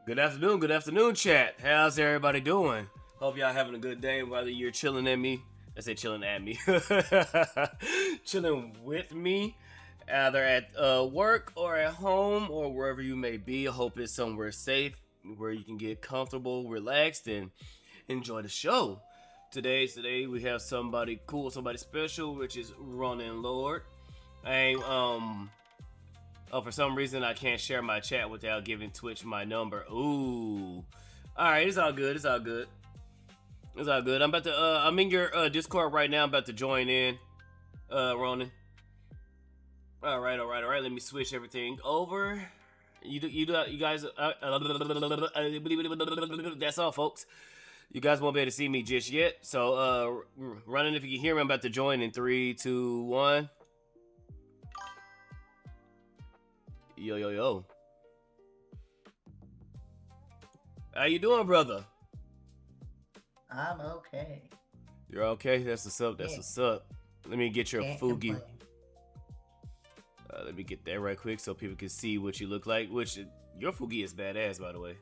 Good afternoon, chat. How's everybody doing? Hope y'all having a good day. Whether you're chilling at me, I say chilling at me, chilling with me, either at work or at home or wherever you may be. I hope it's somewhere safe where you can get comfortable, relaxed, and enjoy the show. Today we have somebody cool, somebody special, which is Ronin Lord. Oh, for some reason I can't share my chat without giving Twitch my number. Ooh. Alright, it's all good. It's all good. It's all good. I'm in your Discord right now. I'm about to join in, Ronan. Alright. Let me switch everything over. You guys, that's all, folks. You guys won't be able to see me just yet. So, Ronan, if you can hear me, I'm about to join in 3, 2, 1. Yo. How you doing, brother? I'm okay. You're okay? That's what's up. That's what's up. Let me get your Fugi. Let me get that right quick so people can see what you look like. Which your Fugi is badass, by the way.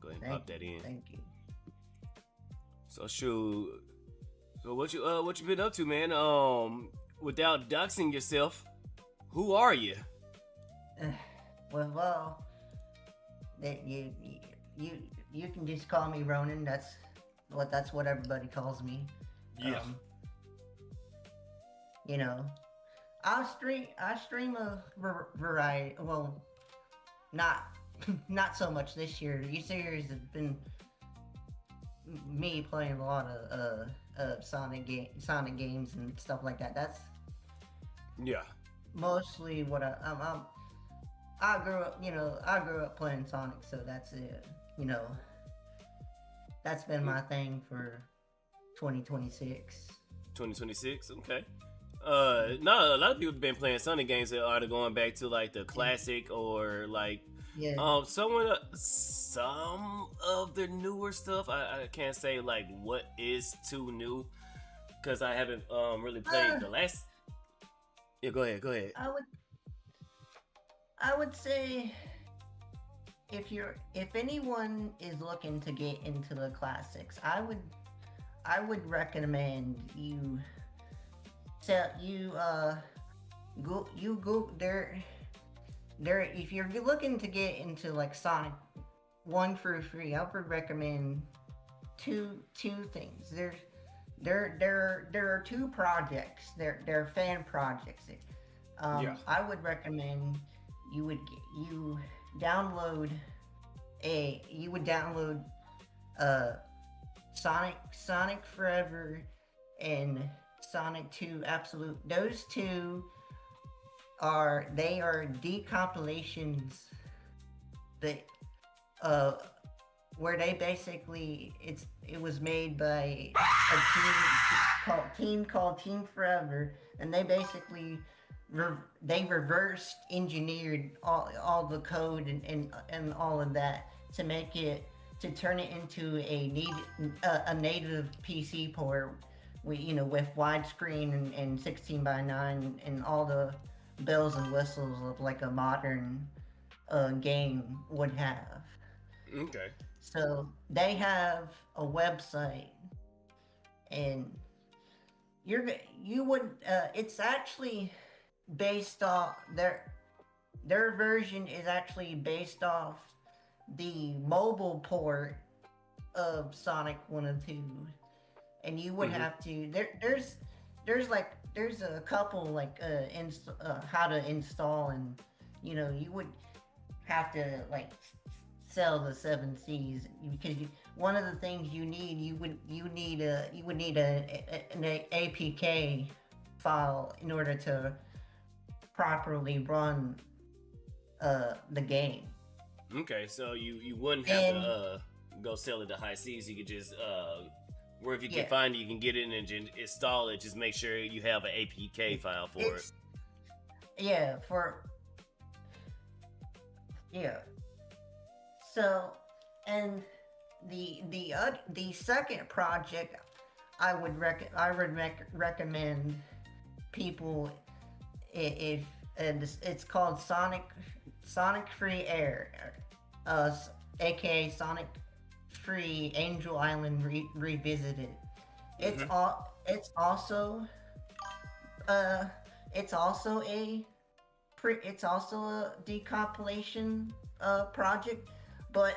Go ahead and pop that in. Thank you. So shoot. So what you been up to, man? Without doxing yourself, who are you? Well, that you can just call me Ronan. That's what everybody calls me. Yeah. I stream a variety. Well, not so much this year. This year has been me playing a lot of Sonic games and stuff like that. That's mostly what I grew up playing Sonic, so that's it. That's been my thing for 2026. 2026, okay. No, a lot of people have been playing Sonic games that are going back to like the classic or like some of the newer stuff. I can't say like what is too new because I haven't really played the last. Yeah, go ahead. I would say if anyone is looking to get into the classics, I would recommend you go there if you're looking to get into like Sonic 1 through 3. I would recommend two things. There are two projects. They're fan projects. I would recommend you download Sonic Forever and Sonic 2 Absolute. Those two are decompilations that where they basically it was made by a team called Team Forever, and they basically they reversed engineered all the code and all of that to turn it into a native PC port with widescreen and 16:9 and all the bells and whistles of like a modern game would have. Okay. So they have a website, and it's actually based off their version is actually based off the mobile port of Sonic 1 and 2, and you would have to there's a couple like how to install, and you would have to like sell the 7 Cs because one of the things you would need an APK file in order to properly run the game. Okay, so you wouldn't have to go sell it to high C's. You could just where if you can find it, you can get it and install it. Just make sure you have an APK file for it. So, and the second project I would recommend people if it's called Sonic Free Air. aka Sonic 3 Angel Island Revisited. It's Mm-hmm. all. Uh, it's also a it's also a decompilation project, but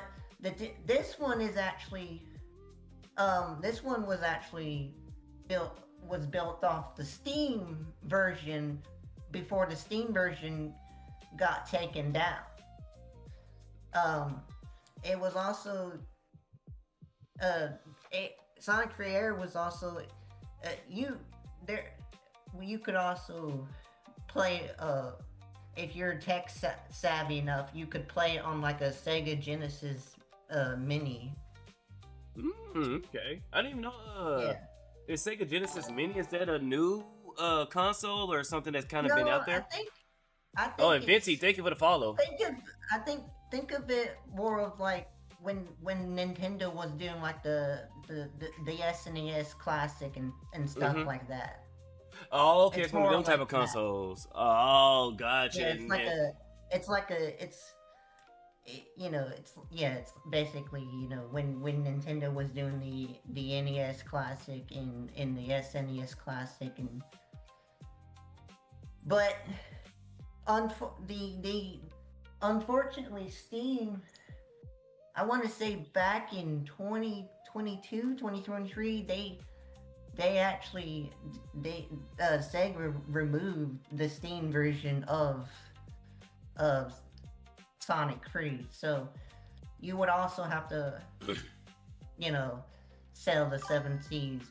this one is actually this one was actually built built off the Steam version before the Steam version got taken down. Um, it was also uh, Sonic Free Air was also you there. You could also play if you're tech savvy enough, you could play it on like a Sega Genesis Mini. Okay. I didn't even know. Yeah. Is Sega Genesis Mini, is that a new console or something that's kind of No, been out there? I Oh, think and Vinci, thank you for the follow. I think of it more of like when Nintendo was doing like the SNES Classic and stuff Mm-hmm. like that. Oh, okay, It's it's one of more them type like of that. consoles. Oh, gotcha. Yeah, it's like a it's you know it's basically when Nintendo was doing the NES Classic and the SNES Classic but the unfortunately Steam, I want to say back in 2022 2023 they actually Sega removed the Steam version of Sonic 3, so you would also have to you know sell the 7 Cs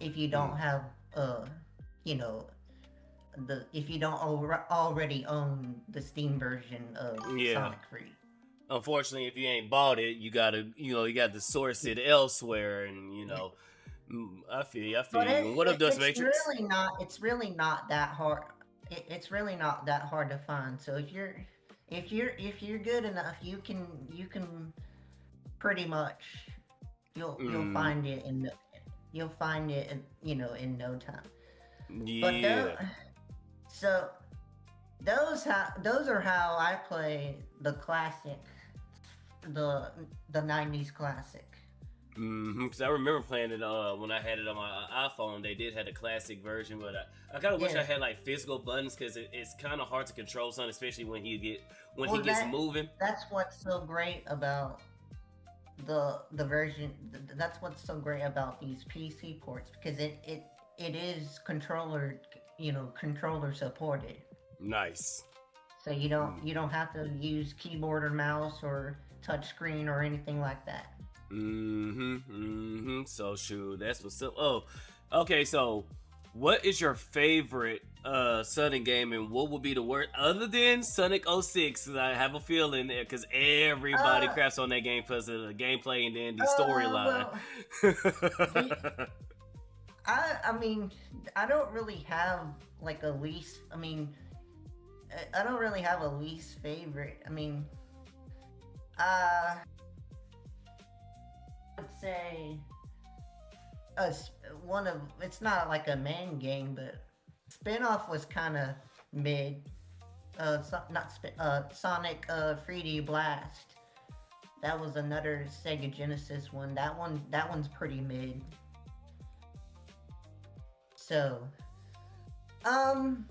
if you don't have you know if you don't already own the Steam version of Yeah. Sonic 3. Unfortunately, if you ain't bought it, you gotta, you got to source it elsewhere, and I feel you. I feel But you. What up, Dust Matrix? it's really not that hard. It's really not that hard to find. So if you're good enough, you can pretty much you'll Mm, find it you'll find it in no time. But yeah. so those are how I play the classic, the 90s classic. Because I remember playing it when I had it on my iPhone. They did have the classic version, but I kind of wish I Yeah. had like physical buttons because it's kind of hard to control something, especially when he Well, gets moving. that's what's so great about the version. That's what's so great about these PC ports because it is controller supported. Nice. So you don't have to use keyboard or mouse or touchscreen or anything like that. So shoot, that's what's up. Oh, okay. So, what is your favorite Sonic game, and what would be the word other than Sonic 06? 'Cause I have a feeling because everybody Uh, craps on that game because of the gameplay and then the storyline. well, I mean, I don't really have like a least. I mean, I don't really have a least favorite. I mean, I would say one of it's not like a main game, but spinoff was kind of mid. Not Sonic 3D Blast. That was another Sega Genesis one. That one's pretty mid. So, um,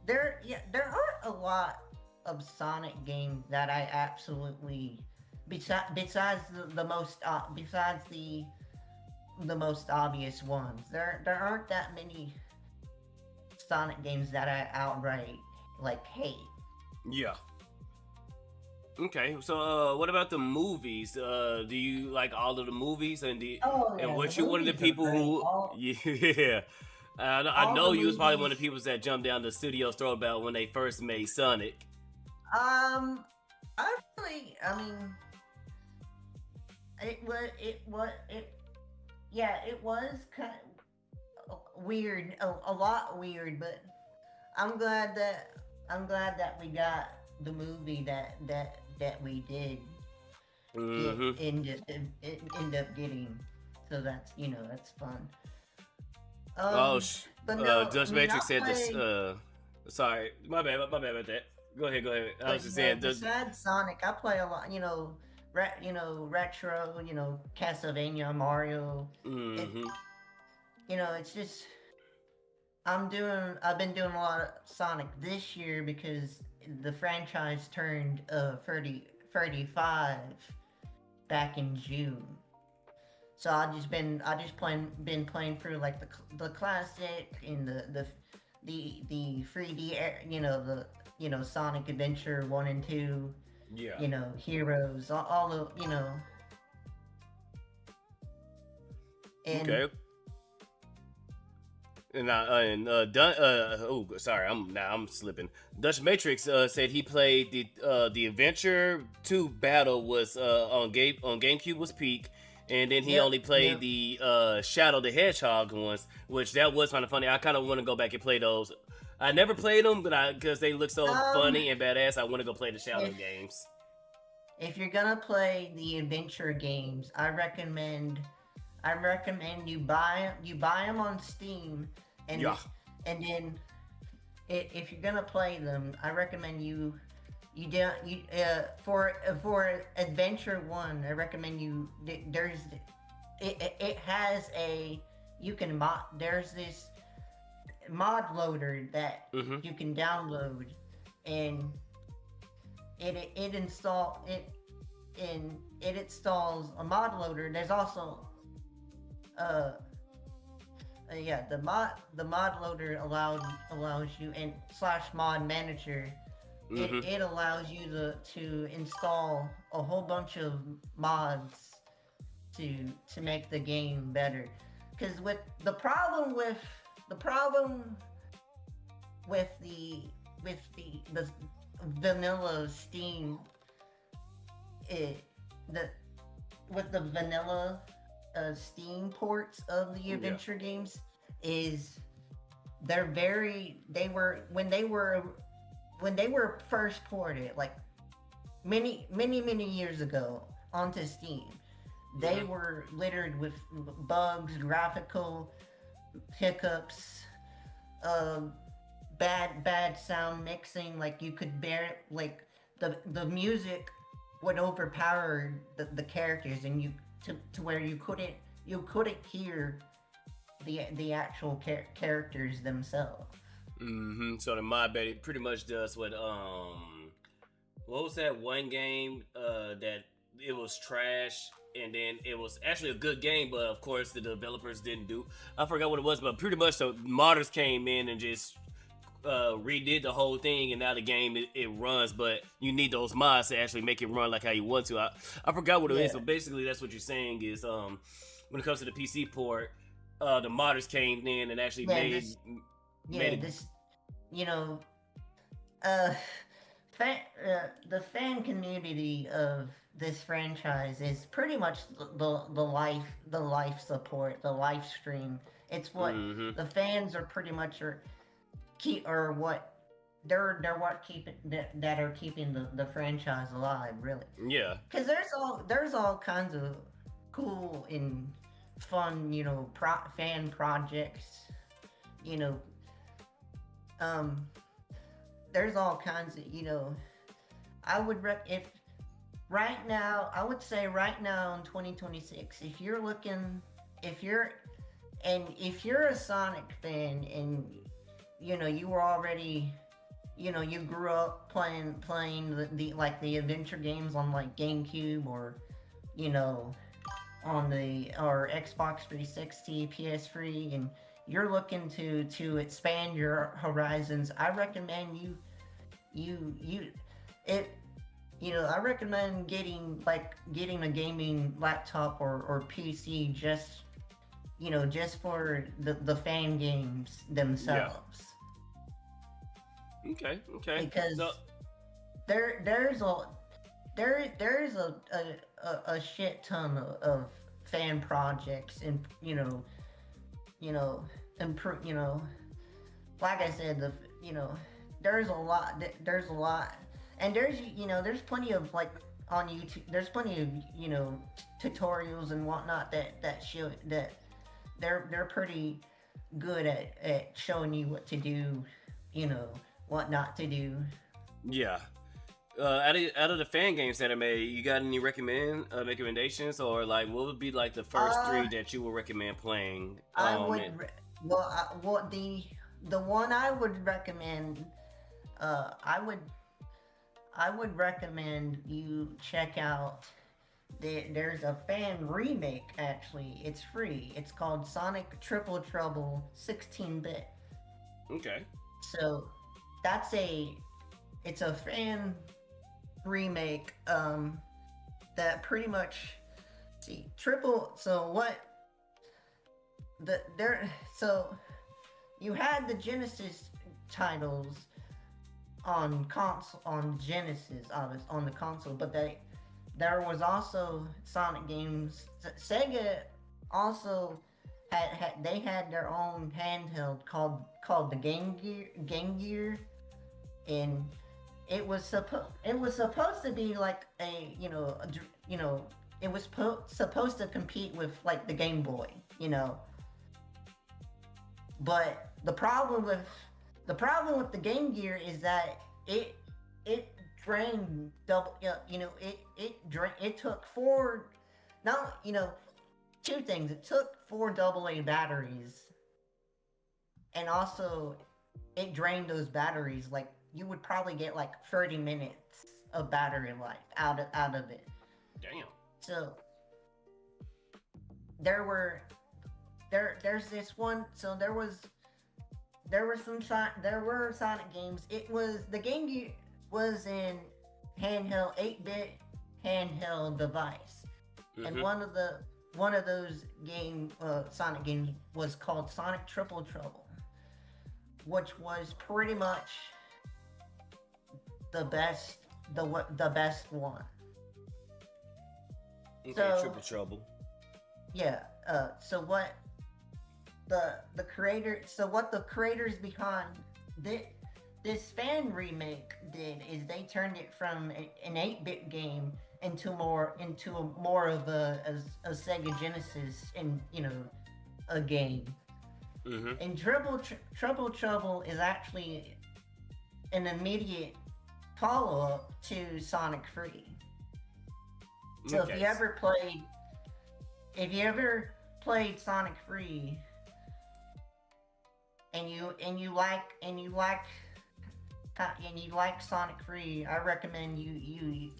there aren't a lot of Sonic games that I absolutely besides the most obvious ones. There aren't that many Sonic games that I outright like hate. Yeah. Okay, so what about the movies? Do you like all of the movies, Oh and yeah, what the you one of the movies are people great. who yeah, I All know the you was probably one of movies. the people that jumped down the studio's throat about when they first made Sonic. Um, I mean, it was kind of weird, a lot weird, but I'm glad that we got the movie that we did Mm-hmm. end up getting. So that's that's fun. Oh, But no, I Dutch mean I Matrix said this. play. Sorry, my bad about that. Go ahead, go ahead. I was But just saying the. besides Sonic, I play a lot. Retro. Castlevania, Mario. It, Mm-hmm. it's just I've been doing a lot of Sonic this year because the franchise turned 35 back in June. So I just been playing through like the classic and the 3D Sonic Adventure 1 and 2, Yeah. Heroes, all of and Okay. Oh, sorry, I'm slipping. Dutch Matrix said he played the Adventure 2 battle was on GameCube was peak, and then he yep, only played yep. the Shadow the Hedgehog ones, which that was kind of funny. I kind of want to go back and play those. I never played them, but because they look so Um, funny and badass, I want to go play the Shadow if games. if you're gonna play the adventure games, I recommend you buy them on Steam, and Yeah. and then if you're gonna play them, I recommend you don't you for Adventure One. I recommend it has a you can mod there's this mod loader that Mm-hmm. you can download, and it install it in it installs a mod loader. There's also uh yeah, the mod loader allows you, and slash mod manager, Mm-hmm. it allows you to install a whole bunch of mods to make the game better. Because with the problem with the vanilla Steam, it the with the vanilla Steam ports of the Yeah. adventure games is when they were first ported, like many years ago onto Steam. They Mm-hmm. were littered with bugs, graphical hiccups, uh, bad sound mixing. Like you could bear like the music would overpower the characters, and to where you couldn't hear the actual characters themselves. Mm-hmm. So the mod bet it pretty much does what was that one game that it was trash and then it was actually a good game, but of course the developers didn't do. I forgot what it was, but pretty much the modders came in and just redid the whole thing, and now the game it runs, but you need those mods to actually make it run like how you want to. I forgot what it is, Yeah, but basically that's what you're saying is when it comes to the PC port, the modders came in and actually yeah, made it. this, you know, uh, the fan community of this franchise is pretty much the life support, the life stream. It's what Mm-hmm. the fans are pretty much keep or what they're what keeping that are keeping the franchise alive, really. Yeah. Because there's all kinds of cool and fun, fan projects, you know um there's all kinds of, I would if right now, I would say right now in 2026, if you're a Sonic fan, and you were already, you grew up playing the adventure games on like GameCube, or you know on the or Xbox 360, PS3, and you're looking to expand your horizons, I recommend you it I recommend getting a gaming laptop or PC, just for the fan games Yeah. themselves, Okay. Okay. So. because there there's a there's a shit ton of fan projects, and improve, like I said, there's a lot, and there's plenty of, like, on YouTube, there's plenty of, tutorials and whatnot that show that they're pretty good at showing you what to do, what not to do. Yeah. Out of the fan games that are made, you got any recommendations, or like what would be like the first Uh, three that you would recommend playing? I would. Well, what the one I would recommend. Uh, I would I would recommend you check out. There's a fan remake actually. It's free. It's called Sonic Triple Trouble 16-bit. Okay. So that's it's a fan remake that pretty much see triple so what the there so you had the Genesis titles on console on Genesis on the console, but there was also Sonic games. Sega also they had their own handheld called the Game Gear, and it was supposed to be like a you know it was supposed to compete with like the Game Boy, but the Game Gear is that it drained double. It took four. Now two things. It took four AA batteries, and also it drained those batteries. Like you would probably get like 30 minutes of battery life out of it. Damn. So there were there's this one. So there were Sonic games. It was the Game Gear was in handheld 8-bit handheld device, and one of those Sonic games was called Sonic Triple Trouble, which was pretty much the best the best one. Okay, So Triple Trouble. yeah, so what the creators behind this fan remake did is they turned it from an 8-bit game into more of a Sega Genesis and a game. Mm-hmm. And Trouble Trouble is actually an immediate follow-up to Sonic 3. So Okay. if you ever played Sonic 3 and you like Sonic 3, I recommend you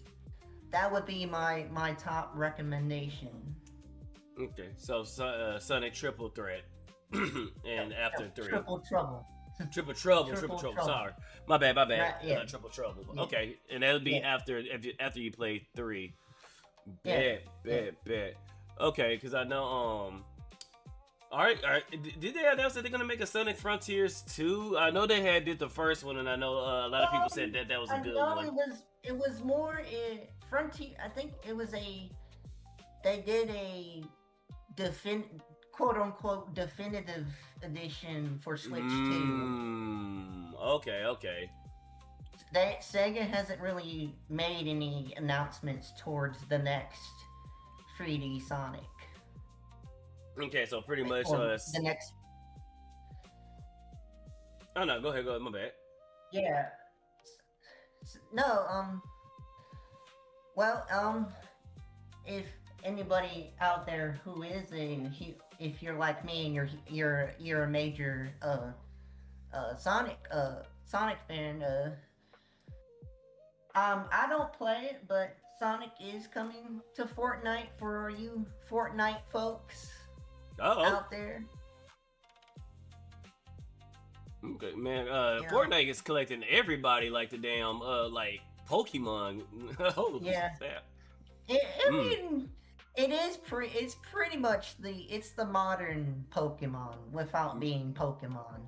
that would be my top recommendation. Okay, so Sonic Triple Threat, and after three, Triple Trouble. Triple Trouble, Triple Triple Trouble. Trouble. Sorry, my bad. Right, yeah. Triple Trouble. Yeah. Okay, and that would be Yeah. after you play 3. Yeah. Bet. Okay, because I know All right. Did they announce that they're gonna make a Sonic Frontiers 2? I know they did the first one, and I know a lot of people said that was a good one. It was more Frontier. I think it was they did a quote unquote definitive edition for Switch 2. Okay. Sega hasn't really made any announcements towards the next 3D Sonic. Okay, so pretty much Or the next. Oh no, go ahead, my bad. Yeah. No. Well. If anybody out there who is if you're like me and you're a major Sonic fan, I don't play it, but Sonic is coming to Fortnite for you Fortnite folks out there. Okay, man. Fortnite is collecting everybody like the damn like Pokemon. Holy crap. I mean, it's pretty much the modern Pokemon without being Pokemon.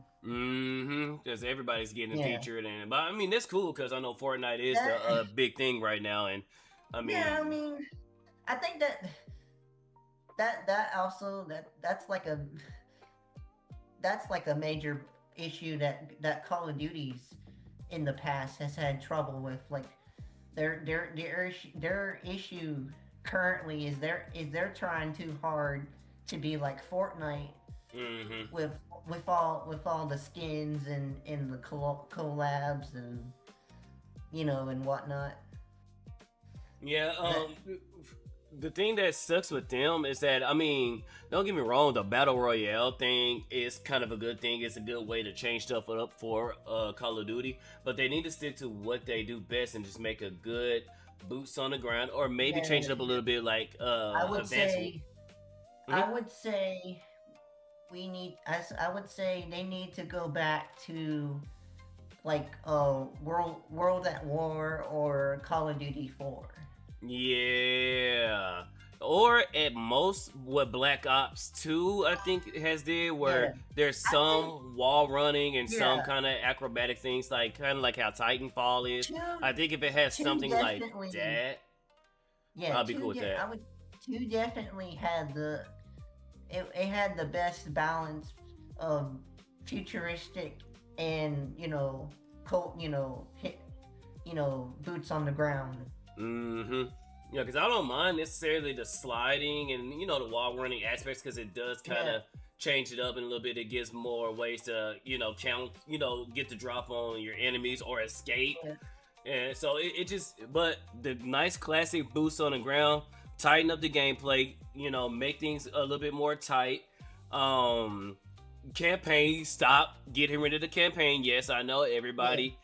Because everybody's getting featured in it. But I mean, that's cool because I know Fortnite is the big thing right now, and I mean. Yeah, I mean, I think that also that's like a major issue that Call of Duty's in the past has had trouble with. Like their issue currently is they're trying too hard to be like Fortnite with all the skins and the collabs and and whatnot. Yeah, the thing that sucks with them is that, I mean, don't get me wrong, the battle royale thing is kind of a good thing. It's a good way to change stuff up for Call of Duty, but they need to stick to what they do best and just make a good boots on the ground, or maybe change it up a little bit, like I would advanced. say, I would say I would say they need to go back to like World at War or Call of Duty 4. Yeah. Or at most what Black Ops 2 I think has did, where there's some wall running and some kind of acrobatic things, like kind of like how Titanfall is. I think if it has something like that, I'll be cool with that. 2 definitely had it had the best balance of futuristic and boots on the ground. Yeah, because I don't mind necessarily the sliding and the wall running aspects, because it does kind of change it up in a little bit. It gives more ways to count, get the drop on your enemies or escape. And so it just, but the nice classic boots on the ground, tighten up the gameplay, make things a little bit more tight. Campaign, stop getting rid of the campaign. Yes, I know everybody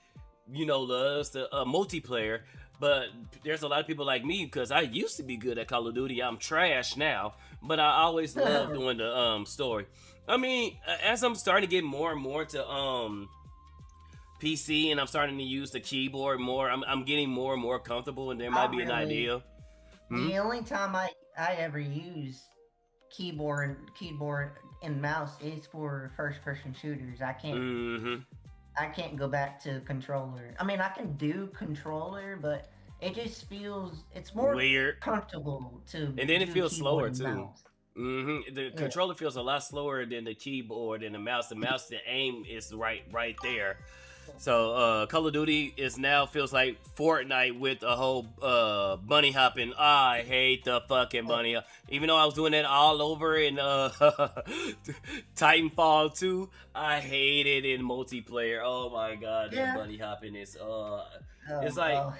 loves the multiplayer, but there's a lot of people like me, because I used to be good at Call of Duty. I'm trash now, but I always loved doing the story. I mean, as I'm starting to get more and more to PC, and I'm starting to use the keyboard more, I'm getting more and more comfortable, and there might be an idea. The only time I ever use keyboard and mouse is for first person shooters. I can't go back to controller. I mean, I can do controller, but it just feels it's more weird, comfortable to. And then it feels slower too. The controller feels a lot slower than the keyboard and the mouse. The aim is right there. So Call of Duty feels like Fortnite with a whole bunny hopping. I hate the fucking bunny hop. Even though I was doing that all over in Titanfall 2, I hate it in multiplayer. Oh my god, that bunny hopping is it's like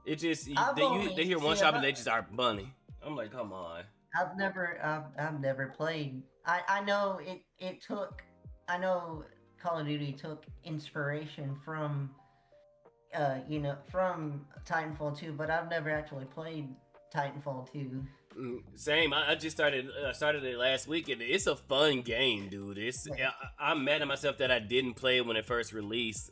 it just they hear one shot and they just are bunny. I'm like, come on. I've never played. I know it took. I know Call of Duty took inspiration from from Titanfall 2, but I've never actually played Titanfall 2. Same. I just started it last week, and it's a fun game, dude. I'm mad at myself that I didn't play it when it first released.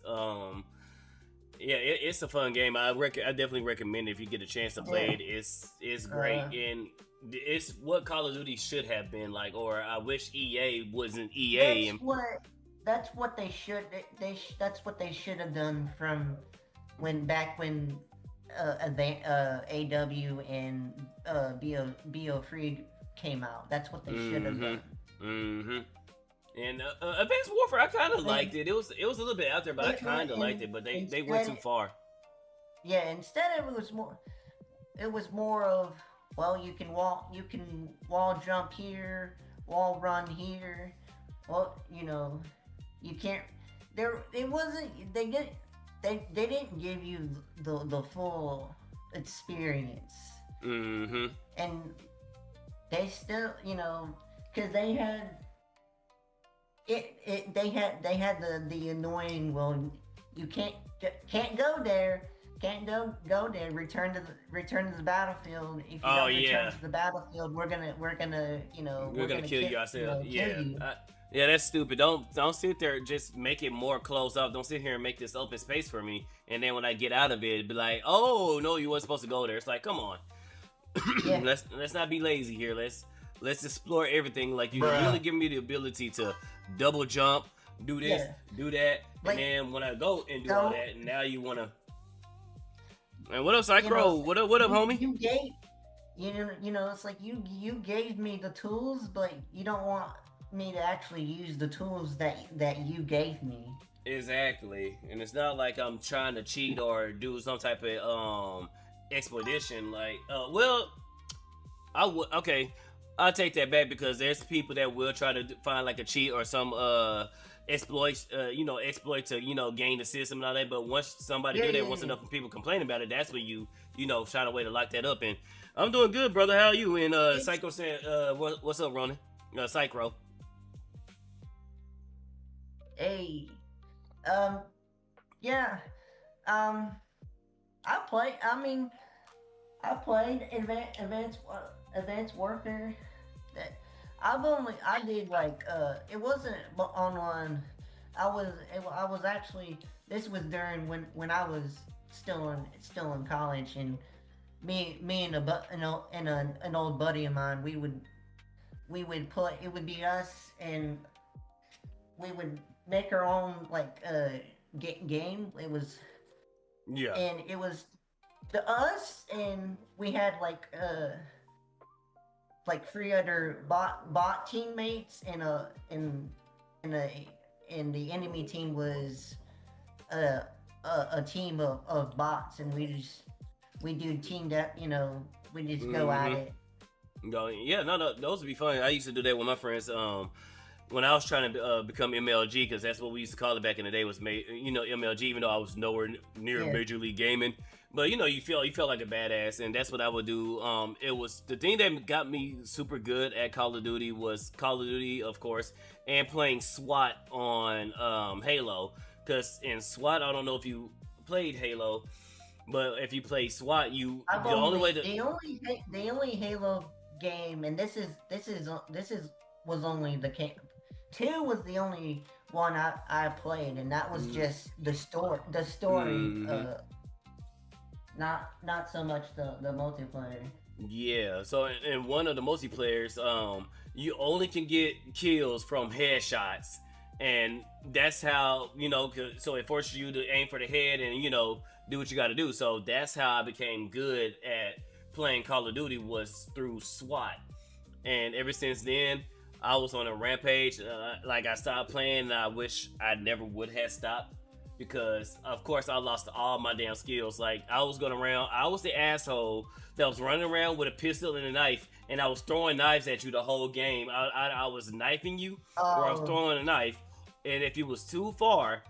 It's a fun game. I definitely recommend it if you get a chance to play it. It's great, and it's what Call of Duty should have been like. Or I wish EA wasn't EA. That's what they should. That's what they should have done from when AW and BO3 came out. That's what they should have done. And Advanced Warfare, I kind of liked it. It was a little bit out there, but I kind of liked it. But they went too far. Yeah, instead it was more of, well, you can wall jump here, wall run here. Well, you can't. It wasn't. They didn't give you the full experience. And they still, because they had it. They had the annoying. Well, you can't go there. Can't go there. Return to the battlefield. If you don't return to the battlefield, we're gonna kill you ourselves. Kill you. Yeah, that's stupid. Don't sit there. Just make it more closed off. Don't sit here and make this open space for me. And then when I get out of it, be like, oh no, you weren't supposed to go there. It's like, come on. Let's not be lazy here. Let's explore everything. Like, you really give me the ability to double jump, do this, do that, and then when I go and do all that, now you wanna. And what up, Psycho? What up, homie? You gave, it's like you gave me the tools, but you don't want me to actually use the tools that you gave me. Exactly. And it's not like I'm trying to cheat or do some type of expedition. Like, I'll take that back, because there's people that will try to find like a cheat or some exploit, exploit to gain the system and all that. But once somebody Yeah, do that, yeah, once yeah. enough people complain about it, that's when find a way to lock that up. And I'm doing good, brother. How are you? And It's Psycho said, what's up, Ronan? Psycho. a yeah. Um, I play. I mean, I played Advanced Warfare. That I did like it wasn't online. I was actually this was during when I was still in college, and me and a bu- and an old buddy of mine, we would play. It would be us, and we would make our own like game. Yeah. It was the us, and we had like three other bot teammates, and a and the enemy team was a a team of bots, and we do team that we just go at Mm-hmm. it. No, yeah, no, those would be fun. I used to do that with my friends. When I was trying to become MLG, because that's what we used to call it back in the day, was MLG. Even though I was nowhere near Yeah. Major League Gaming, but you felt like a badass, and that's what I would do. It was the thing that got me super good at Call of Duty was Call of Duty, of course, and playing SWAT on Halo. Because in SWAT, I don't know if you played Halo, but if you play SWAT, I've the only way only to the only Halo game, and this is was only the two was the only one I played, and that was mm, just the story, mhm. not so much the multiplayer. Yeah, so in one of the multiplayers, you only can get kills from headshots, and that's how So it forces you to aim for the head and do what you got to do. So that's how I became good at playing Call of Duty was through SWAT, and ever since then, I was on a rampage. Like I stopped playing, and I wish I never would have stopped because, of course, I lost all my damn skills. Like I was going around, I was the asshole that was running around with a pistol and a knife, and I was throwing knives at you the whole game. I was knifing you, or I was Oh, throwing a knife, and if you was too far,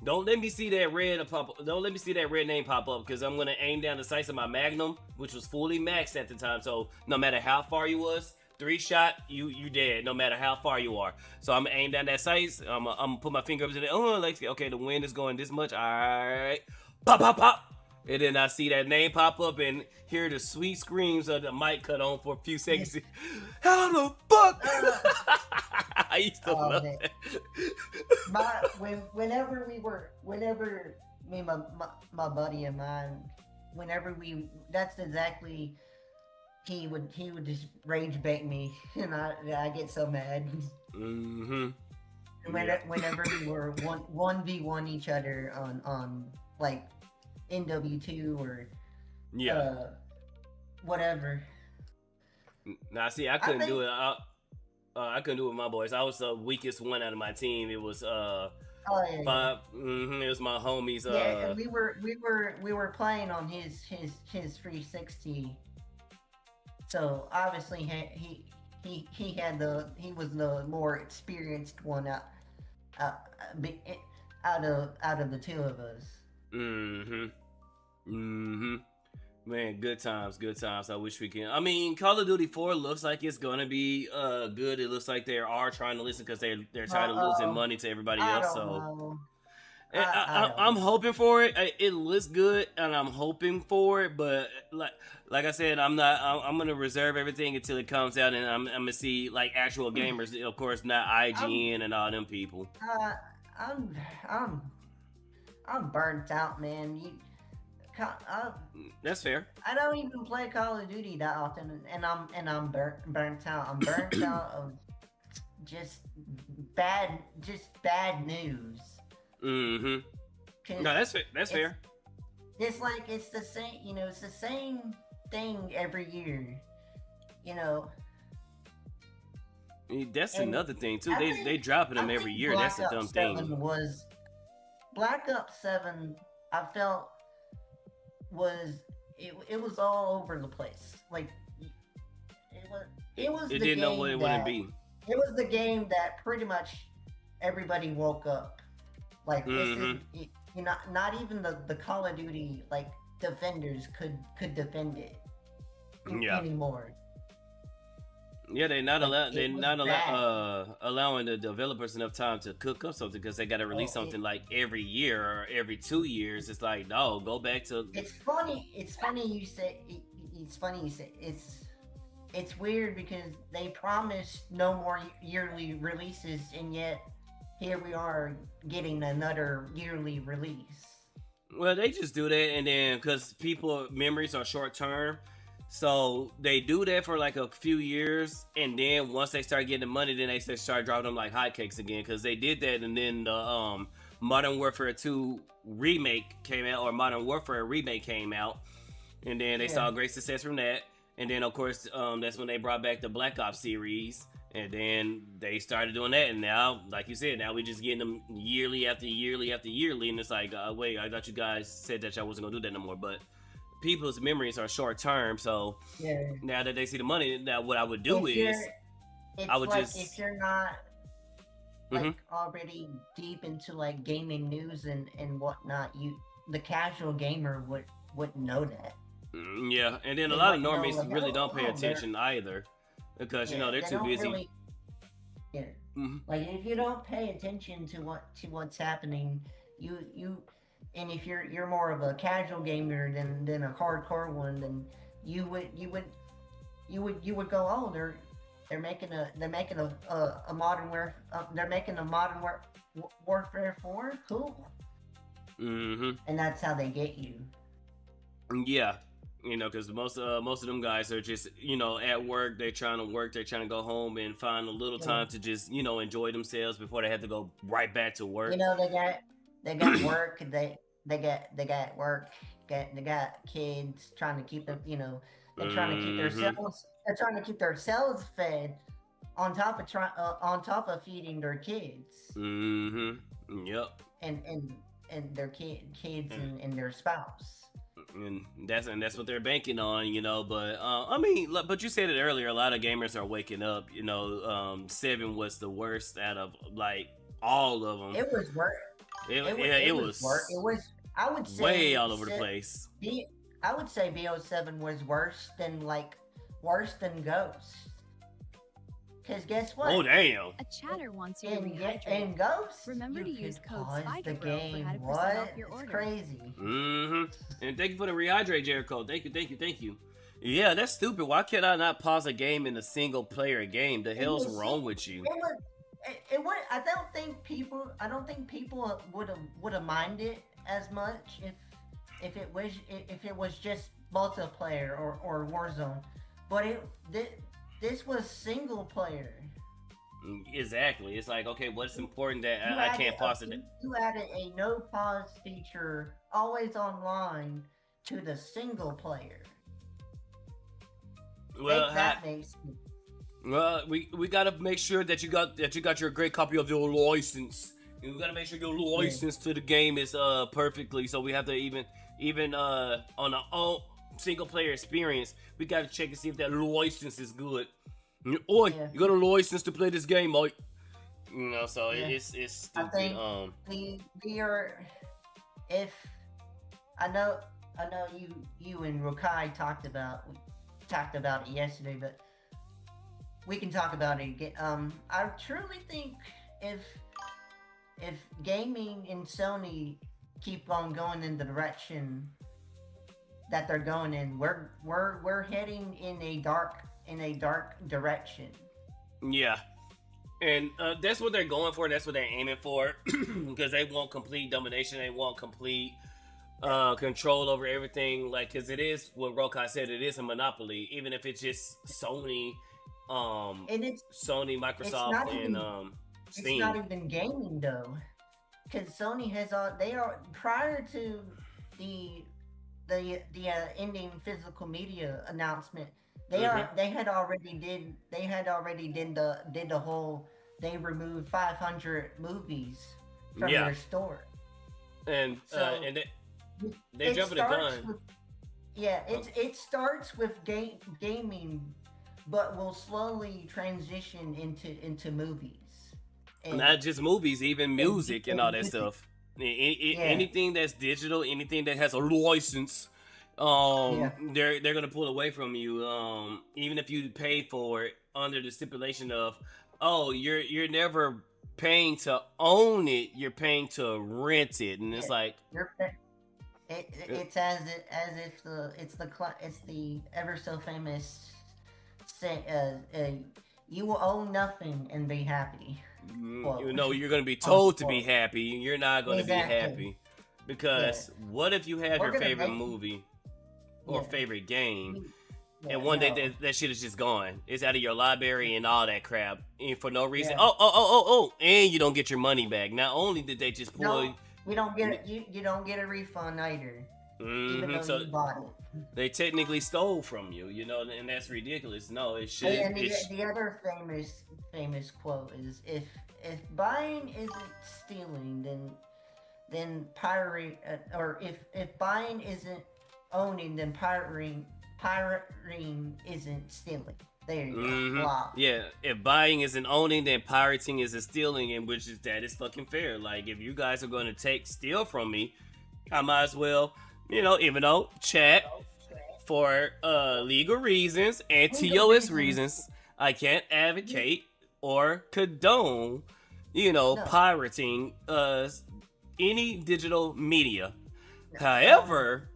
don't let me see that red pop. Don't let me see that red name pop up because I'm gonna aim down the sights of my Magnum, which was fully maxed at the time. So no matter how far you was, three shot, you dead. No matter how far you are. So I'm gonna aim down that sights. I'm gonna put my finger up to the like okay, the wind is going this much. All right, pop pop pop. And then I see that name pop up and hear the sweet screams of the mic cut on for a few yeah. seconds. How the fuck? Uh, I used to oh love man. that. Whenever me and my buddy of mine, whenever that's exactly he would just rage bait me, and I get so mad. Mm-hmm. And Yeah. whenever we were one v one each other on like NW2 or Yeah. uh whatever. Now, see, I I couldn't do think it. I couldn't do it with my boys. I was the weakest one out of my team. It was oh yeah, yeah. five. It was my homies. Yeah, and we were playing on his 360. So obviously he was the more experienced one out be- out of the two of us. Mm-hmm. Mm-hmm. Man, good times, good times. I wish we can. I mean, Call of Duty 4 looks like it's gonna be good. It looks like they are trying to listen because they're tired of losing Uh-oh. money to everybody I else. don't So know. and I don't I'm know. hoping for it. It looks good, and I'm hoping for it. But like I said, I'm not. I'm gonna reserve everything until it comes out, and I'm gonna see like actual gamers. Of course, not I'm IGN and all them people. uh, I'm I'm I'm burnt out, man. That's fair. I don't even play Call of Duty that often, and I'm burnt out. I'm burnt out of just bad news. Mm-hmm. Cause No, that's it's fair. it's like it's the same, it's the same thing every year, you know. I mean, that's And another thing too. I They think dropping I them every think year. That's Black a dumb Ops thing. 7 was Black Ops 7. I felt was it was all over the place. Like it was It it was it the didn't know what game it wouldn't that be. it was the game that pretty much everybody woke up. Like this is, Mm-hmm. you know, not even the Call of Duty like defenders could defend it Yeah. anymore. Yeah, they're not Like allowed. They're it was not bad. allowing the developers enough time to cook up something because they got to release Oh, something like every year or every 2 years. It's like, no, go back to. it's funny. It's funny you say. It's funny you say. It's weird because they promised no more yearly releases, and yet here we are getting another yearly release. Well, they just do that, and then because people memories are short term, so they do that for like a few years, and then once they start getting the money, then they start dropping them like hotcakes again. Because they did that, and then the Modern Warfare 2 remake came out, or Modern Warfare remake came out, and then they Yeah. saw great success from that. And then of course, that's when they brought back the Black Ops series, and then they started doing that. And now, like you said, now we just getting them yearly after yearly after yearly, and it's like, wait, I thought you guys said that y'all wasn't gonna do that no more. But people's memories are short term, so Yeah. now that they see the money, now what I would do If you're, is I it's would like if just, you're not hmm like already deep into like gaming news and whatnot, the casual gamer wouldn't know that. yeah, and then a They lot of wouldn't know normies like, really don't pay they're attention either, because yeah, they're they too don't busy. really yeah. Hmm Like if you don't pay attention to what's happening, you and if you're more of a casual gamer than a hardcore one, then you would you would you would go, oh, they're making a modern war they're making a warfare 4, cool, hmm and that's how they get you. Yeah, because most of them guys are just at work. They're trying to work. They're trying to go home and find a little Yeah. time to just enjoy themselves before they have to go right back to You work. know, they got work, they got work, they got kids trying to keep them, they're trying to keep Hmm themselves fed on top of feeding their kids hmm Yep. and their kids And, and their spouse. and that's what they're banking on. But I mean, but you said it earlier. A lot of gamers are waking up. 7 was the worst out of like all of them. It was work. It It was work. was It was. I would way say all over the place. B. I would say BO7 was worse than Ghost. Cause guess what? Oh damn. A chatter wants you to In rehydrate. Ghost, Remember you to could use code pause the Spydr-Bro for game. how to % What? off your It's order. crazy. And thank you for the rehydrate, Jericho. Thank you. Yeah, that's stupid. Why can't I not pause a game in a single player game? The hell's wrong with you? It was. It would. I don't think people would have minded as much if it was just multiplayer or Warzone, but this was single player. Exactly. It's like, okay, what's important that You I added can't pause it? you added a no pause feature, always online, to the single player. Well, That makes sense. well, we gotta make sure that you got your great copy of your license. You gotta make sure your license to the game is perfectly. So we have to even on a single player experience, we gotta check and see if that license is good. Oi, Yeah. you got a license to play this game, Mike? So Yeah. it's I stupid. think we are. If I know you and Rokai talked about it yesterday, but we can talk about it again. I truly think if gaming and Sony keep on going in the direction that they're going in, we're heading in a dark direction. Yeah, and that's what they're going for. That's what they're aiming for, because they want complete domination. They want complete control over everything. Like, because it is what Rokai said. It is a monopoly, even if it's just Sony, And Sony, Microsoft, not and even Steam. it's not even gaming though, because Sony has they are prior to the ending physical media announcement. They had already did the whole, they removed 500 movies from Yeah. their store. And So and they it jumping the starts gun. with, yeah, it starts with gaming, but will slowly transition into movies. and Not just movies, even music and all that music. stuff. Yeah, Anything that's digital, anything that has a license, yeah. they're gonna pull away from you. Even if you pay for it under the stipulation of, oh, you're never paying to own it, you're paying to rent it, and it's Yeah, like, you're it's as if it's the ever so famous say you will own nothing and be happy quote. you know, you're gonna be On told to be quote. happy, you're not gonna be Exactly. happy, Yeah, because what if you have we're your gonna favorite make you. movie or Yeah, favorite game? we, yeah. And one day No. that shit is just gone. It's out of your library and all that crap, and for no reason. Yeah. And you don't get your money back. Not only did they just pull, No. You don't get you don't get a refund either, even though so you bought it. they technically stole from you, you know, and that's ridiculous. No, it should. And the other famous quote is if buying isn't stealing, then pirating or if buying isn't owning, then pirating isn't stealing. There you go. Wow. Yeah, if buying isn't owning, then pirating isn't stealing, and that is fucking fair. Like if you guys are gonna steal from me, I might as well, even though chat for legal reasons and Legal TOS reasons. reasons, I can't advocate or condone, No. pirating any digital media. Um. However,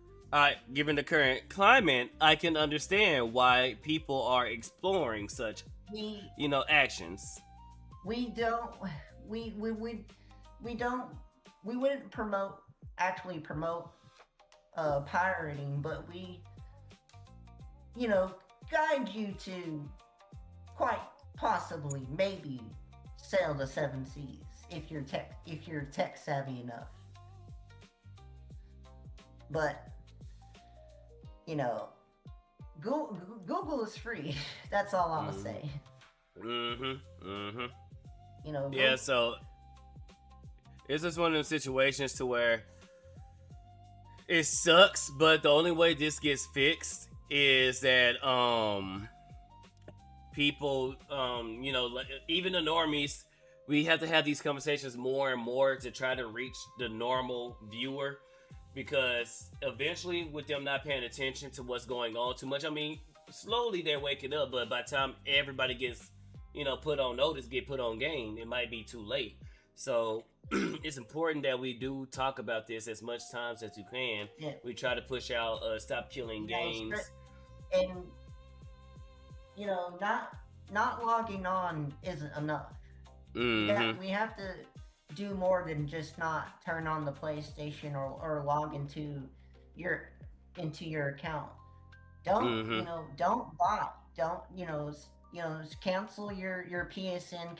given the current climate, I can understand why people are exploring such, We actions. we don't we we we we don't we wouldn't promote pirating, but we guide you to quite possibly maybe sail the seven seas if you're tech savvy enough. But you know, Google is free. That's all I'm gonna say. Yeah, Go, so it's just one of those situations to where it sucks, but the only way this gets fixed is that people even the normies, we have to have these conversations more and more to try to reach the normal viewer, because eventually with them not paying attention to what's going on too much, I mean, slowly they're waking up, but by the time everybody gets put on notice, get put on game, it might be too late. So it's important that we do talk about this as much times as we can. yeah, We try to push out stop killing games. and not logging on isn't enough. We have to do more than just not turn on the PlayStation or log your your account. Don't bot. Don't cancel your PSN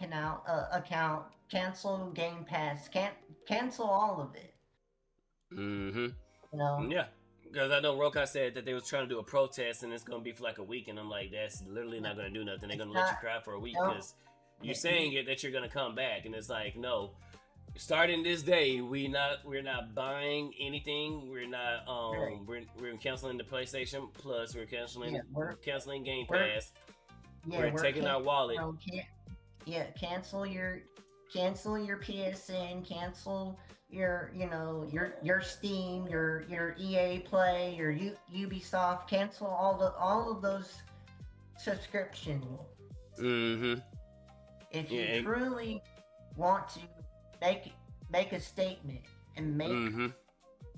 account. Cancel Game Pass. Can't cancel all of it. You know. Yeah, because I know Rokai said that they was trying to do a protest and it's gonna be for like a week, and I'm like, that's literally not gonna do nothing. They're gonna let you cry for a week No. because you're saying it that you're gonna come back, and it's like, no. Starting this day, we're not buying anything. We're not Right. we're canceling the PlayStation Plus. We're canceling Yeah, canceling Game we're Pass. yeah, We're taking our wallet. cancel your PSN, cancel your Steam, your EA Play, your Ubisoft, cancel all of those subscriptions. If you Yeah. truly want to make a statement and make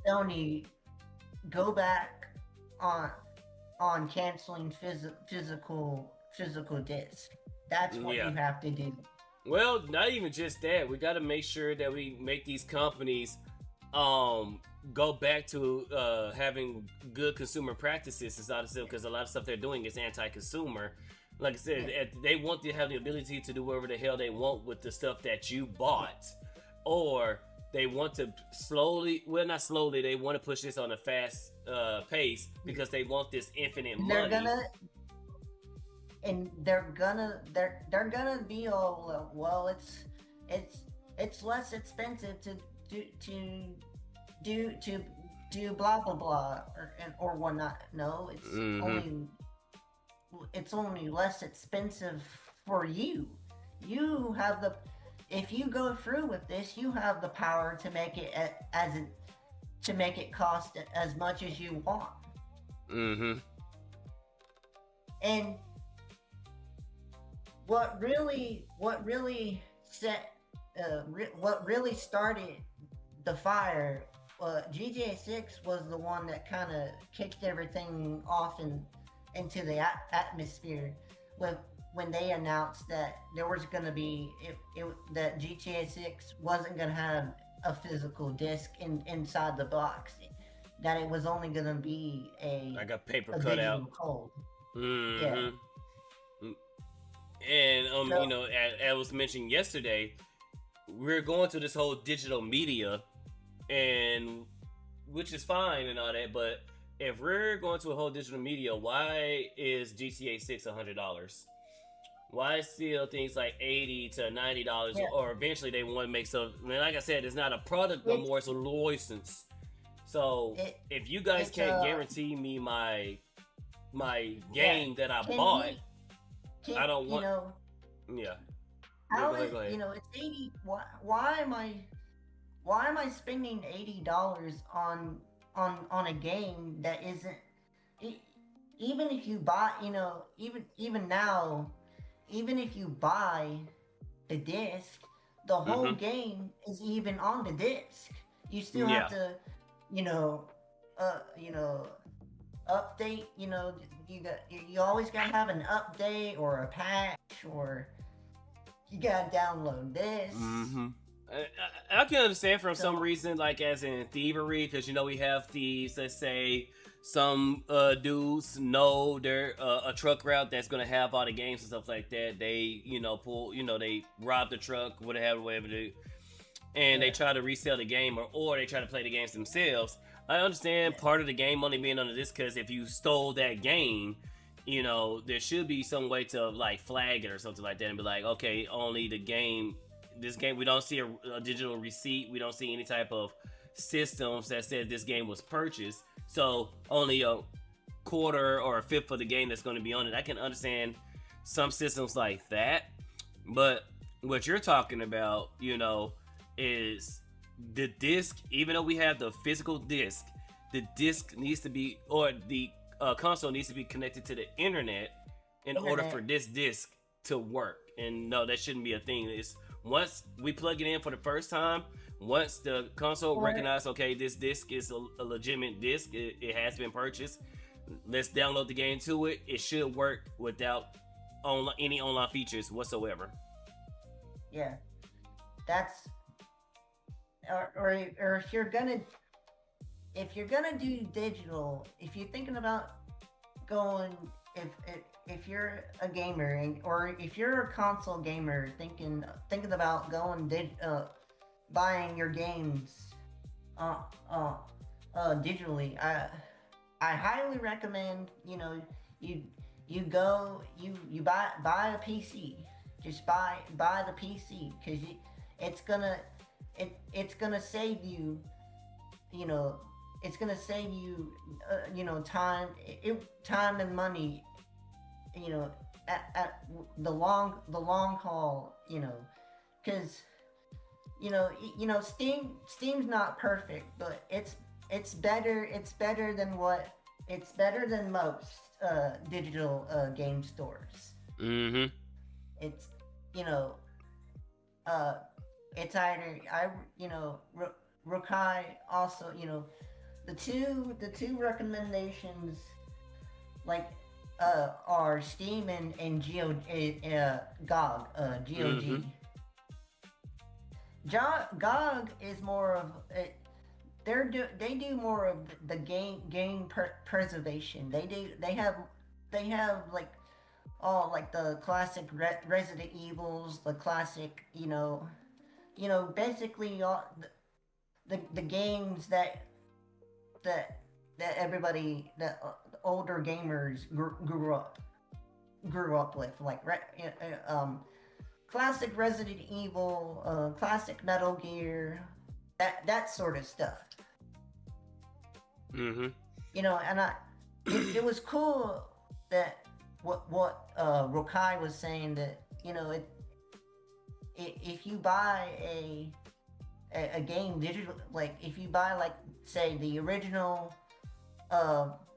Sony go back on canceling physical disc. That's what Yeah. you have to do. Well, not even just that. We got to make sure that we make these companies go back to having good consumer practices inside of stuff, because a lot of stuff they're doing is anti-consumer. Like I said, they want to have the ability to do whatever the hell they want with the stuff that you bought, or they want to not slowly, they want to push this on a fast pace because they want this infinite money. They're gonna be all well. It's less expensive to do blah blah blah or whatnot. No, it's only less expensive for you. You have if you go through with this, you have the power to make it to make it cost as much as you want. Mm-hmm. And what really set what really started the fire, GTA 6 was the one that kind of kicked everything off into the atmosphere with when they announced that there was going to be that GTA 6 wasn't going to have a physical disc inside the box, that it was only going to be Like a paper a cutout. digital code. Yeah. Mm-hmm. And So you know, as was mentioned yesterday, we're going to this whole digital media, and which is fine and all that, but if we're going to a whole digital media, why is GTA 6 $100? Why still things like $80 to $90, yeah, or eventually they want to make some? I mean, like I said, it's not a product no it's more; it's a license. So it if you guys it's can't guarantee me my yeah. game that I Can bought, you can I don't you want. know Yeah, yeah. how Go ahead. is Go ahead. it's 80? Why am I spending $80 on a game that isn't e- even if you buy, even now, even if you buy the disc, the whole Mm-hmm. game is even on the disc. You still have Yeah. to, you know, uh, you know, update. You always gotta have an update or a patch, or you gotta download this. Mm-hmm. I can understand from some So reason, like as in thievery, because you know we have thieves. Let's say some dudes know they're a truck route that's gonna have all the games and stuff like that. They pull, they rob the truck, whatever they, and they yeah, try to resell the game, or they try to play the games themselves. I understand yeah, part of the game only being under this because if you stole that game, there should be some way to like flag it or something like that and be like, okay, only the game, this game, we don't see a digital receipt, we don't see any type of systems that said this game was purchased, so only a quarter or a fifth of the game that's going to be on it. I can understand some systems like that, but what you're talking about, is the disc. Even though we have the physical disc, the disc needs to be, or the console needs to be connected to the internet in order for internet. this disc to work. And no, that shouldn't be a thing. It's once we plug it in for the first time, once the console Or recognizes, okay, this disc is a legitimate disc, it has been purchased, let's download the game to it, it should work without any online features whatsoever. yeah, that's or if you're gonna do digital, if you're thinking about going, if you're a gamer, or if you're a console gamer thinking about going buying your games uh, uh, digitally, I highly recommend, you you buy a PC. Just buy the PC, because it's gonna it's gonna save you, you know it's gonna save you, time and money, at the long haul, because Steam's not perfect, but it's better than most digital game stores. Mm-hmm. It's you know uh it's either Rokai also, the two recommendations, like, are Steam and GOG, Mm-hmm. GOG. GOG is more of it. They do more of the game preservation. They have like all, like, the classic Resident Evils, the classic, basically all the games that everybody, that older gamers grew up with, like, classic Resident Evil, classic Metal Gear, that sort of stuff. Mm-hmm. And it was cool that what Rokai was saying, that, if you buy a game digital, like if you buy like say the original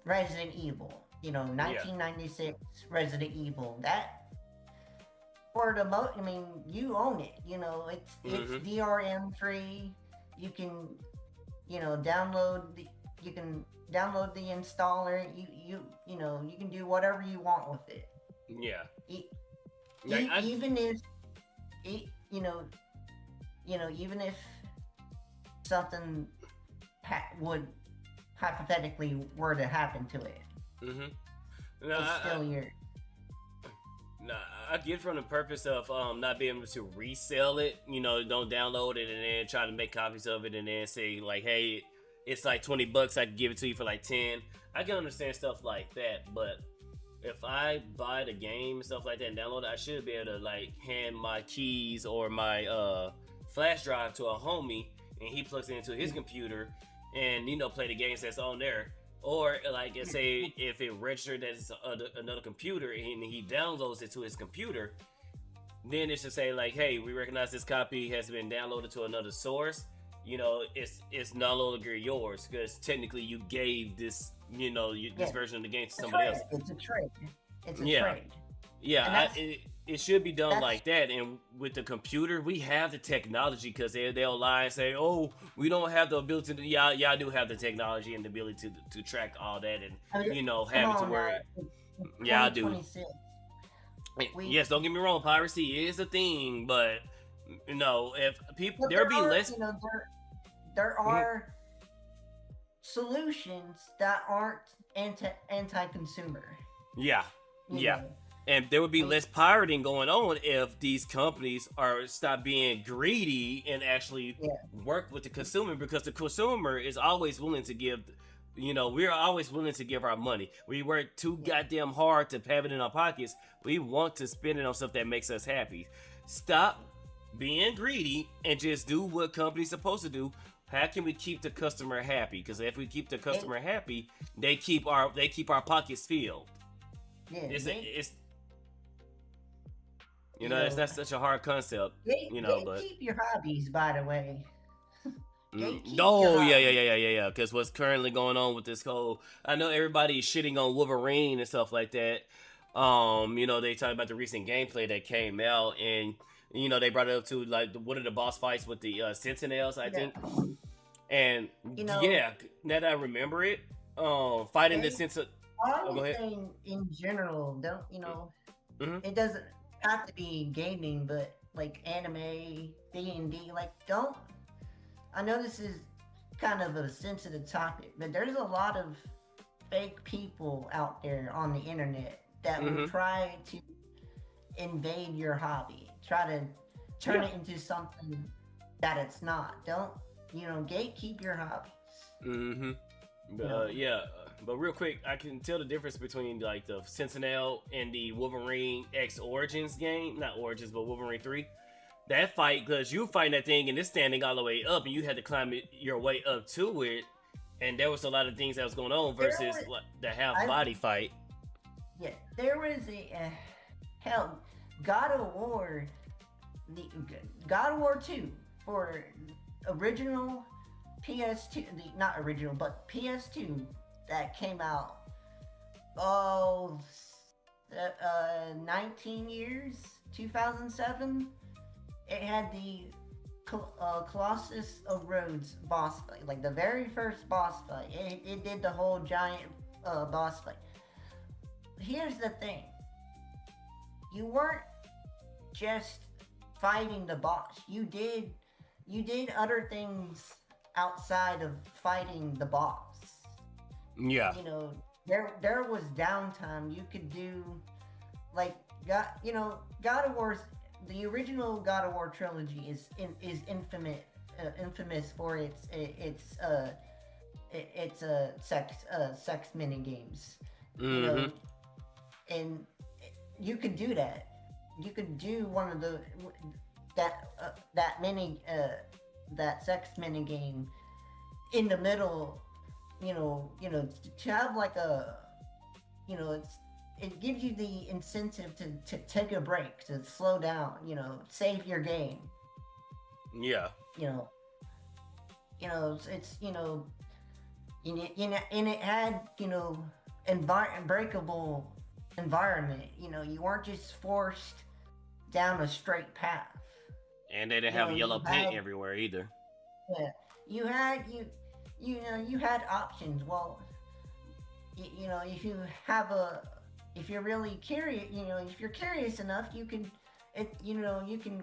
Resident Evil, Yeah. 1996 Resident Evil, that for the I mean, you own it. It's Mm-hmm. DRM free. You can download you can download the installer. You can do whatever you want with it. Yeah. E- Like I. Even if e- you know even if something would hypothetically were to happen to it, Mm-hmm. No, it's still your nah, I get from the purpose of not being able to resell it. Don't download it and then try to make copies of it and then say like, hey, it's like $20. I can give it to you for like 10. I can understand stuff like that, but if I buy the game and stuff like that and download it, I should be able to like hand my keys or my flash drive to a homie and he plugs it into his computer and play the games that's on there. Or like say if it registered as another computer and he downloads it to his computer, then it should say like, hey, we recognize this copy has been downloaded to another source. It's no longer yours because technically you gave this yeah, this version of the game to a somebody trade. else. It's a trade. It's a Yeah. trade. Yeah, And it should be done that's like that. And with the computer, we have the technology because they'll lie and say, "Oh, we don't have the ability to." Y'all do have the technology and the ability to track all that and I mean, come have it to on where. now. It's Yeah, I do. 2026. We Yes, don't get me wrong, piracy is a thing, but if people But there'll be less. there Mhm. are solutions that aren't anti-consumer. Yeah, You yeah. know, And there would be I mean, less pirating going on if these companies are stop being greedy and actually yeah, work with the consumer because the consumer is always willing to give. We're always willing to give our money. We work too yeah, goddamn hard to have it in our pockets. We want to spend it on stuff that makes us happy. Stop being greedy and just do what companies supposed to do. How can we keep the customer happy? Because if we keep the they, customer happy, they keep our pockets filled. yeah, It's you it's know, not such a hard concept, but gatekeep your hobbies. By the way, gatekeep your oh yeah, yeah, hobbies. yeah, yeah, yeah, yeah. Because what's currently going on with this whole, I know everybody's shitting on Wolverine and stuff like that. They talk about the recent gameplay that came out, and they brought it up to like one of the boss fights with the Sentinels, I Yeah, think. And you know, yeah, now that I remember it, fighting the they. Sentinel. I Oh, go would ahead. say in general, don't Mm-hmm. it doesn't have to be gaming, but like anime, D&D, like don't. I know this is kind of a sensitive topic, but there's a lot of fake people out there on the internet that will Mm-hmm. try to invade your hobby, try to turn Yeah. it into something that it's not. Don't, gatekeep your hobbies. Mm-hmm. You know, Yeah, but real quick, I can tell the difference between like the Sentinel and the Wolverine X Origins game, not Origins, but Wolverine 3. That fight, because you fighting that thing and it's standing all the way up, and you had to climb your way up to it, and there was a lot of things that was going on there versus was, like, the half I, body fight. yeah, there was hell, God of War, the God of War 2 for original PS2, the not original, but PS2 that came out, oh, 19 years, 2007. It had the Colossus of Rhodes boss fight, like the very first boss fight. It did the whole giant boss fight. Here's the thing: you weren't just fighting the boss. You did other things outside of fighting the boss. Yeah. There was downtime. You could do like God of War's the original God of War trilogy is infamous for its sex mini games. You Mm-hmm. know, and you could do that. You could do one of the that mini that sex mini game in the middle. To have like a it's it gives you the incentive to take a break, to slow down, save your game. Yeah. You know, it's and it had breakable environment. You weren't just forced down a straight path. And they didn't You have know, yellow you paint had everywhere either. yeah, you had you had options. Well, if you have if you're really curious, if you're curious enough, you can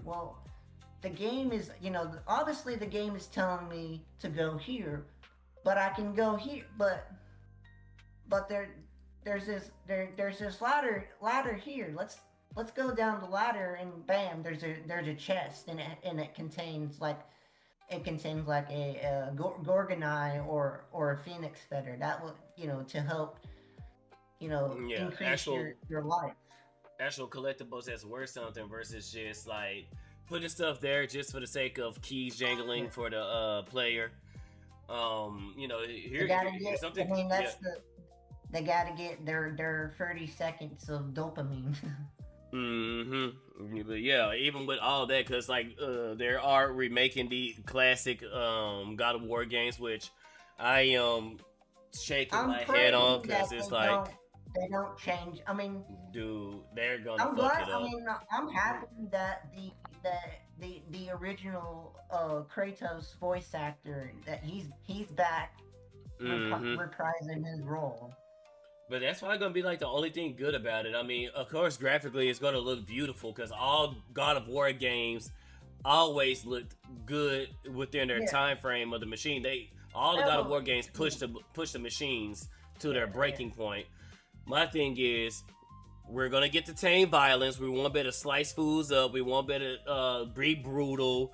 well, the game is, obviously the game is telling me to go here, but I can go here, but there's this ladder here. Let's go down the ladder, and bam, there's a chest, and it contains like a gorgonite or a phoenix feather that would to help Yeah, increase your life. actual collectibles that's worth something versus just like putting stuff there just for the sake of keys jangling for the player. They gotta Here's get. something. I mean, Yeah. they gotta get their 30 seconds of dopamine. But yeah, even with all that, because like they are remaking the classic God of War games, which I am shaking I'm my head praying on that because it's like, they don't change. I mean, dude, they're gonna I'm fuck glad. it I up. mean, I'm happy that the original Kratos voice actor, that he's back reprising his role. But that's probably gonna be like the only thing good about it. I mean, of course, graphically it's gonna look beautiful because all God of War games always looked good within their Yeah. time frame of the machine. All the God of War games push the machines to their breaking point. My thing is, we're gonna get to tame violence. We want better slice foods up. We want better be brutal.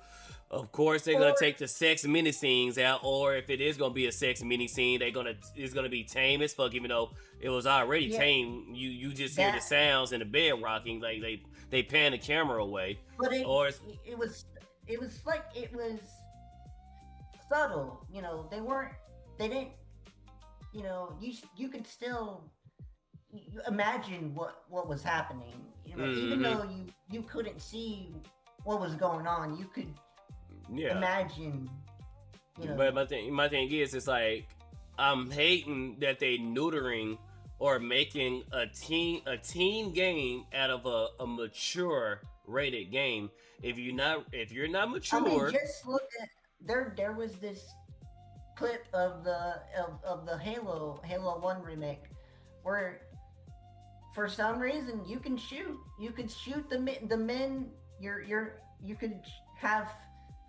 Of course, they're gonna take the sex mini scenes out, or if it is gonna be a sex mini scene, it's gonna be tame as fuck. Even though it was already tame, you just hear the sounds and the bed rocking. Like they pan the camera away. But it Or was subtle. They didn't. You could still imagine what was happening. Even though you couldn't see what was going on, you could imagine. But my thing is, it's like I'm hating that they neutering or making a teen game out of a mature rated game. If you're not mature, I mean, just look at there was this clip of the Halo 1 remake where for some reason you could shoot the men. You could have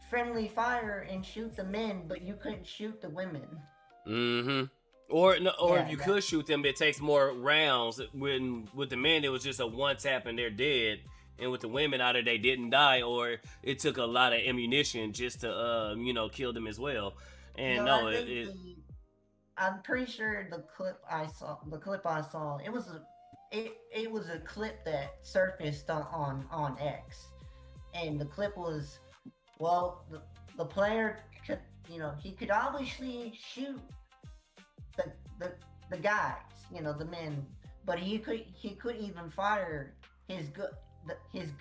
friendly fire and shoot the men, but you couldn't shoot the women. Or if you could shoot them, it takes more rounds. When with the men, it was just a one tap and they're dead. And with the women, either they didn't die or it took a lot of ammunition just to kill them as well. And I'm pretty sure the clip I saw, it was a clip that surfaced on X, and the clip was, well, the player could, he could obviously shoot the guys, the men, but he could even fire his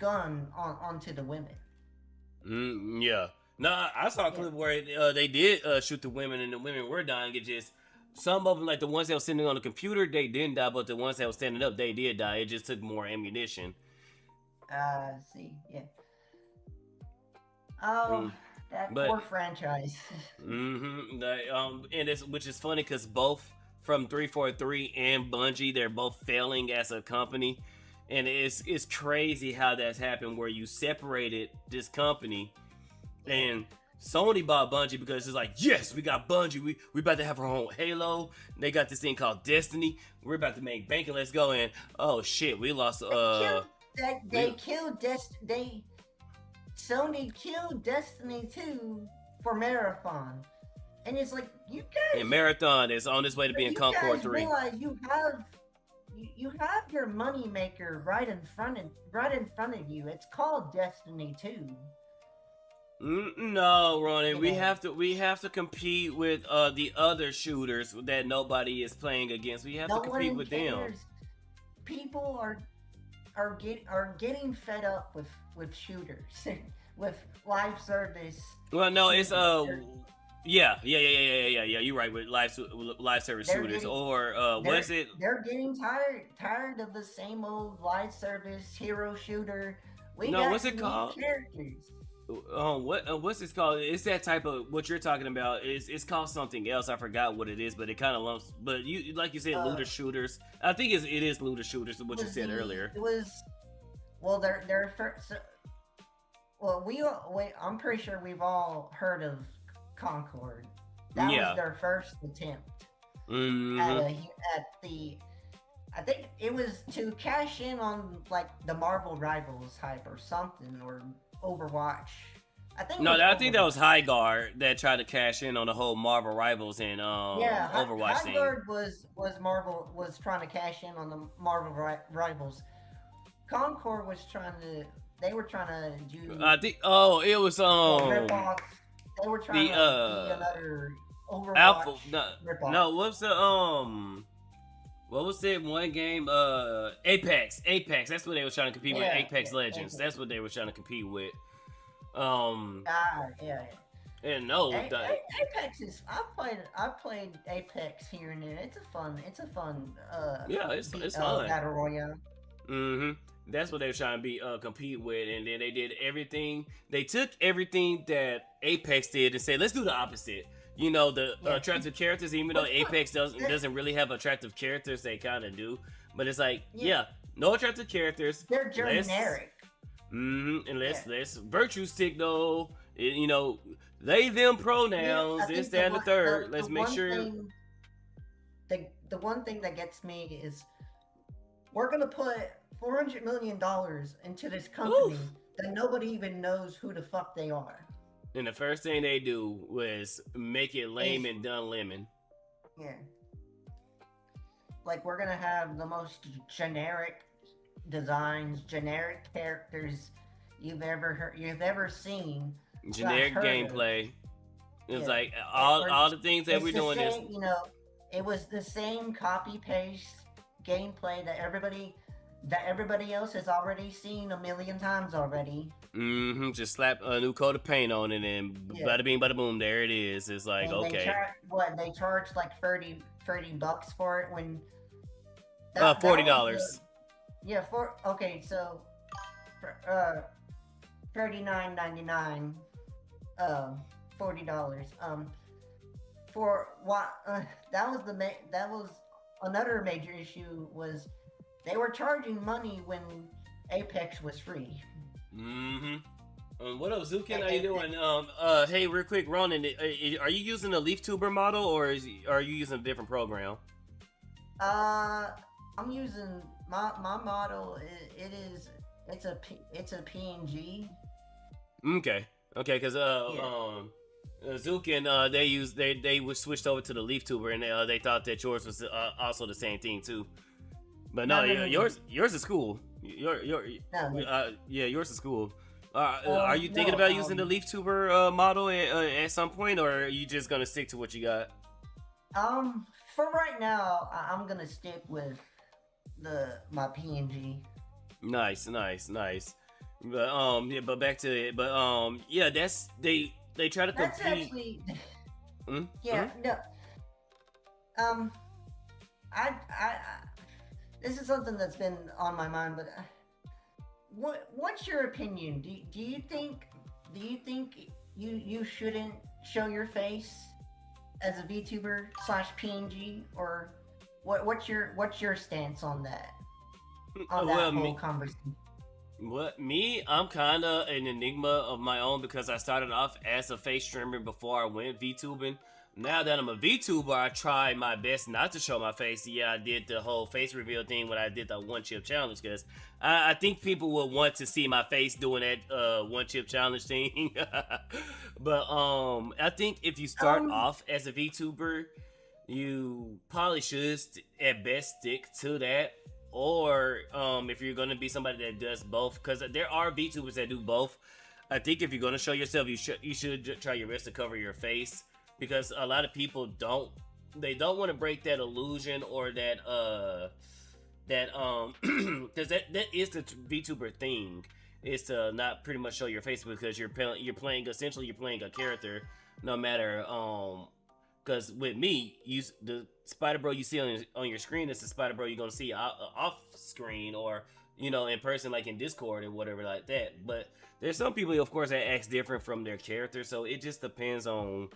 gun onto the women. Yeah. No, I saw a clip where they did shoot the women, and the women were dying. It just, some of them, like the ones that were sitting on the computer, they didn't die, but the ones that were standing up, they did die. It just took more ammunition. See, yeah. Oh, that poor franchise. And which is funny because both from 343 and Bungie, they're both failing as a company. And it's crazy how that's happened, where you separated this company and Sony bought Bungie because it's like, yes, we got Bungie. We about to have our own Halo. They got this thing called Destiny. We're about to make bank and let's go. And oh shit, we lost. Sony killed Destiny 2 for Marathon, and it's like, you guys. And Marathon is on its way to being Concord 3. Realize you have your money maker right in front of you. It's called Destiny 2. No, Ronnie, we have to compete with the other shooters that nobody is playing against. We have to compete with them. people are getting fed up with shooters, with live service Well, no, it's shooters. yeah. You're right with live service They're shooters getting or what's they're it? they're getting tired of the same old live service hero shooter. We No, what's got it new called? characters. What's this called? It's that type of what you're talking about. It's called something else. I forgot what it is, but it kind of lumps. But you like you said, Uh, looter shooters. I think it is looter shooters. What you was said earlier. it was well they're first. Well, I'm pretty sure we've all heard of Concord. That was Yeah. their first attempt Mm-hmm. at the. I think it was to cash in on like the Marvel Rivals hype or something or Overwatch. I think. It No, was I think that was Overwatch. High Guard that tried to cash in on the whole Marvel Rivals and Yeah, Overwatch High thing. Guard was trying to cash in on the Marvel Rivals. Concord was trying to. They were trying to do. I think it was Rip off. They were trying the to be another Alpha. Overwatch No, ripoff. no, what's the what was that one game? Apex. Apex. That's what they were trying to compete with. Yeah, Apex yeah, Legends. Apex. That's what they were trying to compete with. Yeah. And no, Apex is. I've played Apex here and there. It's a fun. yeah, it's fun. Battle royale. Mm-hmm. That's what they were trying to be compete with, and then they did everything. They took everything that Apex did and said, let's do the opposite. You know, the Yeah. attractive characters, even though Apex doesn't really have attractive characters, they kind of do. But it's like, yeah, no attractive characters. They're generic. And Yeah. let's virtue signal. You know, they them pronouns. I think This, that, and the third. Let's make one sure. Thing, the one thing that gets me is we're gonna put $400 million into this company that nobody even knows who the fuck they are. And the first thing they do was make it lame and done lemon. Yeah. Like we're gonna have the most generic designs, generic characters you've ever seen. Generic heard of. gameplay. It's Yeah. like all the things that It's we're the doing is same, it was the same copy paste gameplay that everybody else has already seen a million times already. just slap a new coat of paint on it and Yeah. bada bing bada boom, there it is. It's like, And okay. they charged like $30 for it when $40. Yeah, so for $39.99, $40. For what that was another major issue was they were charging money when Apex was free. What up, Zukin? How you doing? Hey, real quick, Ronan, are you using the Leaf Tuber model or are you using a different program? I'm using my model. It's a PNG. Okay, because Zukin, they was switched over to the Leaf Tuber and they thought that yours was also the same thing too. But no, No. yours is cool. Yours is cool. Are you thinking about using the Leaf Tuber model at some point, or are you just gonna stick to what you got? For right now, I'm gonna stick with my PNG. Nice. But but back to it. But that's they try to That's compete. actually, Mm? yeah, no. I this is something that's been on my mind, but what's your opinion? Do you think you shouldn't show your face as a VTuber / PNG, or what's your stance on that? On that whole conversation. What me? I'm kind of an enigma of my own because I started off as a face streamer before I went VTubing. Now that I'm a VTuber, I try my best not to show my face. Yeah, I did the whole face reveal thing when I did the one chip challenge because I think people would want to see my face doing that one chip challenge thing. But I think if you start off as a VTuber, you probably should at best stick to that. Or if you're gonna be somebody that does both, because there are VTubers that do both. I think if you're gonna show yourself, you should try your best to cover your face, because a lot of people don't want to break that illusion or that that because that is the VTuber thing, is to not pretty much show your face because you're playing essentially you're playing a character, no matter because with me, the Spydr-Bro you see on your screen is the Spydr-Bro you're gonna see off screen, or in person, like in Discord or whatever like that. But there's some people, of course, that acts different from their character, so it just depends on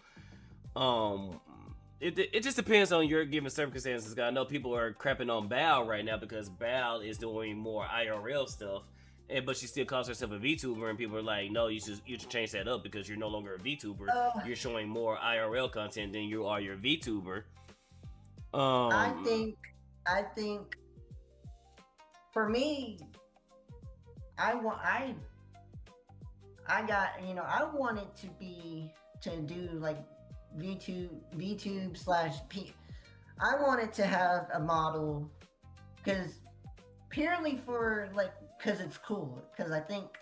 it just depends on your given circumstances. I know people are crapping on Bao right now because Bao is doing more IRL stuff, but she still calls herself a VTuber, and people are like, no, you should change that up because you're no longer a VTuber. You're showing more IRL content than you are your VTuber. I think for me, I wanted to do like VTube slash P. I wanted to have a model because purely for because it's cool. Because I think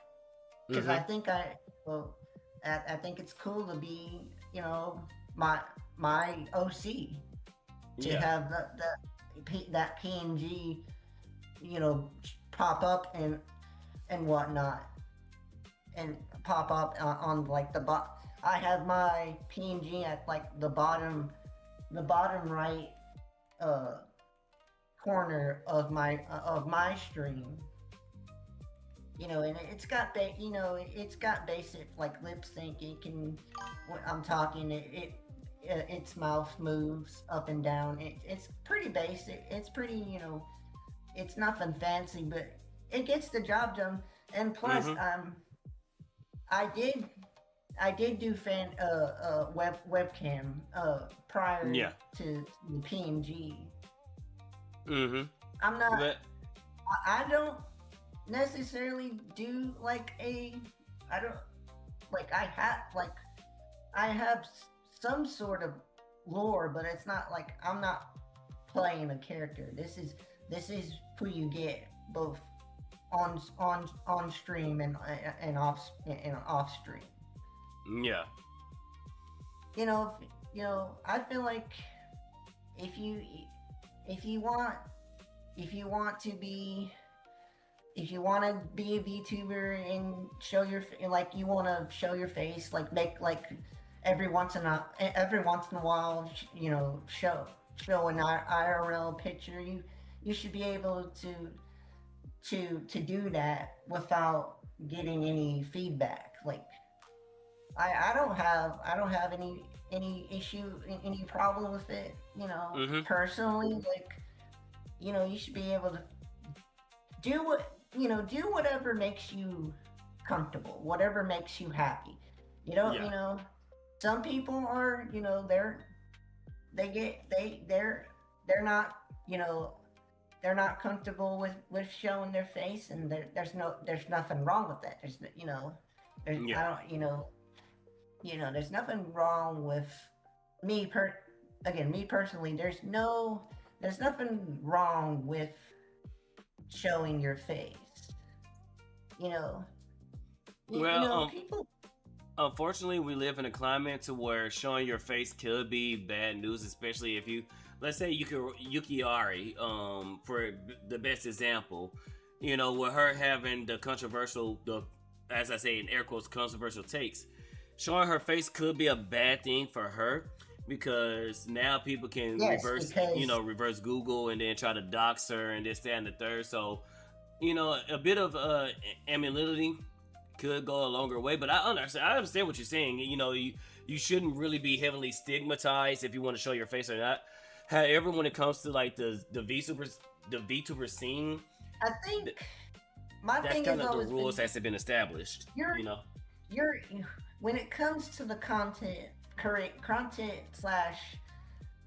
I think it's cool to be my OC to have that PNG pop up and whatnot, and pop up on like the I have my PNG at like the bottom right corner of my stream, and it's got it's got basic like lip sync. It can, when I'm talking, its mouth moves up and down. It's pretty basic. It's pretty, it's nothing fancy, but it gets the job done. And plus, I did do webcam prior to the PNG. I'm not. But I don't necessarily do I have some sort of lore, but it's not like I'm not playing a character. This is who you get both on stream and off stream. Yeah. I feel like if you want to be a VTuber and show your you want to show your face, make every once in a while, show an IRL picture. You should be able to do that without getting any feedback. I don't have any issue, any problem with it. Personally, you should be able to do whatever makes you comfortable, whatever makes you happy. Some people are, they're not comfortable with showing their face, and there's nothing wrong with that. There's nothing wrong with me personally. There's nothing wrong with showing your face. People. Unfortunately, we live in a climate to where showing your face could be bad news, especially if you, let's say, Yukiari, for the best example, with her having as I say in air quotes, controversial takes. Showing her face could be a bad thing for her, because now people can reverse Google and then try to dox her and this, that, and the third. So, a bit of amenity could go a longer way. But I understand what you're saying. You shouldn't really be heavily stigmatized if you want to show your face or not. However, when it comes to the VTuber scene, I think that's kind of the rules that's been established. When it comes to the content slash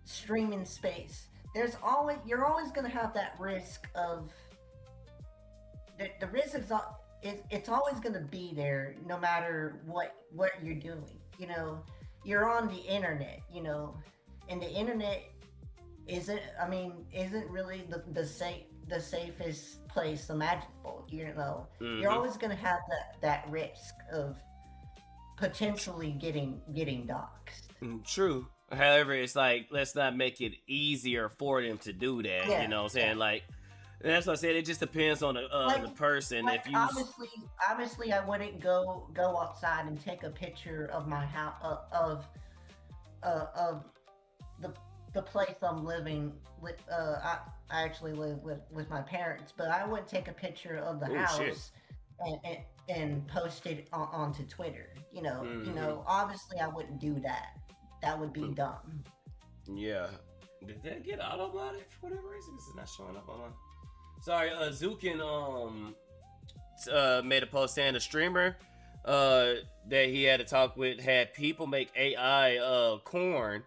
streaming space, you're always going to have that risk of the risk it's always going to be there, no matter what you're doing. You're on the internet, and the internet isn't really the safest place imaginable. You're always going to have that risk of potentially getting doxxed. True. However, it's let's not make it easier for them to do that. Yeah. You know what I'm saying? That's what I said. It just depends on Like, the person. like If you, obviously, I wouldn't go outside and take a picture of my house of the the place I'm living with. I actually live with my parents, but I would take a picture of the oh shit. house and post it onto Twitter. Mm-hmm. Obviously I wouldn't do that. That would be dumb. Yeah. Did that get automated for whatever reason? This is not showing up on my. Sorry, Zukin made a post saying a streamer that he had to talk with had people make AI corn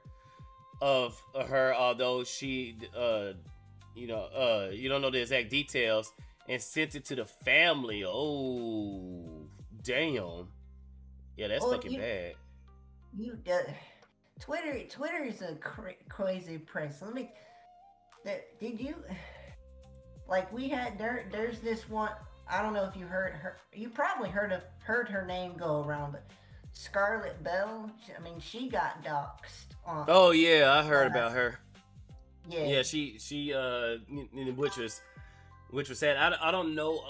of her, although she you don't know the exact details, and sent it to the family. Oh, damn. Yeah, that's Well, fucking bad. you Twitter is a crazy place. Did you like we had there's this one. I don't know if you heard her. You probably heard her name go around, but Scarlet Bell. I mean, she got doxxed on. Oh yeah, I heard about her. Yeah. Yeah, she which was sad. I don't know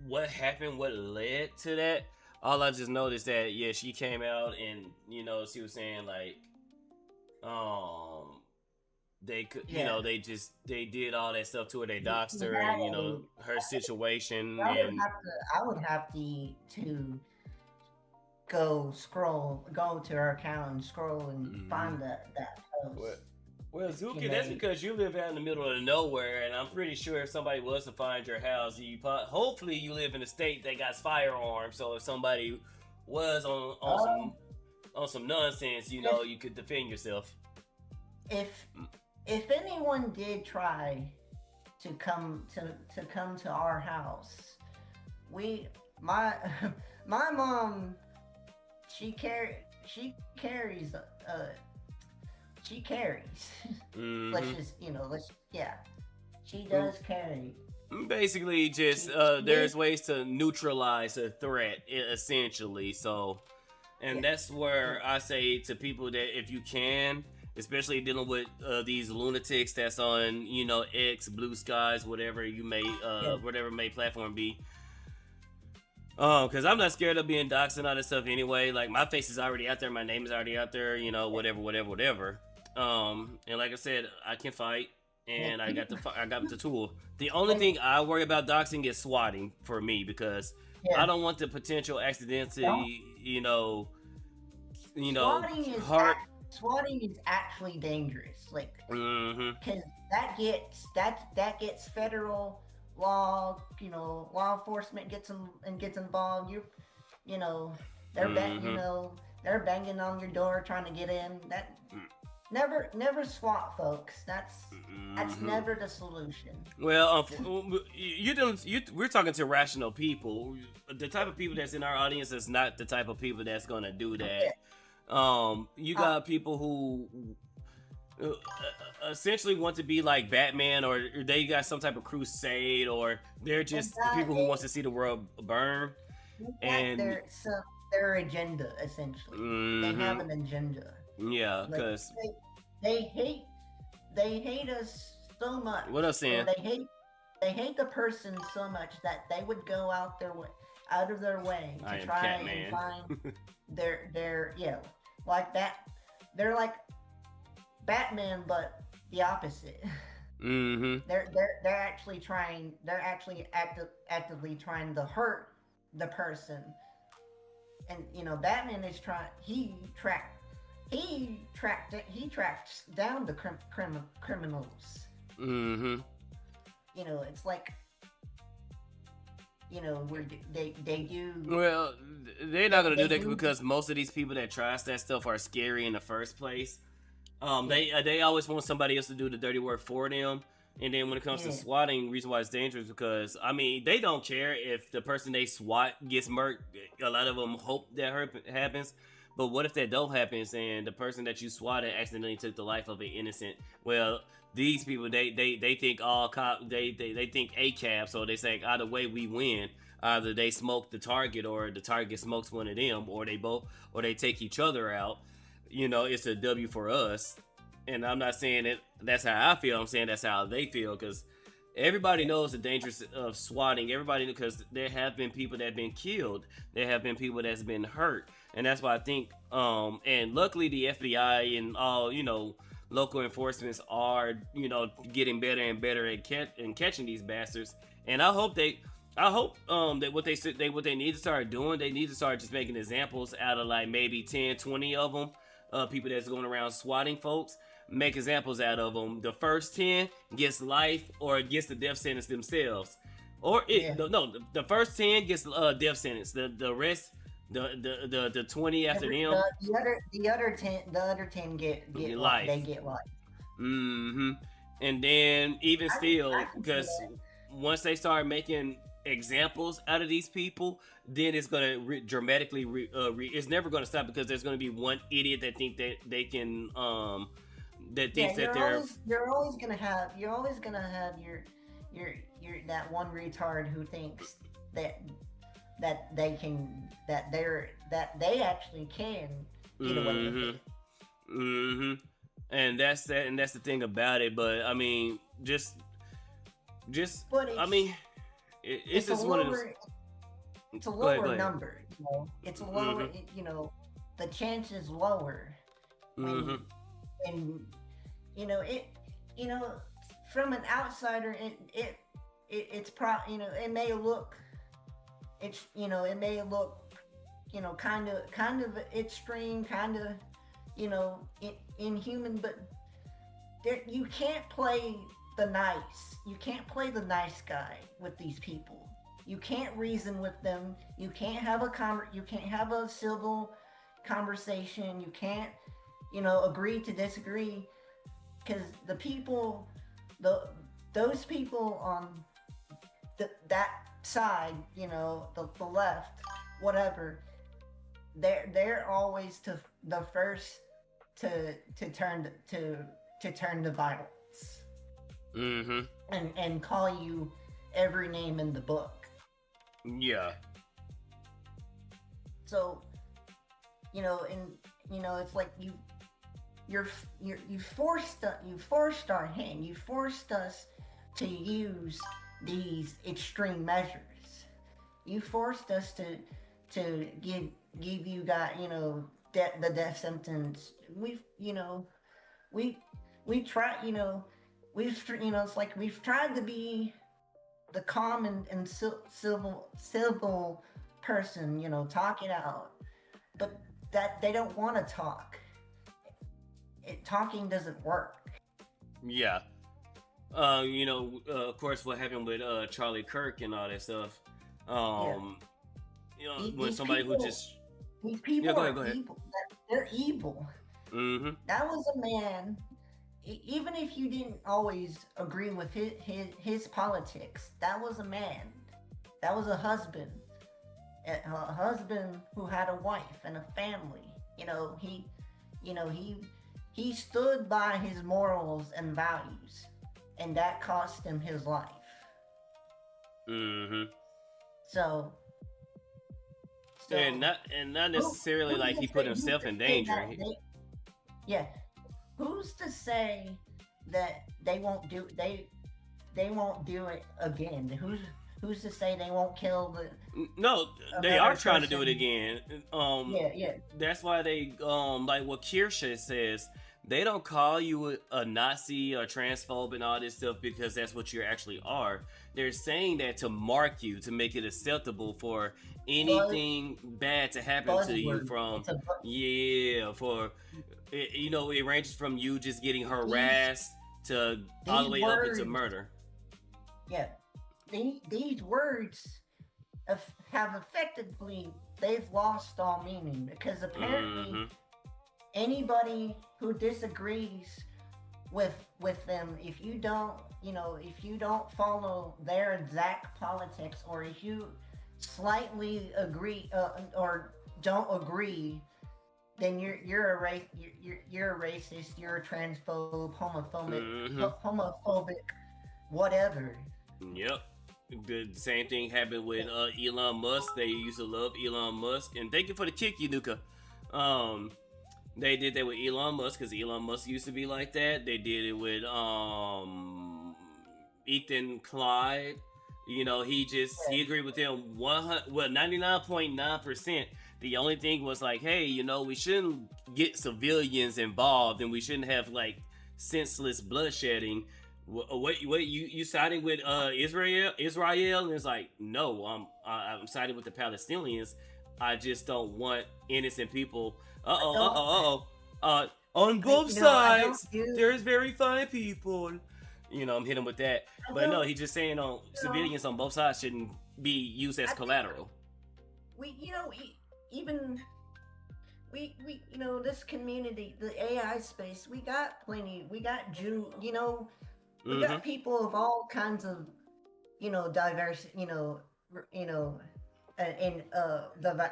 what happened, what led to that. All I just noticed that yeah, she came out and she was saying like, they could they did all that stuff to her. They doxed her and her situation and I would have to go to her account and scroll and find that post. Well, Zuki, that's because you live out in the middle of nowhere, and I'm pretty sure if somebody was to find your house, hopefully you live in a state that got firearms. So if somebody was on some nonsense, you could defend yourself. If anyone did try to come to our house, my mom she carries Mm-hmm. She does carry. Basically, just there's ways to neutralize a threat, essentially. So, and that's where I say to people that if you can, especially dealing with these lunatics that's on X, Blue Skies, whatever you may whatever may platform be. Because I'm not scared of being doxxed and all that stuff anyway. Like my face is already out there, my name is already out there, whatever. And like I said, I can fight, and I got the tool. The only thing I worry about doxing is swatting for me because I don't want the potential accidentally, Swatting is actually dangerous, like because that gets federal law. Law enforcement gets involved. They're banging on your door trying to get in. That never swat, folks. That's never the solution. Well, we're talking to rational people. The type of people that's in our audience is not the type of people that's gonna do that. You got people who essentially want to be like Batman, or they got some type of crusade, or they're just people who wants to see the world burn. And their agenda, essentially. They have an agenda. Yeah, because they hate us so much. What else, Sam? They hate the person so much that they would go out of their way to try and find their like that. They're like Batman, but the opposite. They're actually actively trying to hurt the person. And Batman is trying. He tracks down the criminals. It's like where they do. Well, they're not gonna do that because most of these people that try that stuff are scary in the first place. They always want somebody else to do the dirty work for them. And then when it comes to swatting, reason why it's dangerous because they don't care if the person they swat gets murked. A lot of them hope that happens, but what if that don't happen and the person that you swatted accidentally took the life of an innocent? Well, these people they think all cop they think ACAB, so they say either way we win. Either they smoke the target or the target smokes one of them, or they take each other out. It's a W for us. And I'm not saying that's how I feel. I'm saying that's how they feel because Everybody knows the dangers of swatting. Everybody, because there have been people that have been killed. There have been people that's been hurt, and that's why I think. And luckily, the FBI and all local enforcements are getting better and better at catching these bastards. And I hope that what they need to start doing, they need to start just making examples out of like maybe 10, 20 of them, people that's going around swatting folks. Make examples out of them. The first 10 gets life or gets the death sentence themselves, or the first 10 gets death sentence. The rest, the 20 after them, the other 10 get life. They get life. Mm-hmm. And then even still, because once they start making examples out of these people, then it's gonna dramatically it's never gonna stop, because there's gonna be one idiot that think that they can that thinks that you're always gonna have your that one retard who thinks that they actually can get away with it. Mm-hmm. And that's the thing about it. But I mean, just I mean, it's just one of those. It's a lower number. It's a lower. The chance is lower. And from an outsider, it's it may look kind of extreme, kind of inhuman, but you can't play the nice guy with these people. You can't reason with them. You can't have a civil conversation. You can't agree to disagree, because those people on that side, the left, whatever, they're always the first to turn the violence, and call you every name in the book. Yeah. So, it's like you forced our hand. You forced us to use these extreme measures. You forced us to give you guys, the death sentence. We've tried, it's like we've tried to be the calm and civil person, talk it out, but that they don't want to talk. Talking doesn't work. Yeah. Of course, what happened with Charlie Kirk and all that stuff. When somebody people, who just these people go are ahead. evil. They're evil. Mm-hmm. That was a man. Even if you didn't always agree with his politics, that was a man. That was a husband. A husband who had a wife and a family. He stood by his morals and values, and that cost him his life. Mm-hmm. So and not necessarily like he put himself in danger. Who's to say that they won't do it again? Who's to say they won't kill the? No, they are trying to do it again. Yeah. That's why they like what Kirsche says. They don't call you a Nazi or transphobe and all this stuff because that's what you actually are. They're saying that to mark you, to make it acceptable for anything bad to happen to you. It ranges from you just getting harassed to all the way up into murder. Yeah, these words have effectively, they've lost all meaning, because apparently anybody who disagrees with them, if you don't follow their exact politics, or if you slightly agree or don't agree, then you're a racist, you're a transphobe, homophobic, whatever. Yep. The same thing happened with Elon Musk. They used to love Elon Musk, and thank you for the kick, Yunuka. They did that with Elon Musk because Elon Musk used to be like that. They did it with Ethan Clyde. You know, he agreed with them 99.9%. The only thing was like, hey, you know, we shouldn't get civilians involved, and we shouldn't have like senseless bloodshedding. What you siding with Israel? And it's like, no, I'm siding with the Palestinians. I just don't want innocent people. On both sides, there's very fine people. You know, I'm hitting with that. But no, he's just saying on civilians on both sides shouldn't be used as collateral. Even this community, the AI space, we got plenty. We got Jew, we got people of all kinds of, diverse, in the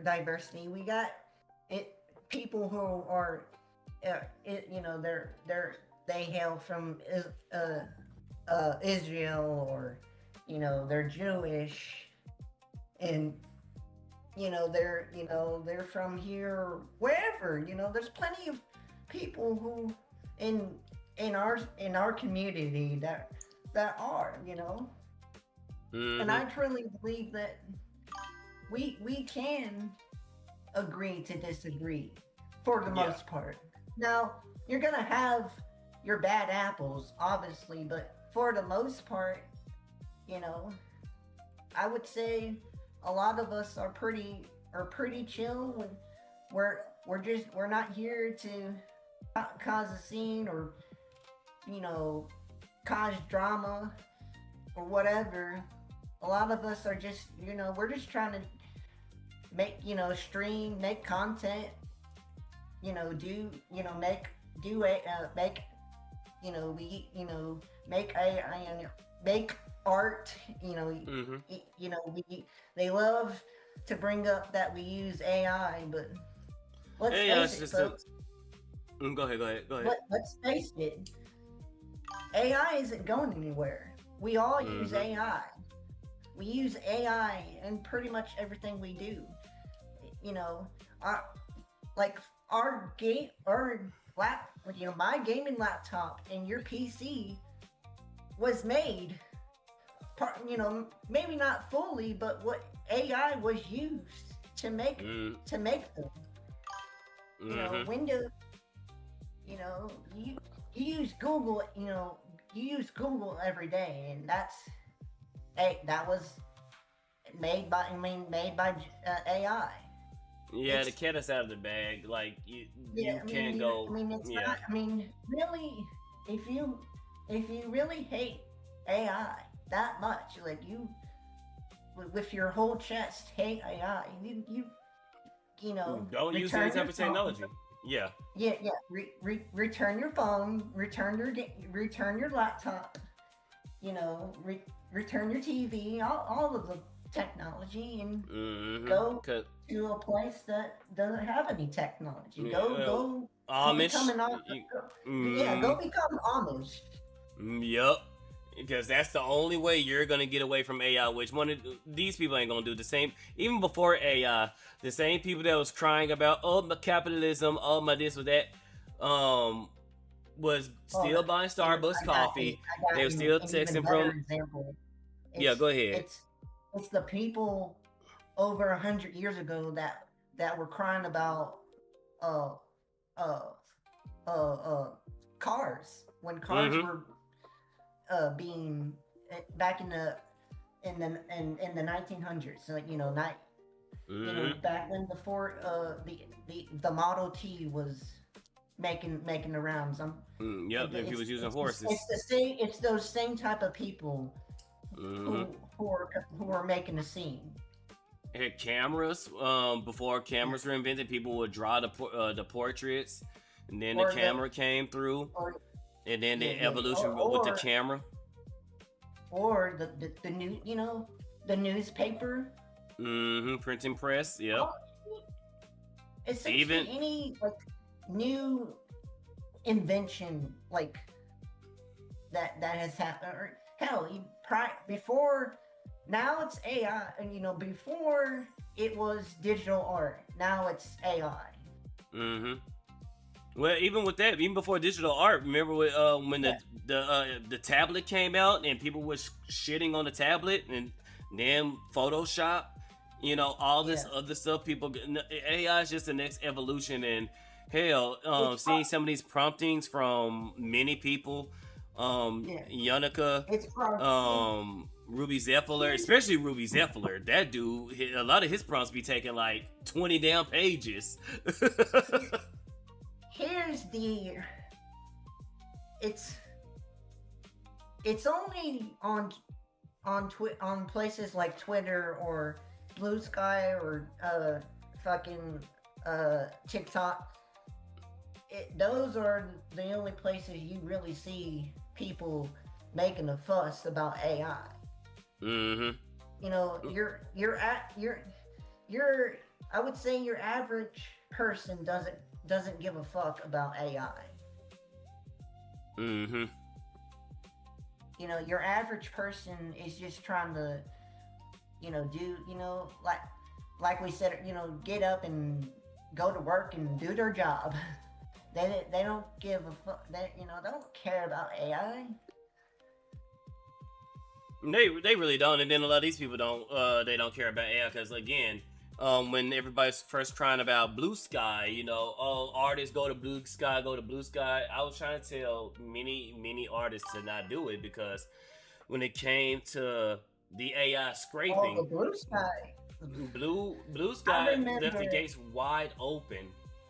diversity. We got people who are, they hail from Israel, or they're Jewish, and they're from here, wherever. There's plenty of people who in our community that are, and I truly believe that we can agree to disagree for the most part. Now, you're gonna have your bad apples, obviously, but for the most part, I would say a lot of us are pretty chill. When we're not here to cause a scene, or cause drama or whatever. A lot of us are just, we're just trying to make, stream, make content, make art, they love to bring up that we use AI, but let's face it, folks. Go ahead. Let's face it, AI isn't going anywhere. We all use AI. We use AI in pretty much everything we do. My gaming laptop and your PC was made, maybe not fully, but what AI was used to make them. Windows. You use Google. You use Google every day, and that was made by AI. Yeah, the cat is out of the bag. Like you can't go. Not. Really, if you really hate AI that much, like you, with your whole chest hate AI, don't use any type of technology. Yeah. Return your phone. Return your laptop. Return your TV. All of the technology, and go to a place that doesn't have any technology. Go Amish. Go become Amish. Yep. Because that's the only way you're gonna get away from AI. Which one of these people ain't gonna do the same? Even before AI, the same people that was crying about my capitalism, my this or that, was still buying Starbucks coffee. They were still texting from. Yeah, go ahead. It's the people over 100 years ago that were crying about cars, when cars were being back in the 1900s. So, back when the Model T was making the rounds. If he was using horses. It's those same type of people who are making the scene. Had cameras. Before cameras were invented, people would draw the portraits, and then the camera came through, and then the evolution with the camera. Or the new, the newspaper. Printing press. Yep. Essentially, any new invention that has happened, or hell, before. Now it's AI, and before it was digital art. Now it's AI. Well, even with that, even before digital art, remember when Yeah, the tablet came out and people was shitting on the tablet and then Photoshop, all this yeah. other stuff. AI is just the next evolution, and hell, It's seeing some of these promptings from many people, yeah. Yannicka, It's probably Ruby Zephyr, here's especially Ruby Zephyr. That dude, a lot of his prompts be taking like 20 damn pages. here, here's the it's it's only on places like Twitter or Blue Sky or fucking TikTok. Those are the only places you really see people making a fuss about AI. Mm-hmm. You know, you're I would say your average person doesn't give a fuck about AI. Mm-hmm. You know, your average person is just trying to, do, like we said, get up and go to work and do their job. They don't give a fuck. They don't care about AI. They really don't, and then a lot of these people don't. They don't care about AI because again, when everybody's first trying about Blue Sky, oh, artists go to Blue Sky. I was trying to tell many artists to not do it because when it came to the AI Oh, scraping, the Blue Sky. Blue I Sky left the remember. gates wide open,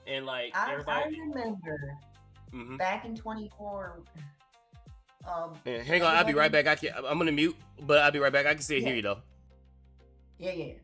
and like I everybody. remember Mm-hmm. back in 24. Yeah, hang on, I'll be right Everybody. back. I'm gonna mute, but I'll be right back. I can still Yeah, hear you though. yeah.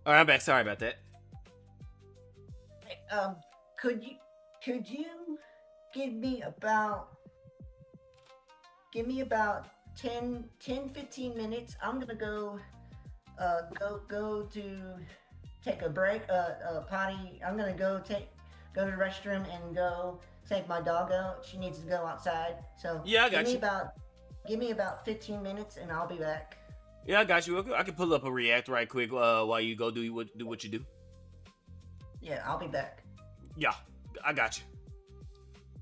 All right, I'm back. Sorry about that. Hey, could you could you give me about give me about 15 minutes? I'm gonna go to take a break, potty. I'm gonna go to the restroom and go take my dog out. She needs to go outside. So Yeah, I got you. give me about 15 minutes and I'll be back. Yeah, I got you. I can pull up a react right quick while you go do what you do. Yeah, I'll be back. Yeah, I got you.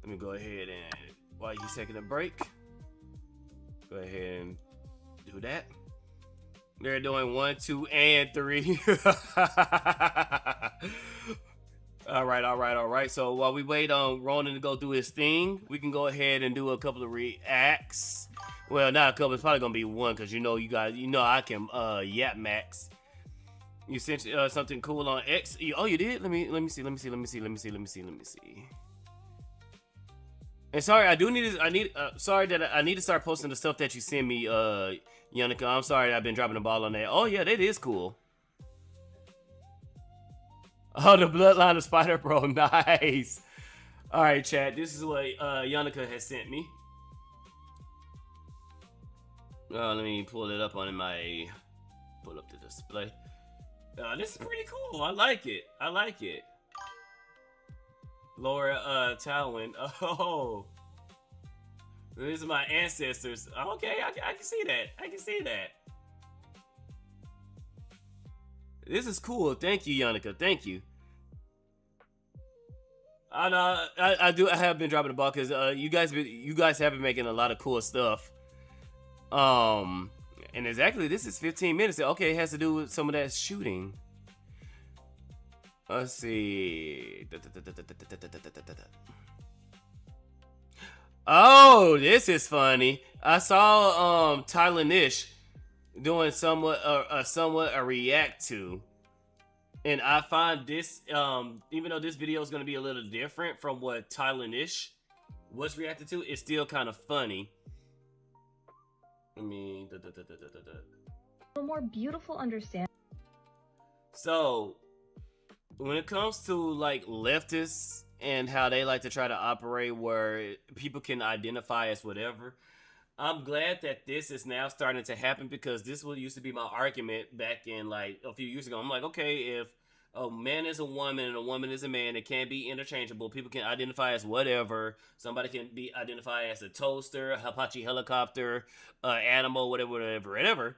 Let me go ahead and while you taking a break, go ahead and do that. They're doing 1, 2, and 3. All right. So while we wait on Ronan to go do his thing, we can go ahead and do a couple of reacts. Well, not a couple. It's probably gonna be one because I can yap max. You sent something cool on X. Oh, you did? Let me see. And sorry, sorry that I need to start posting the stuff that you send me, Yannicka. I'm sorry I've been dropping the ball on that. Oh yeah, that is cool. Oh, the bloodline of Spydr-Bro, nice. All right, chat. This is what Yannicka has sent me. Let me pull it up on pull up the display. This is pretty cool. I like it. Laura Talwin. Oh, these are my ancestors. Okay, I can see that. This is cool. Thank you, Yannicka. Thank you. I know. I have been dropping the ball because you guys have been making a lot of cool stuff. And exactly, this is 15 minutes. Okay, it has to do with some of that shooting. Let's see. Oh, this is funny. I saw Thailandish doing somewhat a react to, and I find this even though this video is going to be a little different from what Thailandish was reacted to, it's still kind of funny. I mean, A more beautiful understanding. So, when it comes to like leftists and how they like to try to operate where people can identify as whatever, I'm glad that this is now starting to happen, because this was used to be my argument back in like a few years ago. I'm like, okay, if a man is a woman and a woman is a man, it can't be interchangeable. People can identify as whatever. Somebody can be identified as a toaster, a Apache helicopter, animal, whatever.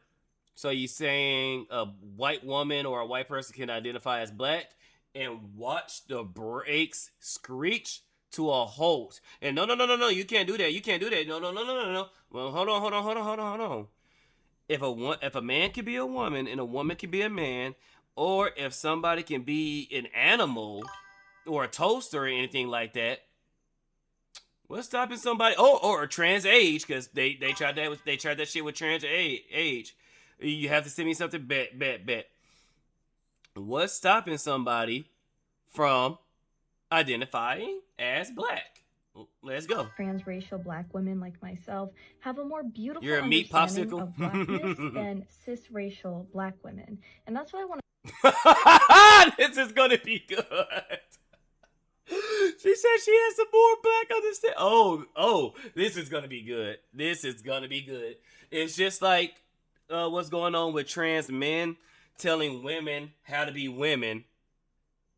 So you saying a white woman or a white person can identify as black, and watch the brakes screech to a halt. And no, you can't do that. You can't do that. No. Well, hold on. If a man can be a woman and a woman can be a man, or if somebody can be an animal or a toaster or anything like that, what's stopping somebody? Oh, or trans age, because they tried that shit with trans age. You have to send me something. Bet. What's stopping somebody from identifying as black? Let's go. Transracial black women like myself have a more beautiful You're a meat understanding popsicle? of blackness than cisracial black women. And that's what I want This is gonna be good. She said she has a more black understanding. Oh, this is gonna be good. It's just like what's going on with trans men telling women how to be women.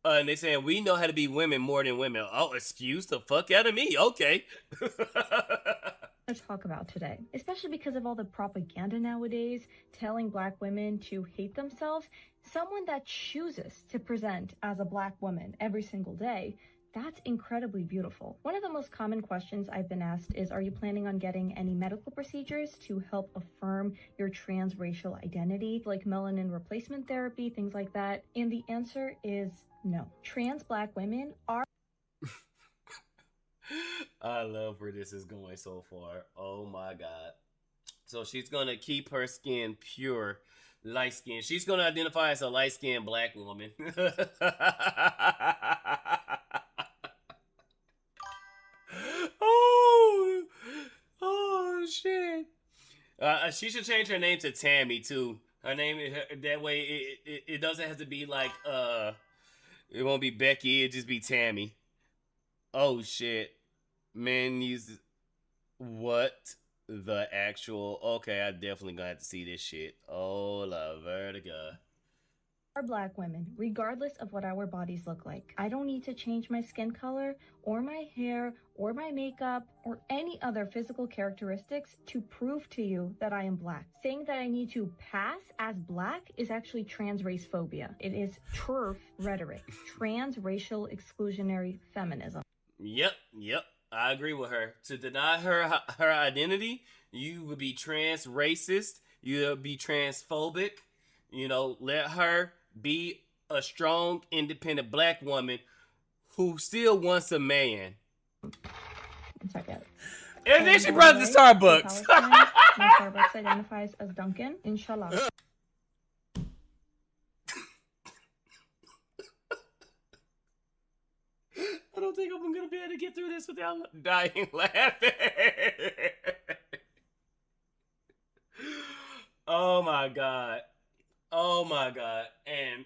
And they saying we know how to be women more than women. Oh, excuse the fuck out of me. Okay. to talk about today, especially because of all the propaganda nowadays telling black women to hate themselves. Someone that chooses to present as a black woman every single day, that's incredibly beautiful. One of the most common questions I've been asked is, are you planning on getting any medical procedures to help affirm your transracial identity, like melanin replacement therapy, things like that? And the answer is no. Trans black women are I love where this is going so far. Oh my god. So she's gonna keep her skin pure, light skin. She's gonna identify as a light skinned black woman. oh shit. She should change her name to Tammy too. Her name, that way it doesn't have to be like it won't be Becky. It'll just be Tammy. Oh shit. Man, what the actual? Okay, I definitely gonna have to see this shit. Oh la vertigo. black women, regardless of what our bodies look like. I don't need to change my skin color or my hair or my makeup or any other physical characteristics to prove to you that I am black. Saying that I need to pass as black is actually trans race phobia. It is TERF rhetoric, transracial exclusionary feminism. Yep. I agree with her. To deny her identity, you would be trans racist. You would be transphobic. You know, let her be a strong, independent black woman who still wants a man. And then she brought the Starbucks. My Starbucks identifies as Duncan, inshallah. I don't think I'm gonna be able to get through this without dying laughing. Oh my god. And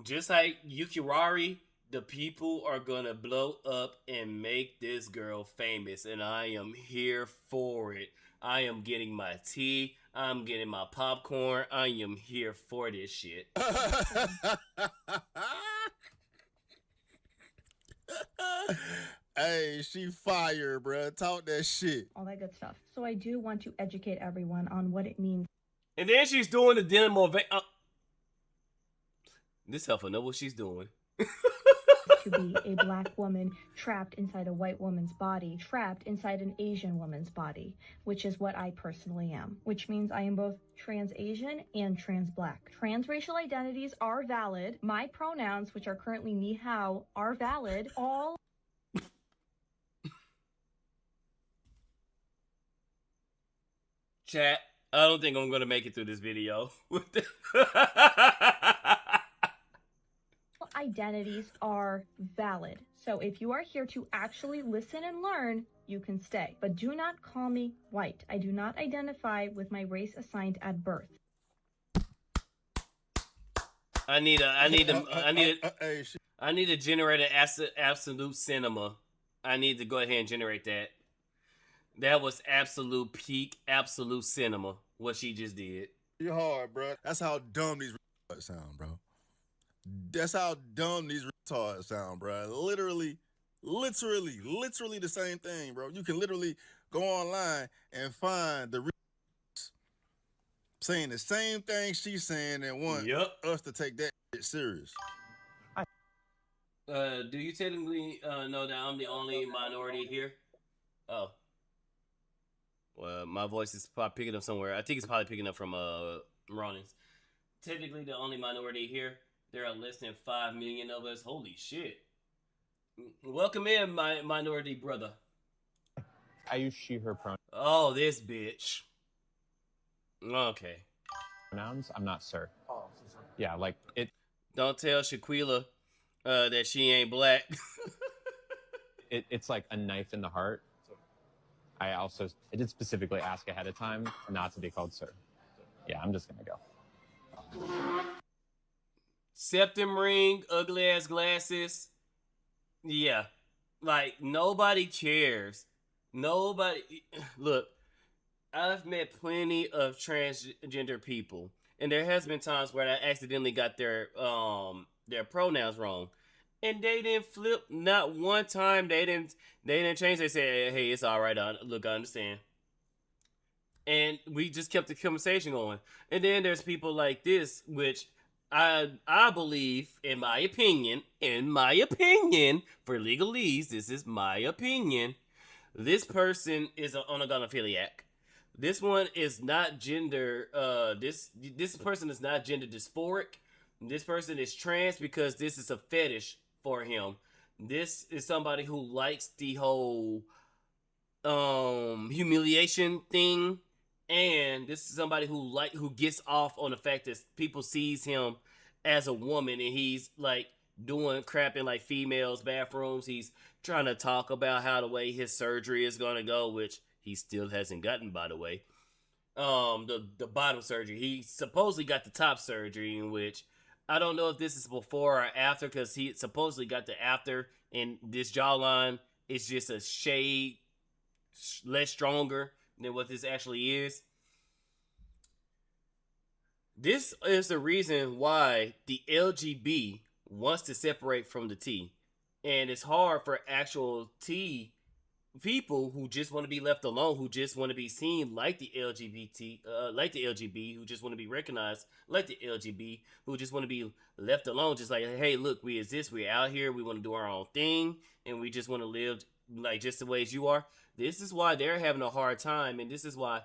just like Yukirari, the people are gonna blow up and make this girl famous, and I am here for it. I am getting my tea, I'm getting my popcorn, I am here for this shit. Hey, she fire, bruh. Talk that shit. All that good stuff. So I do want to educate everyone on what it means. And then she's doing the demo. This heifer know what she's doing. To be a black woman trapped inside a white woman's body, trapped inside an Asian woman's body, which is what I personally am, which means I am both trans Asian and trans black. Transracial identities are valid. My pronouns, which are currently ni hao, are valid. All Chat, I don't think I'm gonna make it through this video. Identities are valid. So if you are here to actually listen and learn, you can stay. But do not call me white. I do not identify with my race assigned at birth. I need to generate an absolute cinema. I need to go ahead and generate that. That was absolute peak, absolute cinema. What she just did. You're hard, bro. That's how dumb these retards sound, bro. That's how dumb these retards sound, bro. Literally the same thing, bro. You can literally go online and find the saying the same thing she's saying and want us to take that shit serious. Do you technically know that I'm the only minority here? Oh. Well, my voice is probably picking up somewhere. I think it's probably picking up from Ronnie's. Technically the only minority here. There are less than 5 million of us. Holy shit. Welcome in, my minority brother. I use she, her pronouns. Oh, this bitch. Okay. Pronouns? I'm not sir. Yeah, like it. Don't tell Shaquila that she ain't black. It's like a knife in the heart. I did specifically ask ahead of time not to be called sir. Yeah, I'm just gonna go. Septum ring, ugly ass glasses. Yeah. Like, nobody cares. Nobody. Look, I've met plenty of transgender people, and there has been times where I accidentally got their pronouns wrong. And they didn't flip not one time. They didn't change. They said, hey, it's all right. Look, I understand. And we just kept the conversation going. And then there's people like this, which I believe, in my opinion, for legalese, this is my opinion. This person is an onogonophiliac. This one is not gender. This person is not gender dysphoric. This person is trans because this is a fetish for him. This is somebody who likes the whole humiliation thing, and this is somebody who gets off on the fact that people sees him as a woman, and he's like doing crap in like females' bathrooms. He's trying to talk about how the way his surgery is gonna go, which he still hasn't gotten, by the way. The bottom surgery. He supposedly got the top surgery, in which I don't know if this is before or after, because he supposedly got the after, and this jawline is just a shade less stronger than what this actually is. This is the reason why the LGB wants to separate from the T. And it's hard for actual T people who just want to be left alone, who just want to be seen like the LGBT, like the LGB, who just want to be recognized like the LGB, who just want to be left alone, just like, hey, look, we exist, we're out here, we want to do our own thing, and we just want to live like just the way as you are. This is why they're having a hard time, and this is why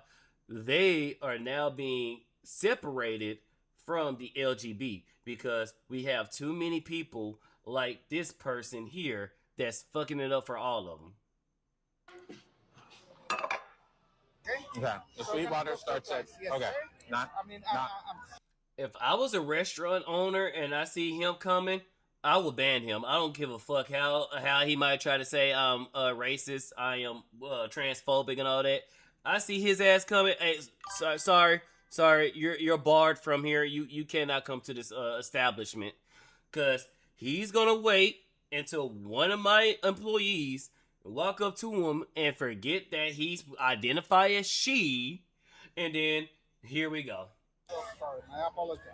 they are now being separated from the LGB, because we have too many people like this person here that's fucking it up for all of them. Okay. The sweet water starts at okay. Not. If I was a restaurant owner and I see him coming, I would ban him. I don't give a fuck how he might try to say I'm racist, I am transphobic and all that. I see his ass coming. Hey, sorry, you're barred from here. You cannot come to this establishment, because he's gonna wait until one of my employees walk up to him and forget that he's identified as she, and then here we go. Sorry, I apologize.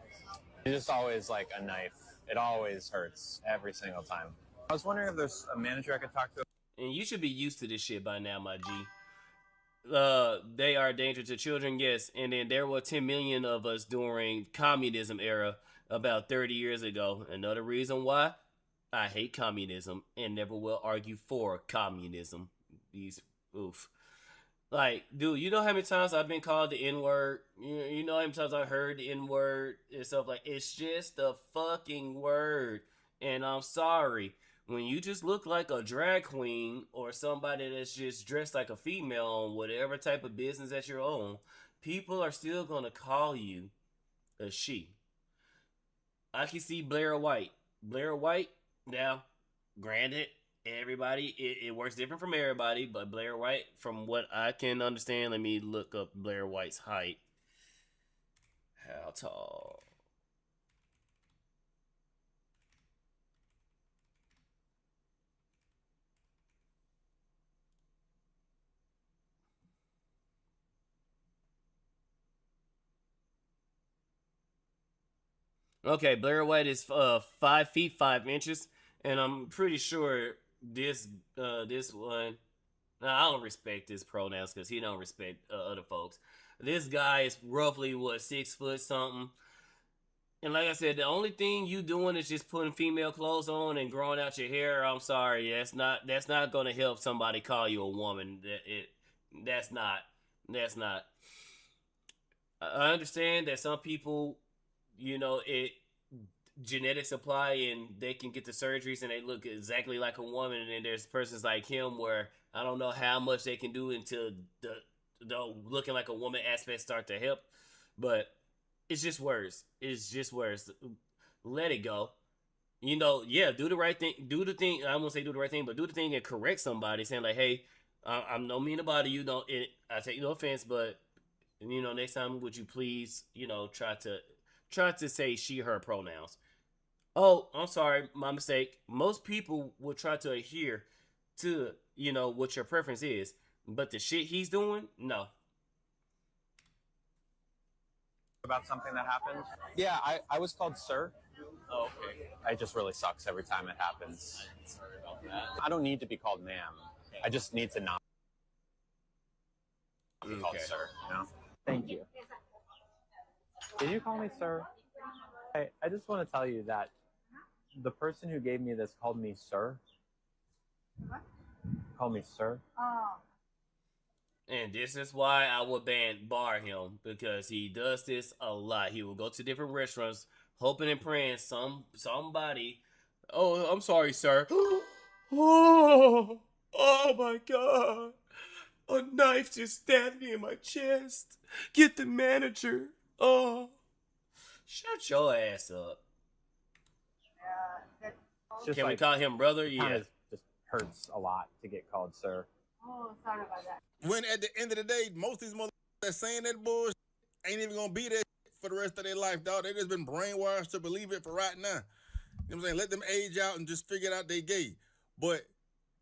It's just always like a knife. It always hurts every single time. I was wondering if there's a manager I could talk to. And you should be used to this shit by now, my G. They are a danger to children, yes. And then there were 10 million of us during communism era about 30 years ago. Another reason why I hate communism and never will argue for communism. Like, dude, you know how many times I've been called the N-word? You know how many times I heard the N-word and stuff like, it's just a fucking word. And I'm sorry. when you just look like a drag queen or somebody that's just dressed like a female on whatever type of business that you're on, people are still gonna call you a she. I can see Blair White. Blair White, now, granted, everybody, it works different from everybody, but Blair White, from what I can understand, let me look up Blair White's height. How tall? Okay, Blair White is 5 feet 5 inches, and I'm pretty sure this one. Now, I don't respect his pronouns because he don't respect other folks. This guy is roughly what 6 foot something, and like I said, the only thing you doing is just putting female clothes on and growing out your hair. I'm sorry, that's not gonna help somebody call you a woman. That's not that's not. I understand that some people, it genetics apply and they can get the surgeries and they look exactly like a woman. And then there's persons like him where I don't know how much they can do until the looking like a woman aspect start to help. But it's just worse. It's just worse. Let it go. Yeah, do the right thing. Do the thing. I won't say do the right thing, but do the thing and correct somebody, saying like, "Hey, I'm no mean to bother you. Don't. I take no offense, but next time, would you please, try to say she, her pronouns." Oh, I'm sorry, my mistake. Most people will try to adhere to, what your preference is, but the shit he's doing, no. About something that happened? Yeah, I was called sir. Oh, okay. It just really sucks every time it happens. I'm sorry about that. I don't need to be called ma'am. I just need to not be called sir, Thank you. Did you call me sir? I just want to tell you that the person who gave me this called me sir. What? Called me sir. Oh. And this is why I would bar him, because he does this a lot. He will go to different restaurants, hoping and praying somebody. Oh, I'm sorry, sir. Oh my God! A knife just stabbed me in my chest. Get the manager. Oh, shut your ass up. Can we call him brother? Yeah. Just hurts a lot to get called sir. Oh, sorry about that. When at the end of the day, most of these motherfuckers that saying that bullshit ain't even gonna be that for the rest of their life, dog. They just been brainwashed to believe it for right now. You know what I'm saying? Let them age out and just figure out they gay. But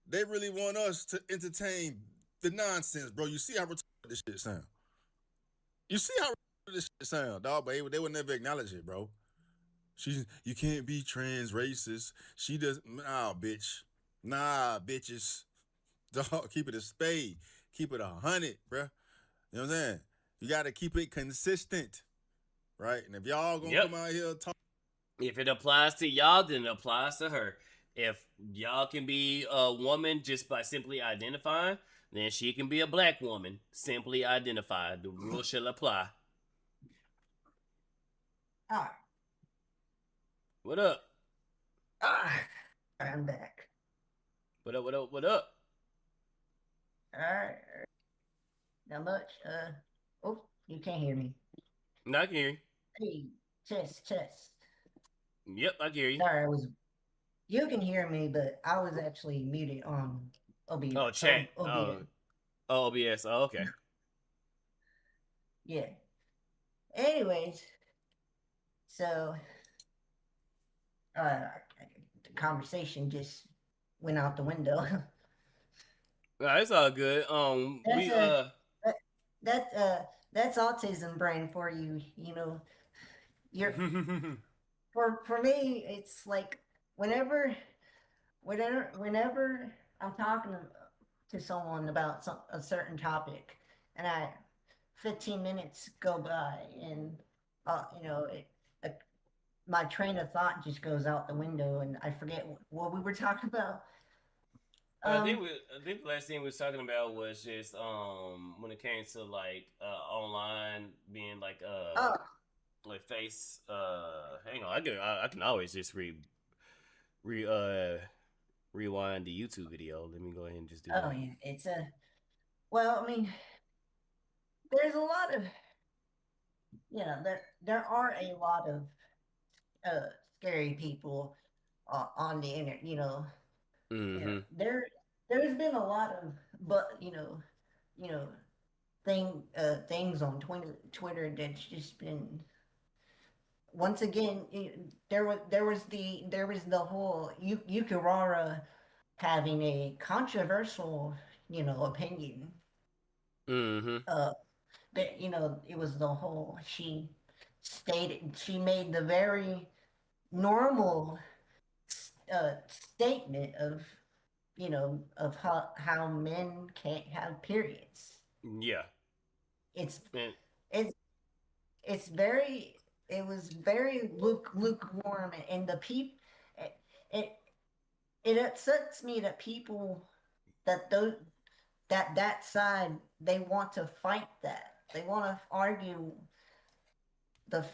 they really want us to entertain the nonsense, bro. You see how retarded this shit sound? You see how retarded this shit sound, dog? But they would never acknowledge it, bro. You can't be trans racist. She does. Nah, bitch. Nah, bitches. Dog, keep it a spade. Keep it 100, bruh. You know what I'm saying? You got to keep it consistent, right? And if y'all gonna come out here talk, if it applies to y'all, then it applies to her. If y'all can be a woman just by simply identifying, then she can be a black woman. Simply identify. The rule shall apply. Ah. What up? I'm back. What up, what up, what up? Alright. Not much. Oh, you can't hear me. No, I can hear you. Hey, test. Yep, I can hear you. Sorry, you can hear me, but I was actually muted on OBS. Oh, chat. OBS. OBS. Oh, okay. Yeah. Anyways, so the conversation just went out the window. No, it's all good. That's autism brain for you. You're for me. It's like whenever I'm talking to someone about a certain topic, and 15 minutes go by, and my train of thought just goes out the window, and I forget what we were talking about. I think the last thing we was talking about was just when it came to like online being like like face hang on, I can always just rewind the YouTube video. Let me go ahead and just do Oh that. yeah, it's a. Well, I mean, there's a lot of, there are a lot of uh scary people on the internet. Mm-hmm. There's been a lot of, but you know things on Twitter that's just been, once again, there was the whole Yukirara having a controversial, opinion. Mm-hmm. That it was the whole, she made the very normal statement of, of how men can't have periods. Yeah. It's And it's it's very it was very lukewarm, and the people, it, it it upsets me that people, that those that side, they want to fight that, they want to argue the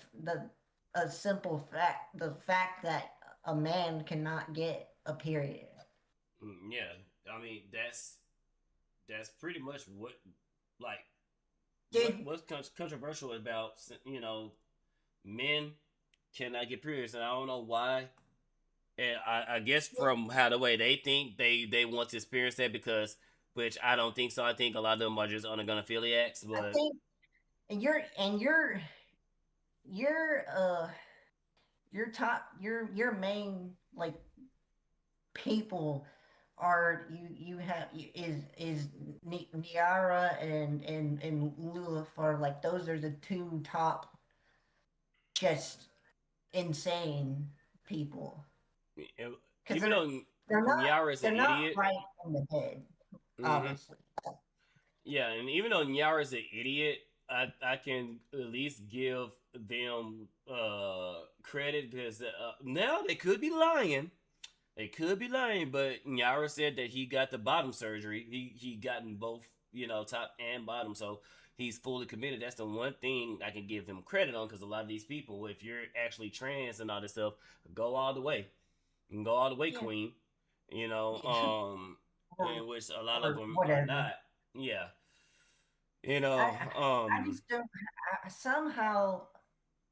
a simple fact, the fact that a man cannot get a period. yeah, I mean that's pretty much what, like, Did what's controversial about, men cannot get periods, and I don't know why. And I guess from how the way they think, they want to experience that, because, which I don't think so. I think a lot of them are just unagonaphiliacs, I but think, and your your main, like, people are, you have, is Niara and Lilith, are like, those are the two top, just insane people, because even though they're not Nyara's an they're not idiot. right in the head, Hmm. obviously. Yeah, and even though Nyara's an idiot, I can at least give them credit, because now they could be lying. They could be lying, but Nyara said that he got the bottom surgery. He gotten both, top and bottom, so he's fully committed. That's the one thing I can give him credit on, because a lot of these people, if you're actually trans and all this stuff, go all the way. You can go all the way, Yeah, queen. yeah. or, In which a lot of or them are whatever. not. Yeah. I just don't. Somehow,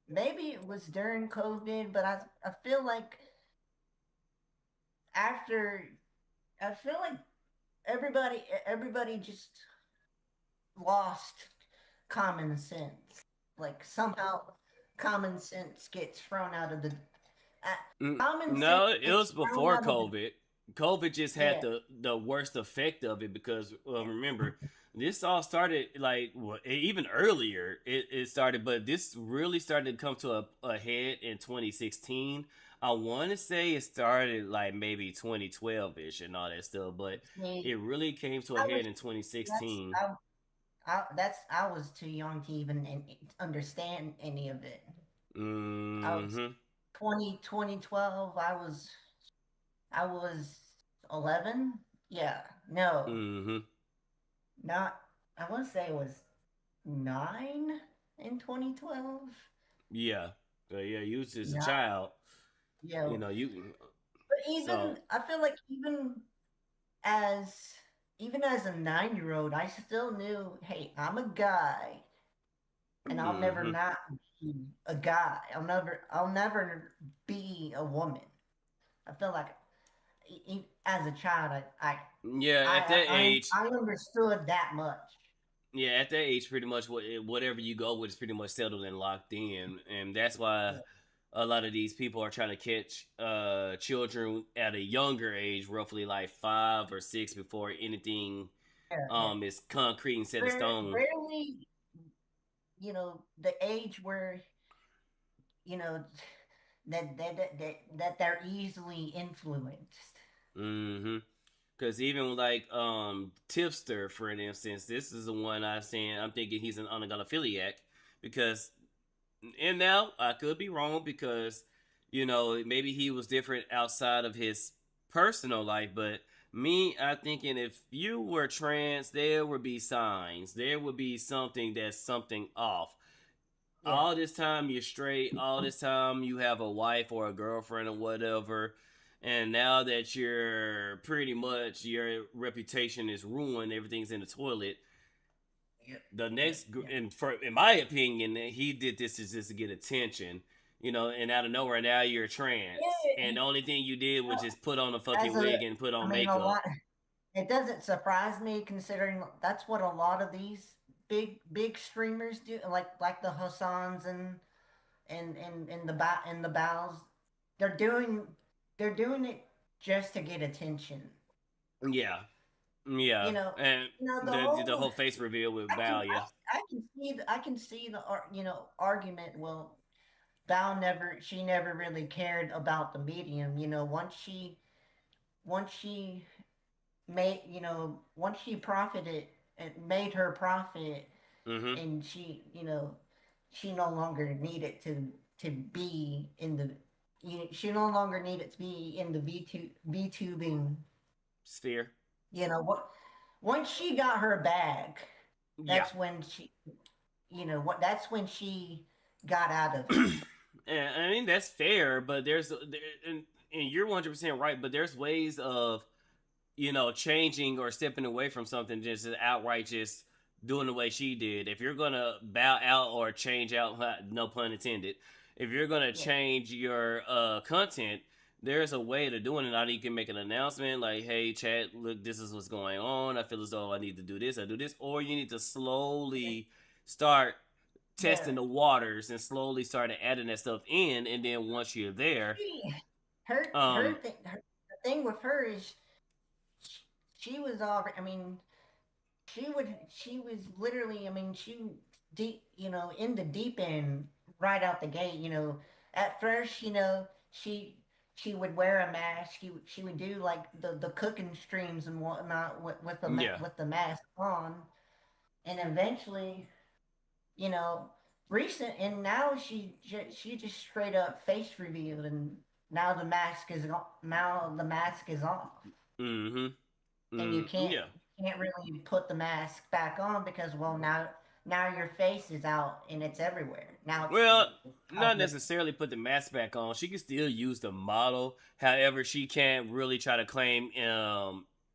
maybe it was during COVID, but I feel like, after, I feel like everybody just lost common sense. Like, somehow common sense gets thrown out of the common sense No, it gets was thrown before out of the COVID. COVID just had yeah. the worst effect of it, because remember, this all started like, even earlier. It started, but this really started to come to a head in 2016. I want to say it started like maybe 2012 ish and all that stuff, but See, it really came to a I head was in that's 2016. I was too young to even understand any of it. I was Hmm. 2012. I was 11. Yeah, no, Hmm. not. I want to say it was 9 in 2012. Yeah. So yeah, you was just a Not, child. yeah. You. But So. even, I feel like, as even as a 9-year-old, I still knew, hey, I'm a guy, and I'll never Hmm. not be a guy. I'll never be a woman. I feel like, as a child, Yeah, I at that I age, I understood that much. yeah, at that age, pretty much whatever you go with is pretty much settled and locked in, and that's why Yeah, a lot of these people are trying to catch children at a younger age, roughly like 5 or 6, before anything yeah, yeah. is concrete and set in stone. Rarely, the age where, you know that they're easily influenced. Mm-hmm. Because even like Tipster, for an instance, this is the one I've seen. I'm thinking he's an unagonophiliac, because, and now I could be wrong, because maybe he was different outside of his personal life, but me, I thinking if you were trans, there would be signs, there would be something that's something off. Yeah, All this time you're straight, all this time you have a wife or a girlfriend or whatever, And now that you're pretty much your reputation is ruined, everything's in the toilet. The next, in my opinion, he did this just to get attention, and out of nowhere now you're trans, and the only thing you did was just put on a fucking wig and put on makeup. A lot, it doesn't surprise me considering that's what a lot of these big streamers do, like the Hassans and the Bows. They're doing it just to get attention. Yeah. And the whole face reveal with Bao. Yeah, I can see the argument. Well, Bao never really cared about the medium. Once she once she profited and made her profit, and she no longer needed to be in the she no longer needed to be in the VTubing sphere. What? Once she got her bag, that's when she, that's when she got out of it. And I mean that's fair, but and you're 100% right. But there's ways of, changing or stepping away from something just outright just doing the way she did. If you're gonna bow out or change out, no pun intended. If you're gonna change your content, there's a way to doing it. Either you can make an announcement like, hey, chat, look, this is what's going on. I feel as though I need to do this. I do this. Or you need to slowly start testing the waters and slowly start adding that stuff in. And then once you're there. The thing with her is she was already, she was literally, she deep, in the deep end right out the gate. At first, she would wear a mask. She would do like the cooking streams and whatnot with the mask on, and eventually, and now she just straight up face revealed, and now the mask is off. And you can't really put the mask back on because now your face is out and it's everywhere. Now not necessarily put the mask back on. She can still use the model. However, she can't really try to claim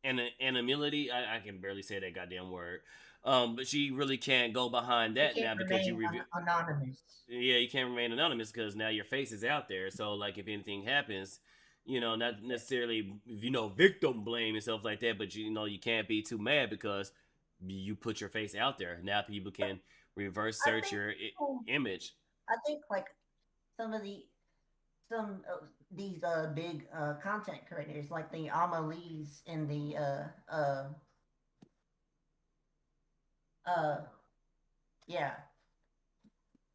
anonymity. I can barely say that goddamn word. But she really can't go behind that now because you anonymous. Yeah, you can't remain anonymous because now your face is out there. So like if anything happens, not necessarily victim blame and stuff like that, but you can't be too mad because you put your face out there. Now people can reverse search your image. I think like some of these big content creators like the Amalies and the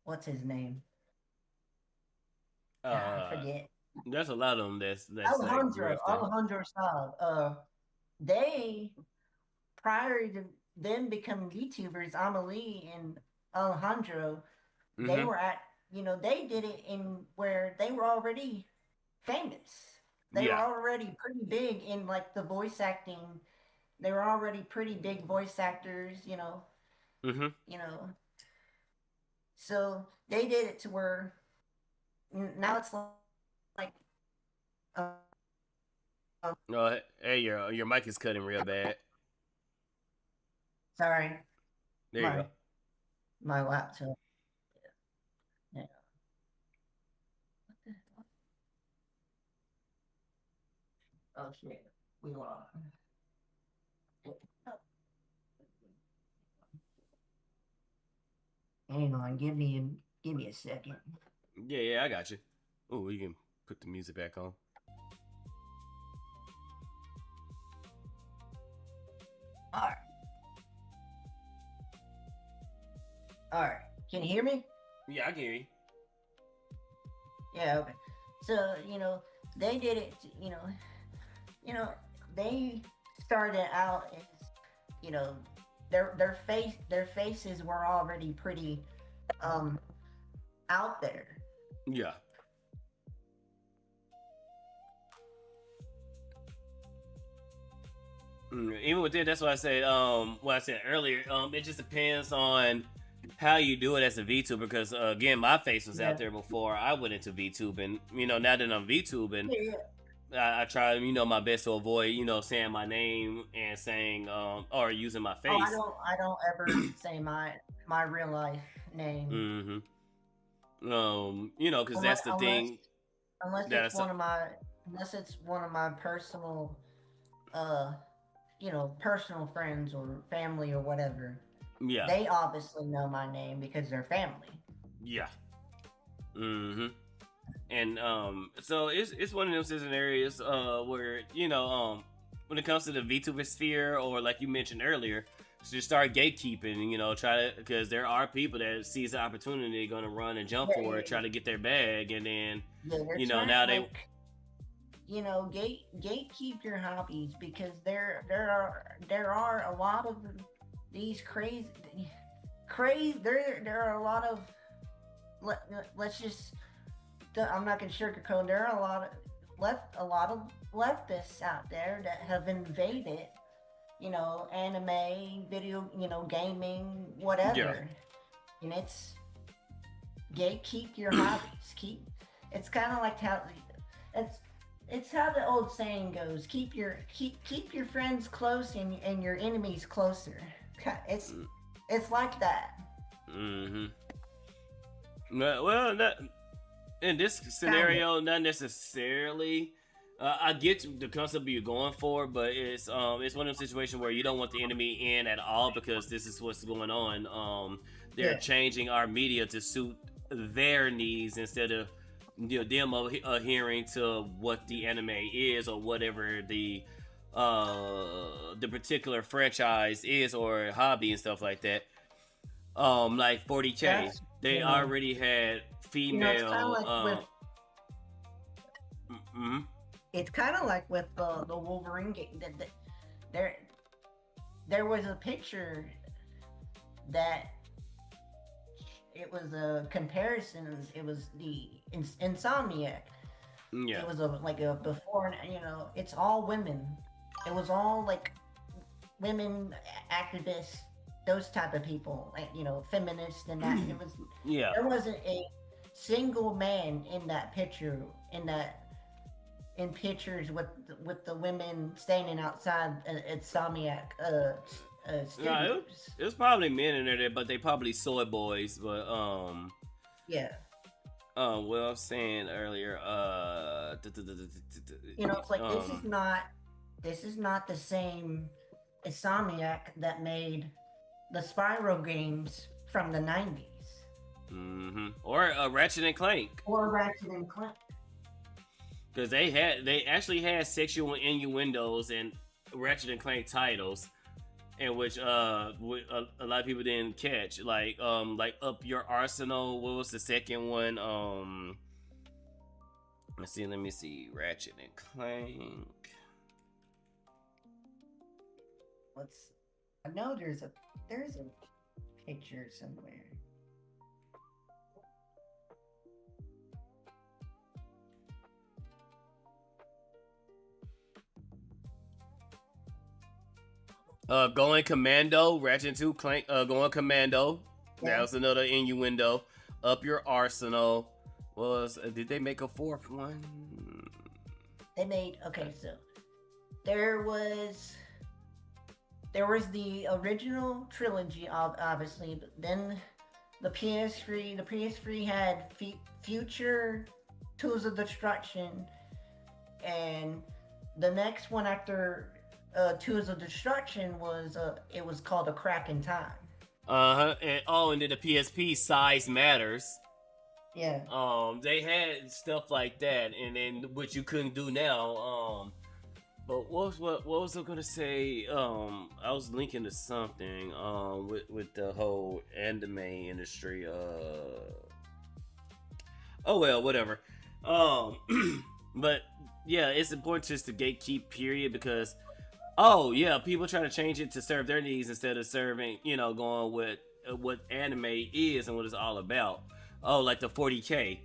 what's his name? I forget. There's a lot of them that's Alejandro Saab. They, prior to them becoming YouTubers, Amalie and Alejandro, they were at, they did it in where they were already famous. They were already pretty big in like the voice acting. They were already pretty big voice actors, So they did it to where now it's like. No, hey, your mic is cutting real bad. Sorry. There you go. My laptop. Yeah. Oh shit. We lost. Hang on, give me a second. Yeah, I got you. Oh, you can put the music back on. All right. Can you hear me? Yeah, I can hear you. Yeah, okay. So, they did it, they started out as, their faces were already pretty out there. Yeah. Even with that, that's what I said. What I said earlier. It just depends on how you do it as a VTuber. Because again, my face was out there before I went into VTubing. Now that I'm VTubing, I try, my best to avoid, saying my name and saying, or using my face. Oh, I don't ever say my real life name. Mm-hmm. Because that's the thing. Unless it's one of my personal, personal friends or family or whatever. Yeah. They obviously know my name because they're family. Yeah. Mm-hmm. And so it's one of those scenarios where when it comes to the VTuber sphere, or like you mentioned earlier, just start gatekeeping. Try to, because there are people that sees the opportunity, going to run and jump for it, try to get their bag, and then now they gatekeep your hobbies, because there are a lot of these crazy there are a lot of let's just, I'm not gonna sugarcoat. There are a lot of leftists out there that have invaded, anime, video, gaming, whatever. Yeah. And it's gatekeep your hobbies. It's kind of like how it's how the old saying goes: keep your friends close and your enemies closer. It's like that. Mm-hmm. Well, in this scenario, not necessarily. I get the concept you're going for, but it's one of those situations where you don't want the enemy in at all, because this is what's going on. They're changing our media to suit their needs instead of them adhering to what the anime is, or whatever the particular franchise is, or hobby and stuff like that. Like 40K, they already had female. It's kind of like with the Wolverine game. There was a picture that it was a comparison. It was the Insomniac. Yeah. It was like a before, and it's all women. It was all like women activists, those type of people, like feminists and that. It was There wasn't a single man in that picture in pictures with the women standing outside Insomniac studios. It was probably men in there, but they probably soy boys. But yeah. What I was saying earlier, it's like this is not the same Insomniac that made the Spyro games from the 90s. Mm-hmm. Or Ratchet and Clank. Because they actually had sexual innuendos in Ratchet and Clank titles, in which a lot of people didn't catch. Like Up Your Arsenal. What was the second one? Let me see. Ratchet and Clank. I know there's a picture somewhere. Going Commando, Ratchet 2 Clank, Going Commando. Yeah. That was another innuendo. Up Your Arsenal. Did they make a fourth one? So there was the original trilogy, obviously, but then the PS3 had Future Tools of Destruction, and the next one after Tools of Destruction was it was called A Crack in Time. And then the PSP Size Matters. Yeah. They had stuff like that, and then which you couldn't do now. But what was I gonna say? I was linking to something with the whole anime industry. Oh well, whatever. But yeah, it's important just to gatekeep, period, because people try to change it to serve their needs instead of serving, going with what anime is and what it's all about. Like the 40K.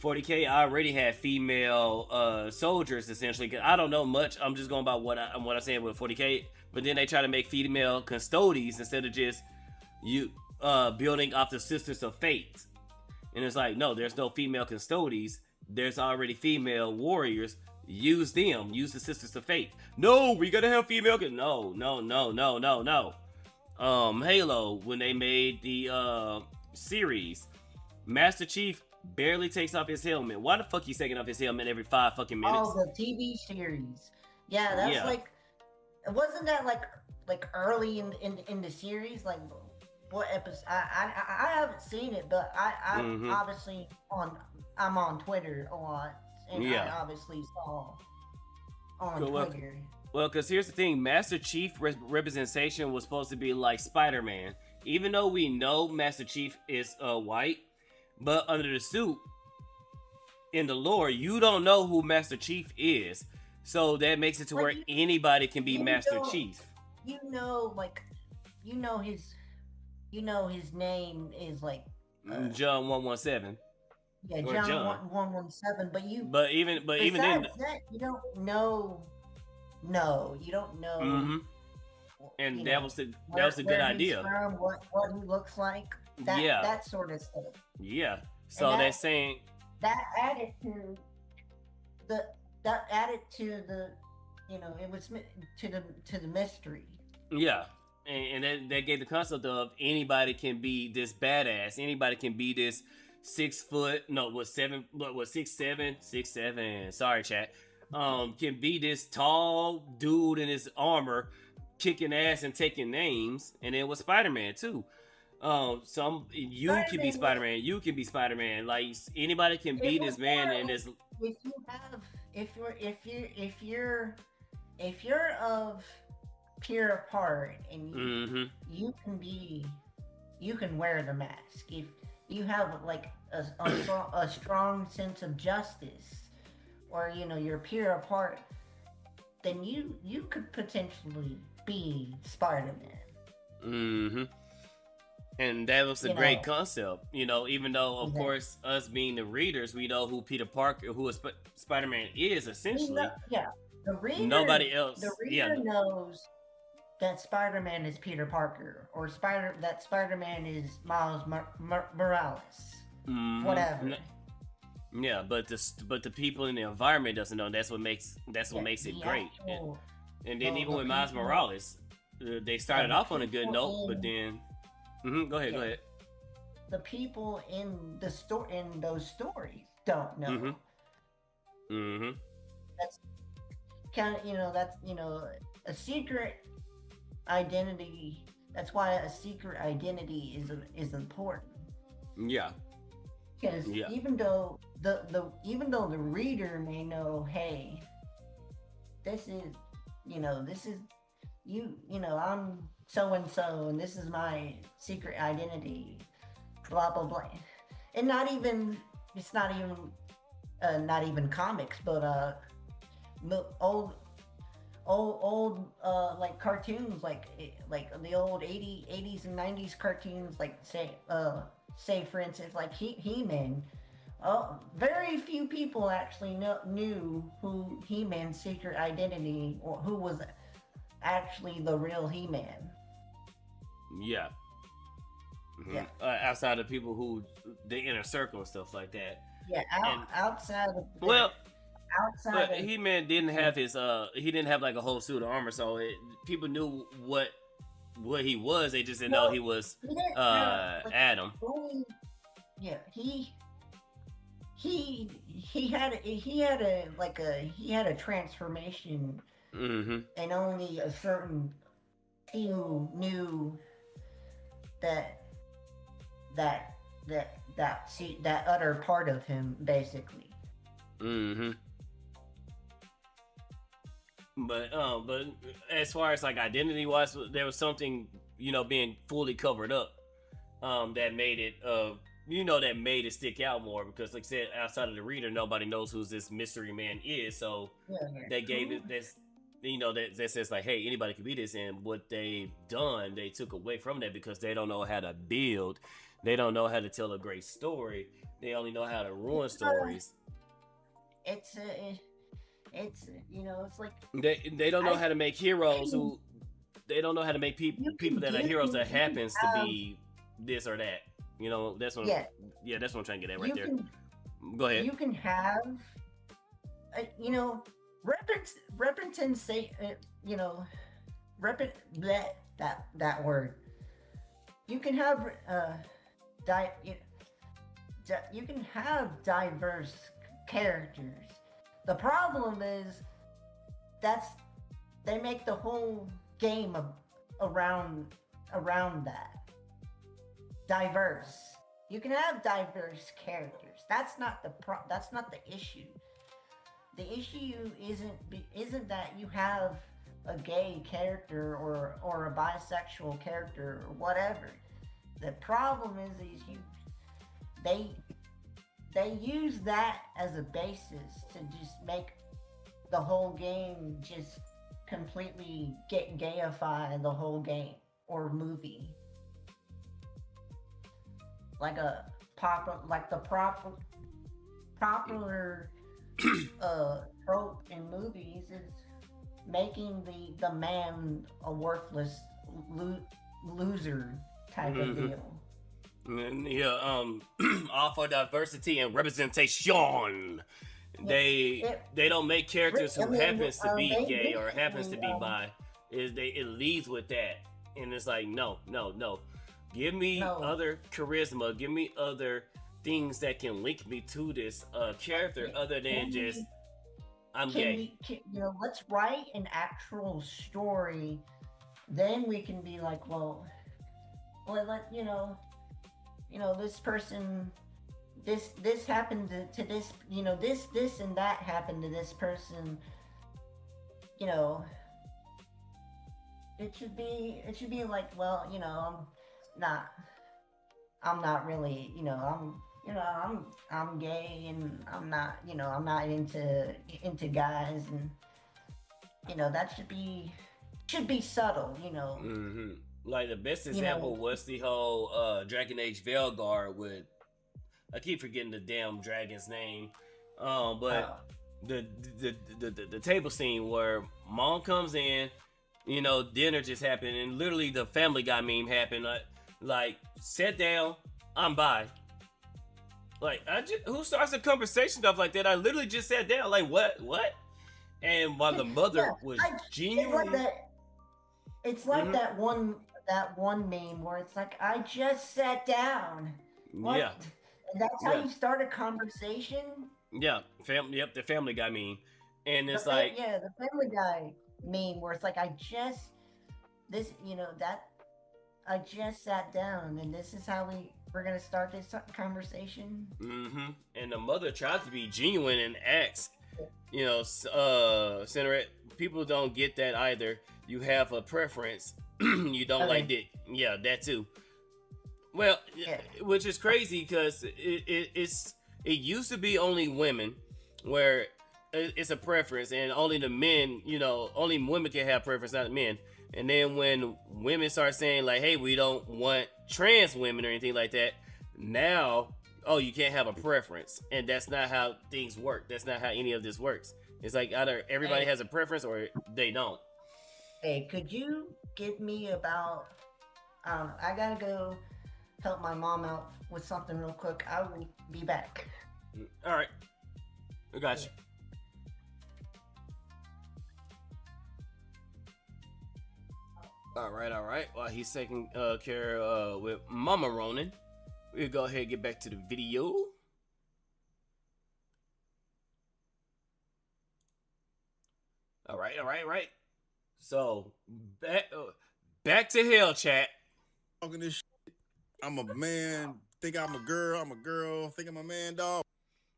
40K already had female soldiers, essentially. Cause I don't know much. I'm just going by what I'm saying with 40K. But then they try to make female custodies instead of just building off the Sisters of Fate. And it's like, no, there's no female custodies. There's already female warriors use them, use the Sisters of Fate. No, we gotta have female. No. Halo, when they made the series, Master Chief barely takes off his helmet. Why the fuck he's taking off his helmet every 5 fucking minutes? Oh, the TV series. Yeah, that's Yeah. like, wasn't that like early in the series? Like, what episode? I haven't seen it, but I obviously I'm on Twitter a lot, and Yeah. I obviously saw on Well, Twitter. Well, because here's the thing, Master Chief representation was supposed to be like Spider-Man. Even though we know Master Chief is white, but under the suit, in the lore, you don't know who Master Chief is. So that makes it to where anybody can be Master Chief. You know his name is like John 117. yeah, or John John. 117. But even then, that, you don't know. No, you don't know. Mhm. And you that know, was the where good he's idea. from, what he looks like. That sort of stuff. Yeah. So And they're saying that added to the it was to the mystery. yeah. And that gave the concept of anybody can be this badass. Anybody can be this 6 foot. No, what 6'7"? Sorry, chat. Can be this tall dude in his armor, kicking ass and taking names. And then with Spider-Man too. You can be Spider-Man. You can be Spider-Man. Like anybody can be this man. And this. If you're of pure heart and you can wear the mask. If you have like a strong sense of justice, or you're pure of heart, then you could potentially be Spider-Man. And that was a great concept, even though of course us being the readers, we know who Peter Parker, who Spider-Man is essentially. The reader, nobody else. The reader knows that Spider-Man is Peter Parker, or that Spider-Man is Miles Morales. Whatever. Yeah, but the people in the environment doesn't know. That's what makes it great. And then even with Miles Morales, they started off on a good note, but then go ahead. The people in those stories don't know. That's kind of that's a secret identity. That's why a secret identity is important. Yeah. Because even though the reader may know, hey, this is I'm so and so, and this is my secret identity, blah blah blah, and not even comics, but old like cartoons, like the old 80s and 90s cartoons, like say for instance, like He-Man. Very few people actually knew who He-Man's secret identity, or who was actually the real He-Man. Yeah. Outside of people who the inner circle and stuff like that. Yeah, outside of He-Man didn't have his he didn't have like a whole suit of armor, so people knew what he was. They just didn't know he was Adam. He had a transformation, and only a certain few knew that other part of him, basically. But as far as like identity wise, there was something being fully covered up that made it that made it stick out more, because like I said, outside of the reader, nobody knows who this mystery man is, so they gave it this that says like, hey, anybody can be this. And what they've done, they took away from that, because they don't know how to build, they don't know how to tell a great story, they only know how to ruin stories. It's like they don't know how to make heroes who, they don't know how to make people that are heroes that happens to be this or that. That's what that's what I'm trying to get at right there. Go ahead. You can have you know, represent say, you know, that word. You can have you can have diverse characters. The problem is that's they make the whole game around that. Diverse. You can have diverse characters. That's not the issue. The issue isn't that you have a gay character or a bisexual character or whatever. The problem is they use that as a basis to just make the whole game just completely gayify the whole game or movie. Like the popular trope in movies is making the man a worthless loser type of deal. Yeah, all for diversity and representation. They don't make characters who happens to be gay or happens to be bi. It leads with that, and it's like no. Give me other charisma. Give me other things that can link me to this character other than just I'm gay. Let's write an actual story. Then we can be like, well, this person, this happened to this, this and that happened to this person. It should be like, well, I'm not really, I'm gay and I'm not into guys, and that should be subtle, Mm-hmm. Like the best example was the whole Dragon Age Veilguard with, I keep forgetting the damn dragon's name, but the table scene where mom comes in, dinner just happened, and literally the Family Guy meme happened. Like sit down, I'm bi. Like who starts a conversation stuff like that? I literally just sat down. Like what? And while the mother was genuinely, it's like that one meme where it's like, I just sat down. What? Yeah. And that's how you start a conversation. Yeah, the Family Guy meme, and it's the the Family Guy meme where it's like, I just sat down, and this is how we're gonna start this conversation. Mm-hmm. And the mother tried to be genuine and ask, Cinerette, people don't get that either. You have a preference. You don't like dick. Yeah, that too. Well, which is crazy because it used to be only women where it's a preference, and only the men, only women can have preference, not men. And then when women start saying like, hey, we don't want trans women or anything like that, now, you can't have a preference. And that's not how things work. That's not how any of this works. It's like either everybody has a preference or they don't. Hey, could you give me about, I gotta go help my mom out with something real quick. I will be back. All right. I got you. All right. While he's taking care with Mama Ronin, we'll go ahead and get back to the video. All right. So back to hell, chat. Talking this shit. I'm a man. Think I'm a girl. I'm a girl. Think I'm a man, dog.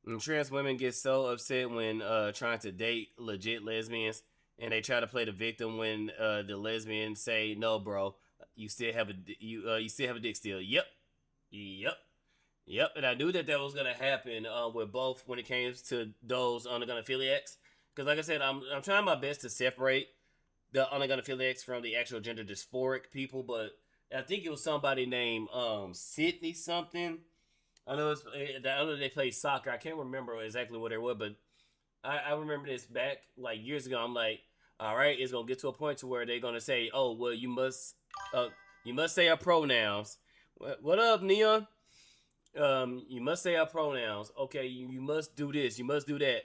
And trans women get so upset when trying to date legit lesbians, and they try to play the victim when the lesbians say, "No, bro, you still have a you still have a dick still." Yep. And I knew that was gonna happen with both when it came to those unagonophiliacs, because like I said, I'm trying my best to separate the unagonophiliacs from the actual gender dysphoric people, but I think it was somebody named Sydney something. I know they played soccer. I can't remember exactly what it was, but I remember this back like years ago. I'm like, all right, it's gonna get to a point to where they're gonna say, oh, well, you must say our pronouns. What up, Neon? You must say our pronouns. Okay, you must do this. You must do that.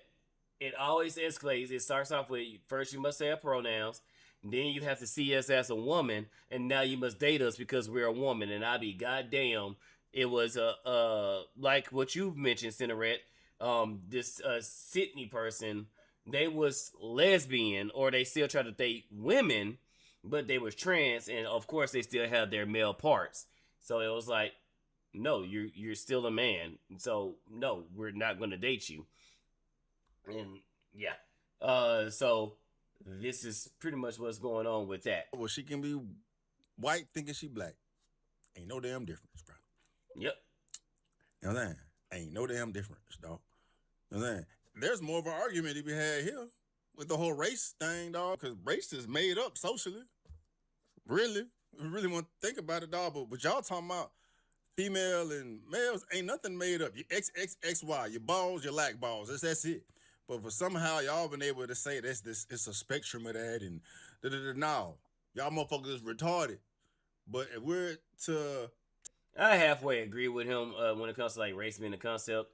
It always escalates. It starts off with first you must say our pronouns, then you have to see us as a woman, and now you must date us because we're a woman. And I be goddamn, it was like what you've mentioned, Cinerette. This Sydney person, they was lesbian, or they still try to date women, but they was trans, and of course they still have their male parts. So it was like, no, you're still a man. So no, we're not gonna date you. And yeah, so this is pretty much what's going on with that. Well, she can be white thinking she black. Ain't no damn difference, bro. Yep. You know what I'm saying? Ain't no damn difference, dog. You know what I'm saying? There's more of an argument to be had here with the whole race thing, dog, because race is made up socially. Really? We really want to think about it, dog, but y'all talking about female and males, ain't nothing made up. You XXXY, your balls, your lack balls. That's it. But for somehow y'all been able to say this, it's a spectrum of that and no. Y'all motherfuckers is retarded. But if we're to... I halfway agree with him when it comes to like race being a concept.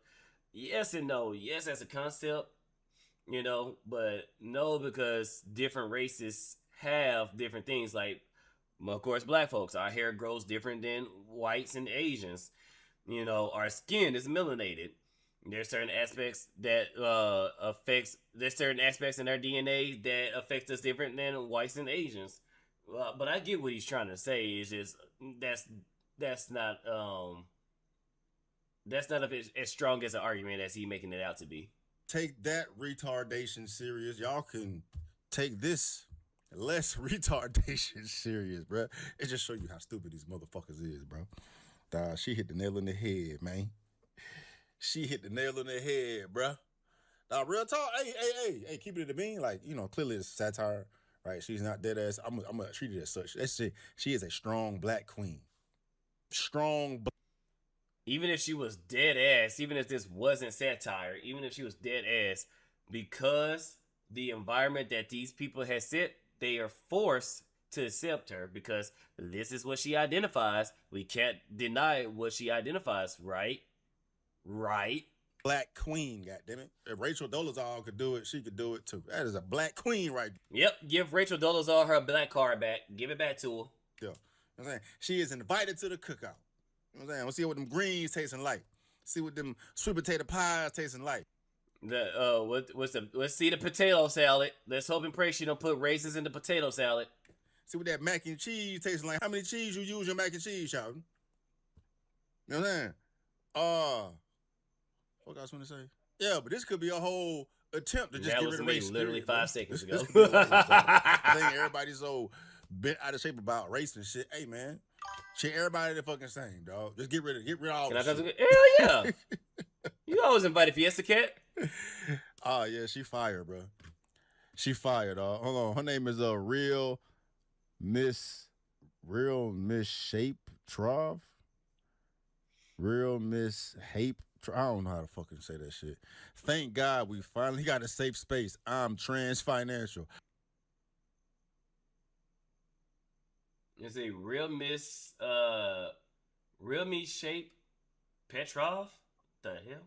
Yes and no. Yes, as a concept, you know, but no, because different races have different things. Like, of course, black folks, our hair grows different than whites and Asians. You know, our skin is melanated. There's certain aspects that there's certain aspects in our DNA that affect us different than whites and Asians. But I get what he's trying to say. Is just that's not as strong as an argument as he making it out to be. Take that retardation serious. Y'all can take this less retardation serious, bro. It just show you how stupid these motherfuckers is, bro. She hit the nail on the head, man. She hit the nail on the head, bro. Real talk. Hey, keep it in the bean. Like, you know, clearly it's satire, right? She's not dead ass. I'm gonna treat it as such. That's it. She is a strong black queen. Even if she was dead ass, even if this wasn't satire, even if she was dead ass, because the environment that these people have set, they are forced to accept her because this is what she identifies. We can't deny what she identifies, right? Right. Black queen, goddammit. If Rachel Dolezal could do it, she could do it too. That is a black queen right there. Yep, give Rachel Dolezal her black card back. Give it back to her. Yeah. You know what I'm saying? She is invited to the cookout. You know what I'm saying? We'll see what them greens tasting like. See what them sweet potato pies tasting like. Let's see the potato salad. Let's hope and pray she don't put raisins in the potato salad. See what that mac and cheese tasting like. How many cheese you use your mac and cheese, y'all? You know what I'm saying? What I was going to say? Yeah, but this could be a whole attempt to just get rid of race. Literally 5 seconds ago. I think everybody's so bent out of shape about race and shit. Hey, man, shit, everybody the fucking same, dog. Just get rid of all this shit. Hell yeah. You always invited Fiesta Cat. Oh, yeah, she fired, bro. She fired, dog. Hold on. Her name is Real Miss Shape Trov. Real Miss Hape. I don't know how to fucking say that shit. Thank God we finally got a safe space. I'm trans financial. Is a Real Miss Shape Petrov? The hell?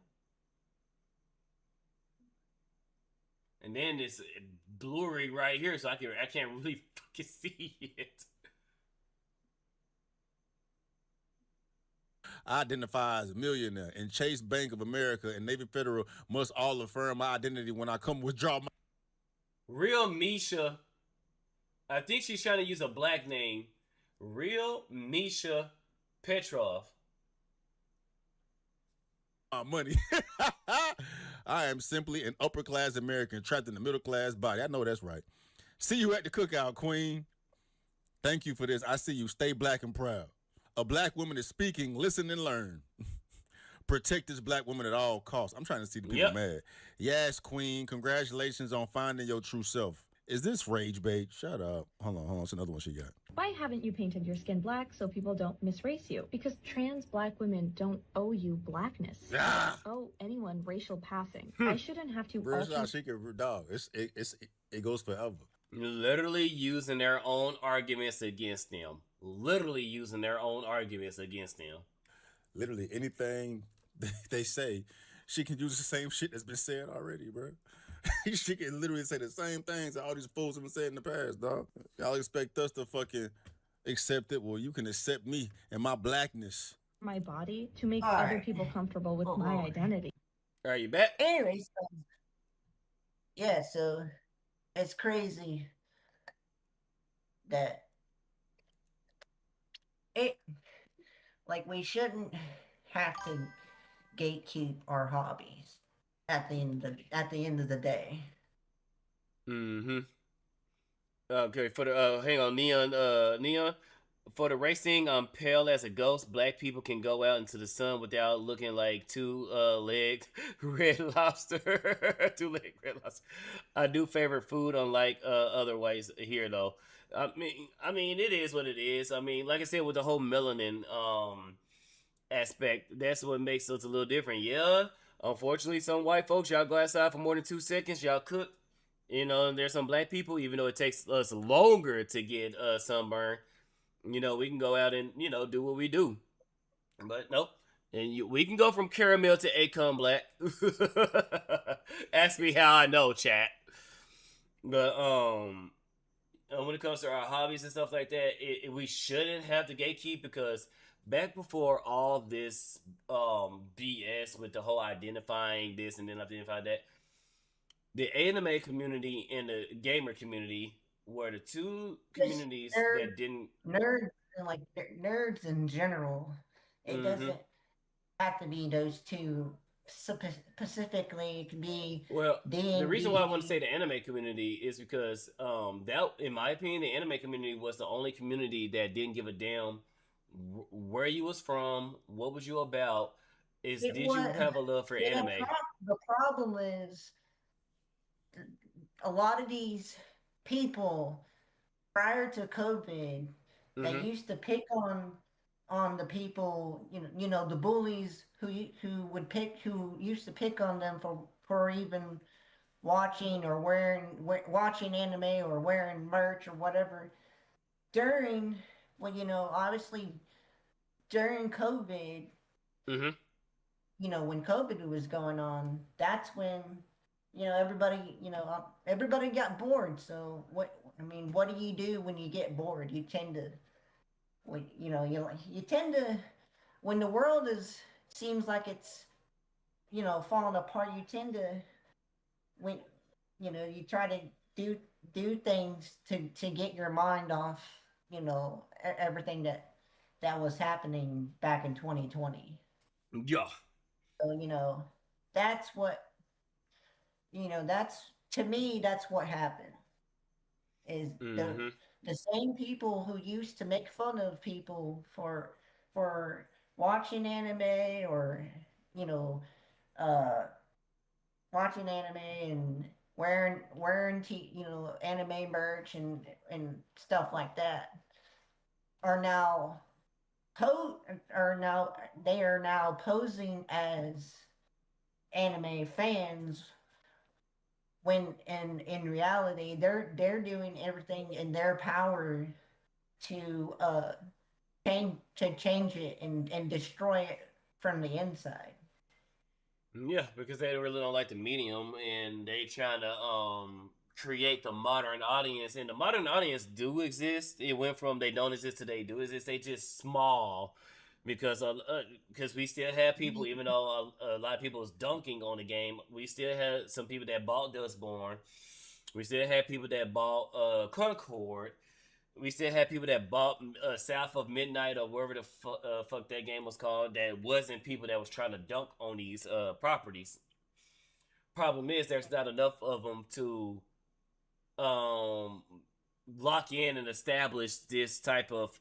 And then it's blurry right here, so I can't really fucking see it. I identify as a millionaire, and Chase Bank of America and Navy Federal must all affirm my identity when I come withdraw my... Real Misha. I think she's trying to use a black name. Real Misha Petrov. Money. I am simply an upper-class American trapped in a middle-class body. I know that's right. See you at the cookout, queen. Thank you for this. I see you. Stay black and proud. A black woman is speaking. Listen and learn. Protect this black woman at all costs. I'm trying to see the people mad. Yes, queen. Congratulations on finding your true self. Is this rage bait? Shut up. Hold on. It's another one she got. Why haven't you painted your skin black so people don't misrace you? Because trans black women don't owe you blackness. They don't owe anyone racial passing. I shouldn't have to alter... It goes forever. Literally using their own arguments against them. Literally anything they say, she can use the same shit that's been said already, bro. She can literally say the same things that all these fools have said in the past, dog. Y'all expect us to fucking accept it? Well, you can accept me and my blackness. My body to make All other right. people comfortable with my Oh. identity. Are you back? Anyway, so, yeah, so it's crazy that it like we shouldn't have to gatekeep our hobbies at the end of the day. Mm-hmm. Okay, for the hang on, Neon. For the racing, I'm pale as a ghost. Black people can go out into the sun without looking like two-legged red lobster. Two-legged red lobster. I do favorite food, unlike other ways here though. I mean, it is what it is. I mean, like I said, with the whole melanin aspect, that's what makes us a little different. Yeah, unfortunately, some white folks, y'all go outside for more than 2 seconds, y'all cook. You know, there's some black people, even though it takes us longer to get sunburn, you know, we can go out and, you know, do what we do. But nope. And we can go from caramel to Akon Black. Ask me how I know, chat. But when it comes to our hobbies and stuff like that, we shouldn't have to gatekeep, because back before all this BS with the whole identifying this and then identify that, the anime community and the gamer community were the two communities that didn't. Nerds and like nerds in general. It doesn't have to be those two specifically. It could be Well, D&D. the reason why I want to say the anime community is because that, in my opinion, the anime community was the only community that didn't give a damn where you was from, what was you about. Did you have a love for anime? The problem is a lot of these people prior to COVID, they used to pick on the people, you know, the bullies who used to pick on them for even watching or watching anime or wearing merch or whatever during, well, you know, obviously during COVID. You know, when COVID was going on, that's when, you know, everybody got bored. So what do you do when you get bored? You tend to, you tend to, when the world seems like it's, you know, falling apart, you tend to, when, you know, you try to do things to get your mind off, you know, everything that was happening back in 2020. Yeah. So, you know, that's what, you know, to me, that's what happened. Is the same people who used to make fun of people for watching anime or, you know, uh, watching anime and you know, anime merch and stuff like that are now they are now posing as anime fans when in reality they're doing everything in their power to change it and destroy it from the inside. Yeah, because they really don't like the medium, and they trying to create the modern audience, and the modern audience do exist. It went from they don't exist to they do exist. They just small, because we still have people, even though a lot of people was dunking on the game, we still had some people that bought Dustborn. We still had people that bought Concord. We still had people that bought South of Midnight or wherever the fuck that game was called. That wasn't people that was trying to dunk on these properties. Problem is, there's not enough of them to lock in and establish this type of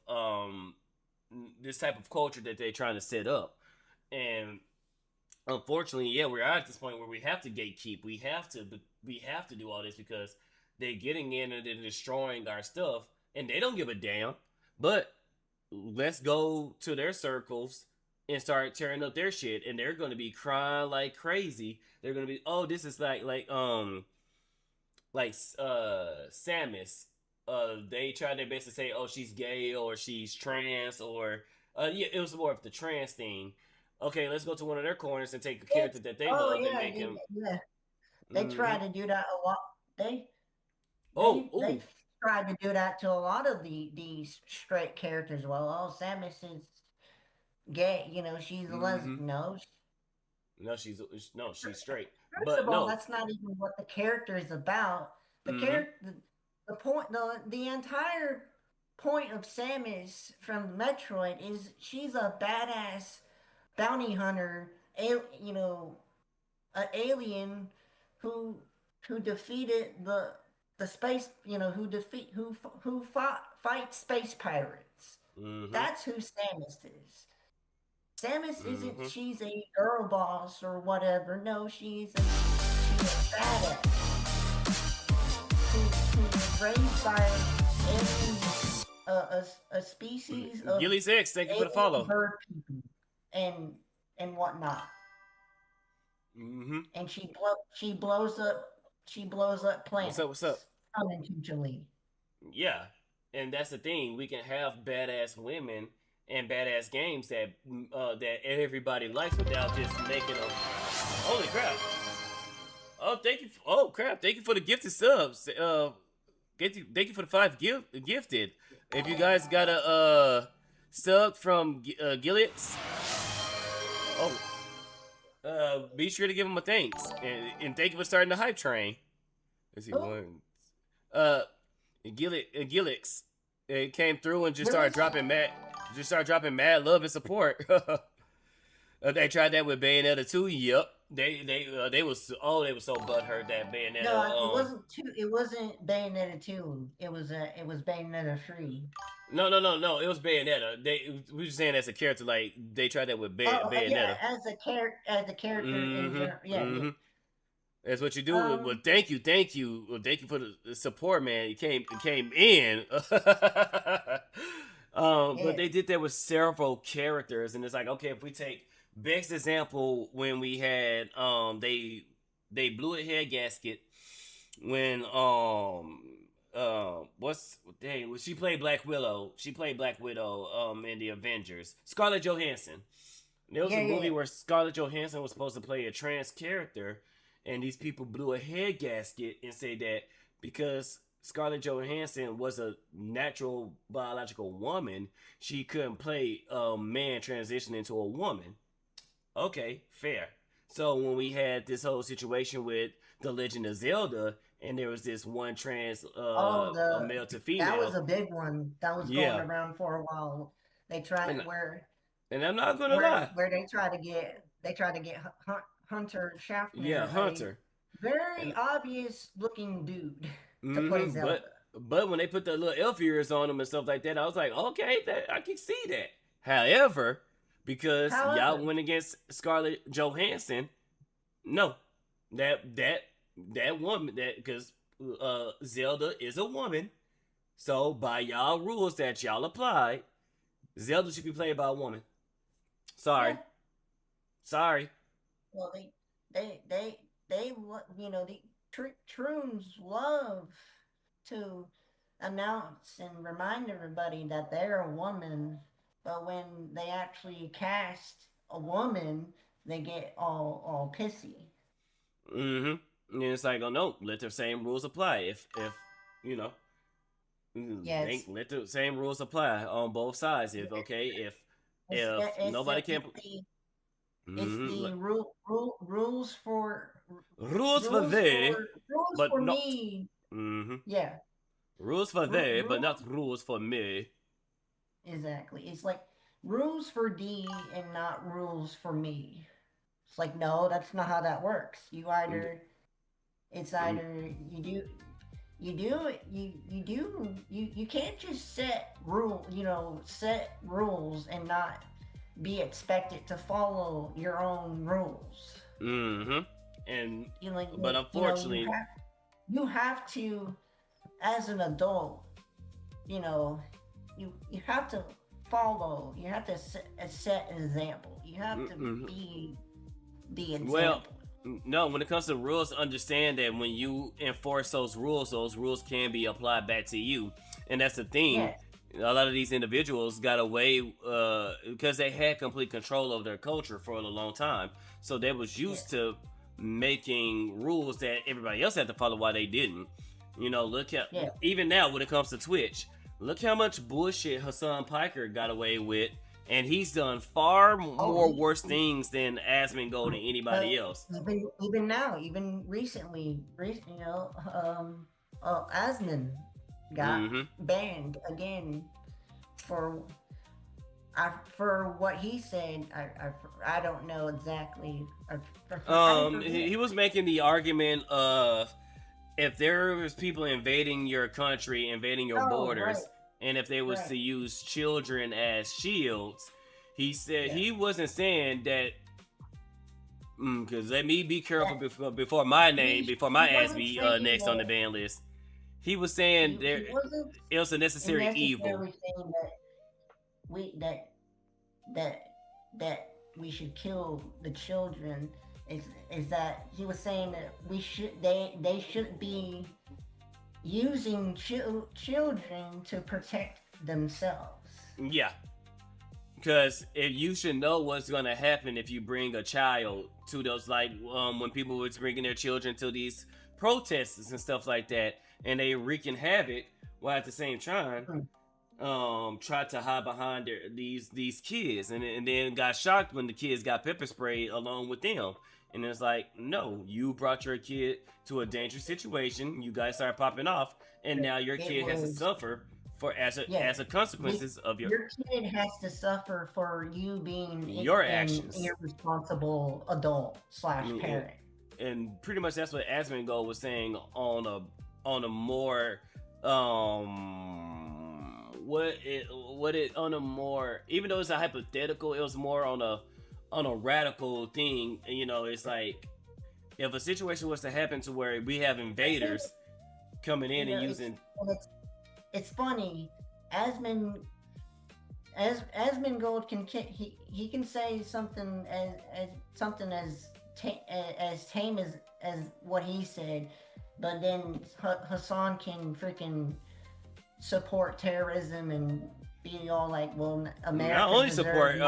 culture that they're trying to set up. And unfortunately, yeah, we're at this point where we have to gatekeep. We have to do all this because they're getting in and they're destroying our stuff, and they don't give a damn. But let's go to their circles and start tearing up their shit, and they're going to be crying like crazy. They're going to be, oh, this is like Samus. They tried their best to say, oh, she's gay or she's trans, or yeah, it was more of the trans thing. Okay, let's go to one of their corners and take a character that they love and make him. Yeah. They try to do that a lot. They Oh, they oh. tried to do that to a lot of these straight characters. Well, oh, Samus is gay. You know, she's a Mm-hmm. lesbian. No, No, she's straight. first But of all, no. that's not even what the character is about. The Mm-hmm. character, the point, the entire point of Samus from Metroid is she's a badass bounty hunter. You know, an alien who defeated the space. You know, who fought fight space pirates. Mm-hmm. That's who Samus is. Samus isn't Mm-hmm. she's a girl boss or whatever. No, she's a badass who was raised by aliens, a species of Gilly Six, thank you for the alien follow. bird people and whatnot. Mm-hmm. And she blows up planets What's up? unintentionally. Yeah, and that's the thing. We can have badass women and badass games that that everybody likes without just making them. Holy crap! Oh, thank you. Oh crap! Thank you for the gifted subs. Thank you for the 5 gifted. If you guys got a sub from Gillets, be sure to give him a thanks and thank you for starting the hype train. Let's see one. Gillix, it came through and just started dropping mad love and support. They tried that with Bayonetta 2. Yep. They was so butthurt that Bayonetta. No, it wasn't Bayonetta 2. It was Bayonetta 3. No. It was Bayonetta. We were saying as a character, like they tried that with Bayonetta. Yeah, as a character in general. Yeah. Mm-hmm. That's what you do. Well, thank you. Well, thank you for the support, man. It came in. But they did that with several characters, and it's like, okay, if we take best example when we had they blew a head gasket when she played Black Widow. She played Black Widow in the Avengers. Scarlett Johansson. There was a movie where Scarlett Johansson was supposed to play a trans character, and these people blew a head gasket and said that because Scarlett Johansson was a natural biological woman, she couldn't play a man transition into a woman. Okay, fair. So when we had this whole situation with The Legend of Zelda, and there was this one trans a male to female. That was a big one. That was going around for a while. They tried and I'm not gonna lie, where they tried to get Hunter Schaffner. Yeah, Hunter. Very obvious looking dude to play Zelda. But when they put the little elf ears on him and stuff like that, I was like, okay, I can see that. However, because y'all went against Scarlett Johansson, no, that woman, because Zelda is a woman, so by y'all rules that y'all applied, Zelda should be played by a woman. Sorry. Well, they you know, the Troons love to announce and remind everybody that they're a woman, but when they actually cast a woman, they get all pissy. Mm-hmm. And it's like, oh no, let the same rules apply. If you know, let the same rules apply on both sides. If nobody can. It's the rules for they, but for not me. Mm-hmm. Yeah. Rules for they, but not rules for me. Exactly. It's like rules for D and not rules for me. It's like, no, that's not how that works. You can't just set rules and not be expected to follow your own rules. Mm-hmm. And but unfortunately, you have to, as an adult, you have to follow. You have to set an example. You have to be the example. Well, no, when it comes to rules, understand that when you enforce those rules can be applied back to you, and that's the thing. Yeah. A lot of these individuals got away because they had complete control of their culture for a long time, so they was used to making rules that everybody else had to follow while they didn't. You know, look at Yeah. even now when it comes to Twitch, look how much bullshit Hassan Piker got away with, and he's done far more worse things than Asmongold and anybody else. Even now, even recently, you know, Asmon got banned again for what he said. I don't know exactly. He was making the argument of if there was people invading your country, invading your borders, right. and if they was to use children as shields, he said he wasn't saying that. Because let me be careful before my ass be next on the ban list. He was saying it was a necessary evil. That we should kill the children is that he was saying that they should be using children to protect themselves. Yeah, because if you should know what's gonna happen if you bring a child to those, like when people was bringing their children to these protests and stuff like that, and they wreaking havoc, while at the same time tried to hide behind these kids, and then got shocked when the kids got pepper sprayed along with them. And it's like, no, you brought your kid to a dangerous situation. You guys started popping off, and now your kid has to suffer for as a consequences of your kid has to suffer for you being your actions, an irresponsible adult / parent. And pretty much that's what Asmongold was saying on a more even though it's a hypothetical, it was more on a radical thing. You know, it's like if a situation was to happen to where we have invaders coming in and using. It's funny, Asmongold he can say something as tame as what he said, but then Hassan can freaking support terrorism and be all like, well, America not only support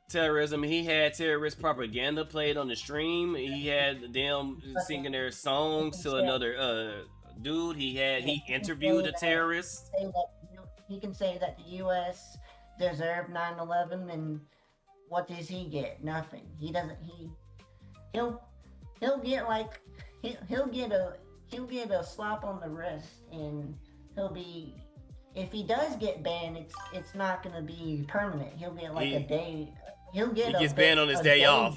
terrorism, he had terrorist propaganda played on the stream. He had them singing their songs to another dude. He interviewed a terrorist. He can say that the U.S. deserved 9/11, and what does he get? Nothing. He doesn't. He'll get a slap on the wrist, and he'll be. If he does get banned, it's not gonna be permanent. He'll get like a day. He gets banned on his day off,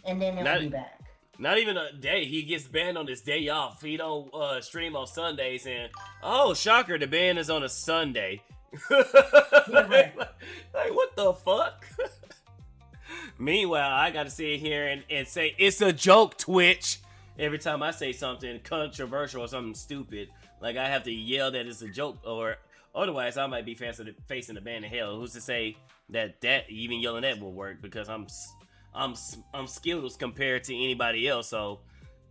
and then he'll be back. Not even a day. He gets banned on his day off. He don't stream on Sundays, and oh, shocker, the ban is on a Sunday. Like what the fuck? Meanwhile, I got to sit here and say it's a joke, Twitch. Every time I say something controversial or something stupid, like I have to yell that it's a joke, or otherwise I might be facing the ban in hell. Who's to say that even yelling that will work? Because I'm skilled compared to anybody else, so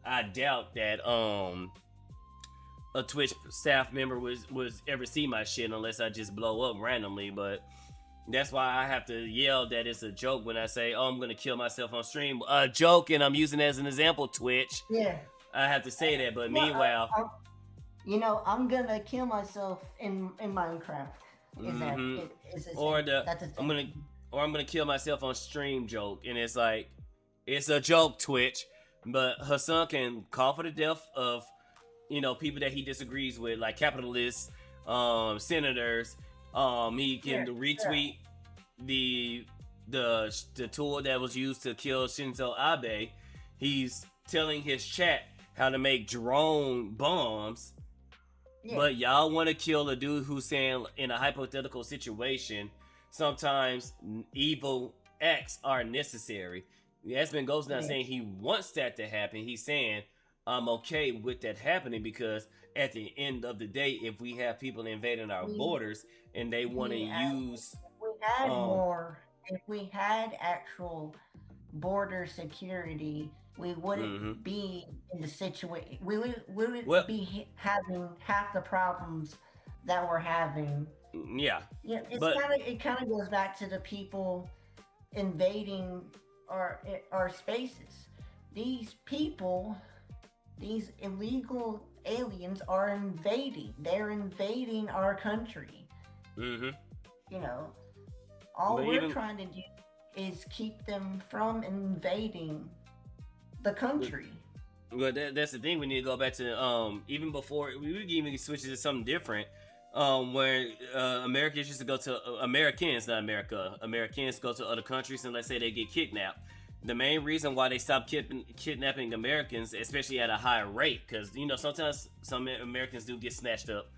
I doubt that a Twitch staff member was ever see my shit unless I just blow up randomly. But that's why I have to yell that it's a joke when I say, "Oh, I'm gonna kill myself on stream." A joke, and I'm using it as an example. Twitch. Yeah. I have to say that, but meanwhile, I'm gonna kill myself in Minecraft. I'm gonna kill myself on stream joke, and it's like, it's a joke, Twitch. But Hassan can call for the death of, people that he disagrees with, like capitalists, senators. He can retweet the tool that was used to kill Shinzo Abe. He's telling his chat how to make drone bombs. Yeah. But y'all want to kill a dude who's saying in a hypothetical situation, sometimes evil acts are necessary. Asmongold goes now saying he wants that to happen. He's saying, I'm okay with that happening because at the end of the day, if we have people invading our borders and they want to use... If we had actual border security, we wouldn't be in the situation. We wouldn't be having half the problems that we're having. Yeah. Yeah. It kind of goes back to the people invading our spaces. these people, these illegal aliens are invading. They're invading our country. Mm-hmm. You know, all But we're even- trying to do is keep them from invading the country. Well, that's the thing. We need to go back to even before we would even switch it to something different. Where Americans used to go to Americans, not America. Americans go to other countries and let's say they get kidnapped. The main reason why they stopped kidnapping Americans, especially at a high rate, because you know sometimes some Americans do get snatched up.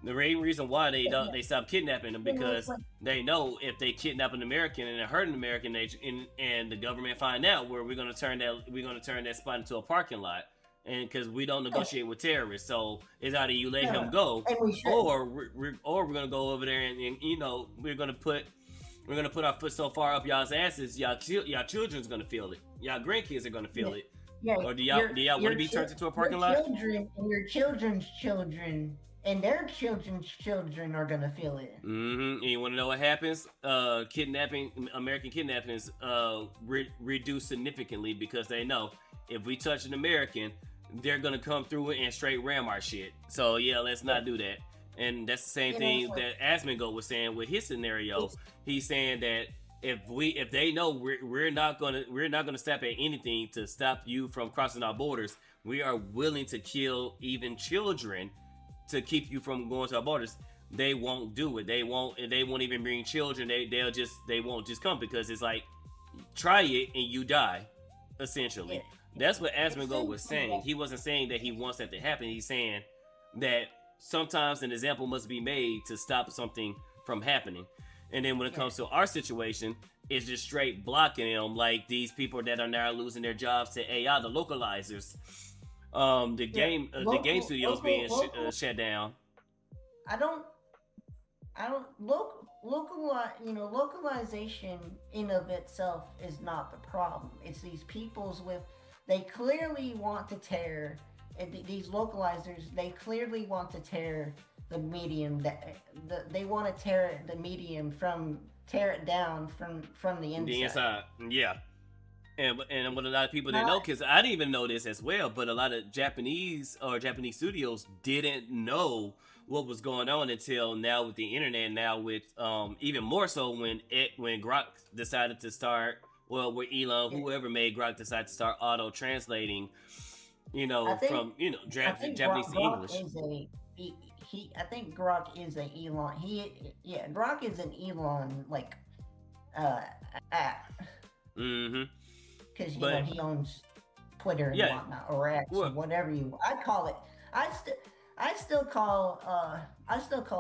The main reason why they stop kidnapping them because they know if they kidnap an American and hurt an American, and the government find out where we're gonna turn that spot into a parking lot, and because we don't negotiate with terrorists, so it's either you let him go, And we should. or we're gonna go over there and you know we're gonna put our foot so far up y'all's asses, y'all children's gonna feel it, y'all grandkids are gonna feel it. Yeah, Or do y'all want to be turned into a parking lot? Your children and your children's children and their children's children are gonna feel it. Mm-hmm. And you want to know what happens? American kidnappings reduce significantly because they know if we touch an American, they're gonna come through it and straight ram our shit. So yeah, let's not do that. And that's the same thing that Asmongo was saying with his scenario. He's saying that if they know we're not gonna stop at anything to stop you from crossing our borders, we are willing to kill even children to keep you from going to our borders. They won't do it. They won't even bring children. They won't just come because it's like try it and you die, essentially. Yeah. That's what Asmongo was saying. He wasn't saying that he wants that to happen. He's saying that sometimes an example must be made to stop something from happening. And then when it comes to our situation, it's just straight blocking them, like these people that are now losing their jobs to AI, the localizers. The game studios being shut down. Localization in of itself is not the problem. It's these peoples they clearly want to tear, these localizers, they clearly want to tear the medium, they want to tear the medium tear it down from the inside. The inside, yeah. And what a lot of people didn't know, because I didn't even know this as well, but a lot of Japanese studios didn't know what was going on until now with the internet. Now with even more so when Grok decided to start, well, where Elon, whoever made Grok, decided to start auto translating, from Japanese to English. I think Grok is an Elon. Grok is an Elon app. Mm-hmm. Because he owns Twitter and whatnot, or X, or whatever I call it. I still call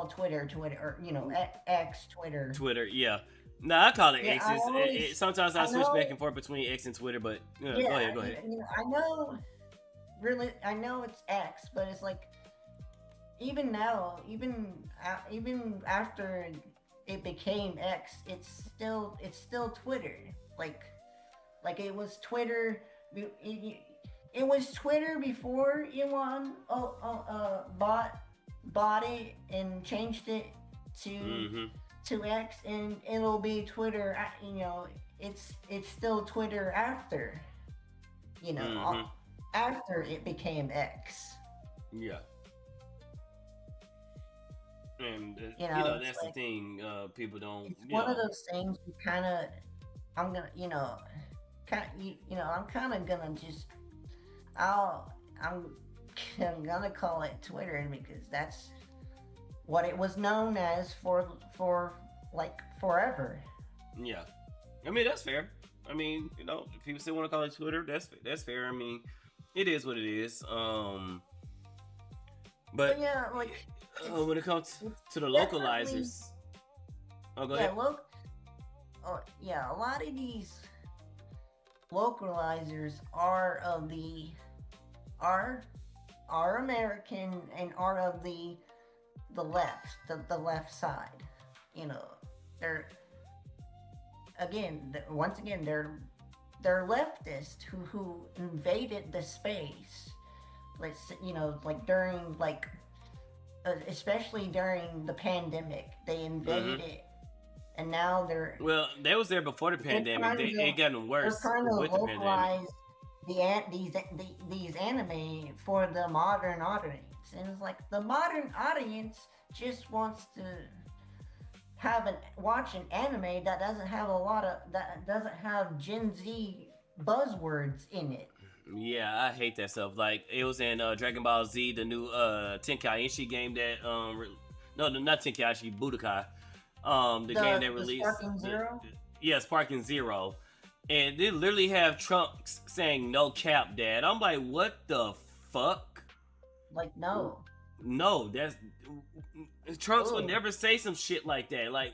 Twitter, or X Twitter. Twitter, yeah. No, I call it X. Sometimes I switch back and forth between X and Twitter, but go ahead. I know it's X, but it's like even now, even after it became X, it's still Twitter. Like it was Twitter. It was Twitter before Elon bought it and changed it to X, and it'll be Twitter. It's still Twitter after. After it became X. Yeah. And that's the thing. People don't. It's one of those things. I'm gonna call it Twitter because that's what it was known as for forever. Yeah, I mean that's fair. I mean, if people still want to call it Twitter, that's fair. I mean, it is what it is. But yeah, when it comes to the localizers, go ahead. A lot of these localizers are American and are of the left, the left side. They're they're leftists who invaded the space. During especially during the pandemic, they invaded it. And now they was there before the pandemic. It gotten worse with the pandemic. these anime for the modern audience, and it's like the modern audience just wants to watch an anime that doesn't have Gen Z buzzwords in it. Yeah, I hate that stuff. Like it was in Dragon Ball Z, the new Tenkaichi game that no, not Tenkaichi, Budokai. The game that released Sparking Zero? Yeah, Sparking Zero. And they literally have Trunks saying no cap, Dad. I'm like, what the fuck? Like, no. No, that's Trunks would Ugh. never say some shit like that. Like,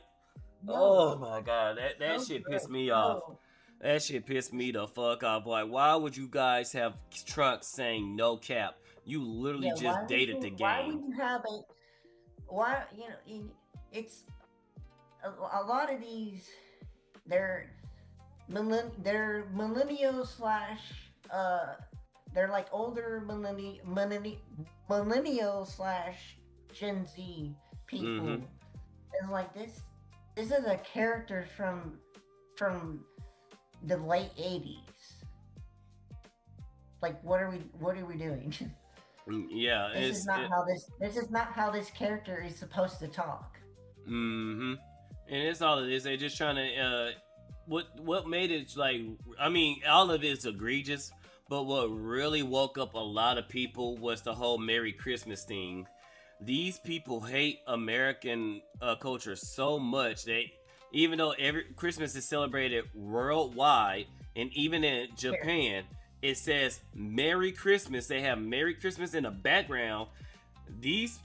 No. oh my god, that No, shit bro, pissed me no. off. That shit pissed me the fuck off. Like, why would you guys have Trunks saying no cap? You literally Yeah, just dated the Why would game. you have a? Why it's a lot of these. They're millennials slash they're like older millennial slash Gen Z people. Mhm. It's like this is a character from the late 80s. Like, what are we doing? Yeah, This is not how this character is supposed to talk. Mm-hmm. And it's all it is. They're just trying to what made it like, I mean, all of it is egregious, but what really woke up a lot of people was the whole Merry Christmas thing. These people hate American culture so much that even though every Christmas is celebrated worldwide, and even in Japan, it says Merry Christmas. They have Merry Christmas in the background. These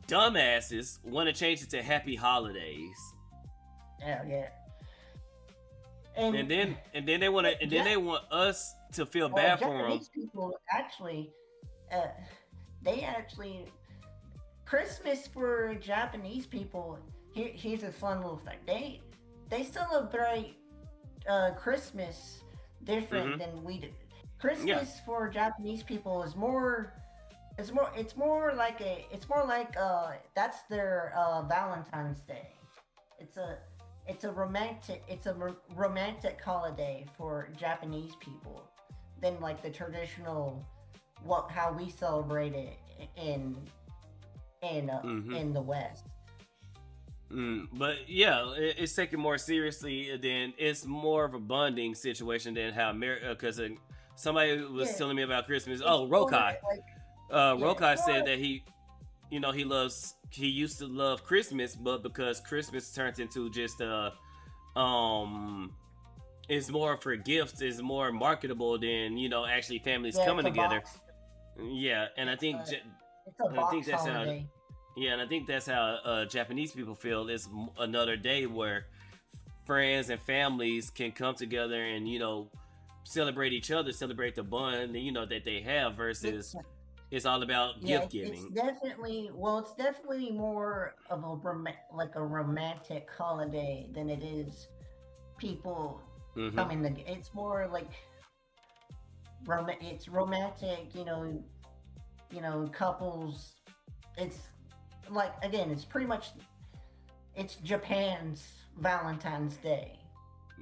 dumbasses want to change it to Happy Holidays. Yeah. And then they want to, and then they want us to feel bad for them. Japanese people actually, Christmas for Japanese people. Here's a fun little fact. They celebrate Christmas different than we do. Christmas for Japanese people is more. It's more like that's their Valentine's Day. It's a romantic holiday for Japanese people than like the traditional how we celebrate it in the West. But yeah, it's taken more seriously than it's more of a bonding situation than how because somebody was telling me about Christmas. Oh, Rokai. Rokai said that he used to love Christmas, but because Christmas turned into just it's more for gifts, is more marketable than actually families coming together. Yeah, and I think that's holiday. and I think that's how Japanese people feel. It's another day where friends and families can come together and celebrate each other, celebrate the bond that they have versus. It's all about gift giving. It's definitely more of a romantic holiday than it is people coming together. It's more like it's romantic, couples. It's like, again, it's pretty much it's Japan's Valentine's Day.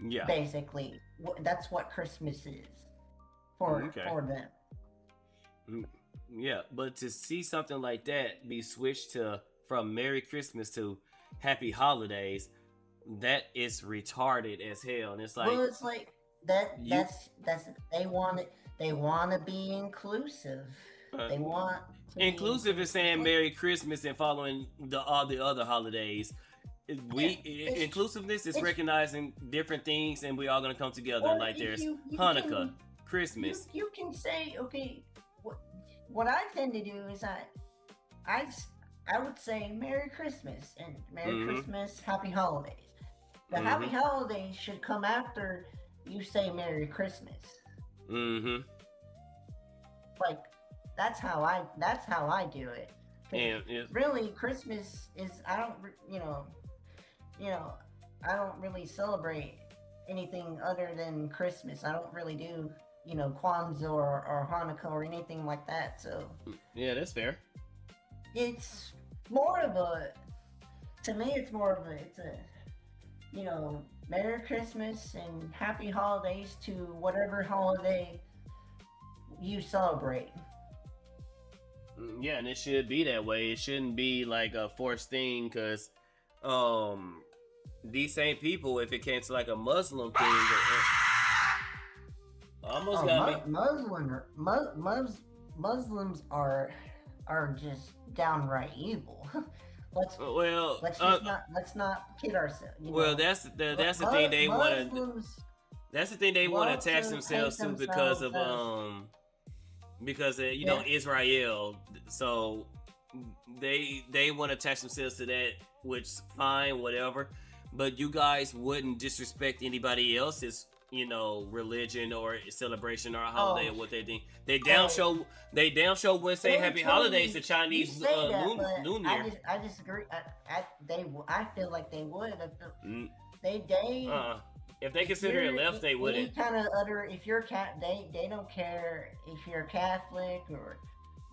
Yeah, basically, that's what Christmas is for them. Yeah, but to see something like that be switched from Merry Christmas to Happy Holidays, that is retarded as hell. And it's like, well, it's like that. That's they want to be inclusive. They want inclusive is saying Merry Christmas and following all the other holidays. Inclusiveness is recognizing different things, and we all gonna come together. Like there's Hanukkah, Christmas. You can say, okay. What I tend to do is I would say Merry Christmas and Merry Christmas, Happy Holidays. The Happy Holidays should come after you say Merry Christmas. Like that's how I do it. And really, Christmas is I don't really celebrate anything other than Christmas. I don't really do Kwanzaa or Hanukkah or anything like that. So yeah, that's fair. It's more of to me, it's a Merry Christmas and Happy Holidays to whatever holiday you celebrate. Yeah, and it should be that way. It shouldn't be like a forced thing, because these same people, if it came to like a Muslim thing, almost got me. Muslims are just downright evil. let's Well, let's not kid ourselves. Well, that's the thing they want to. That's the thing they want to attach themselves to because of you know, Israel. So they want to attach themselves to that, which is fine, whatever. But you guys wouldn't disrespect anybody else's, you know, religion or celebration or holiday or what they think. They damn sure wouldn't say happy holidays to Chinese New Year. I disagree. I feel like they would. They if they consider it left, they wouldn't. Kind of if you're they don't care if you're Catholic or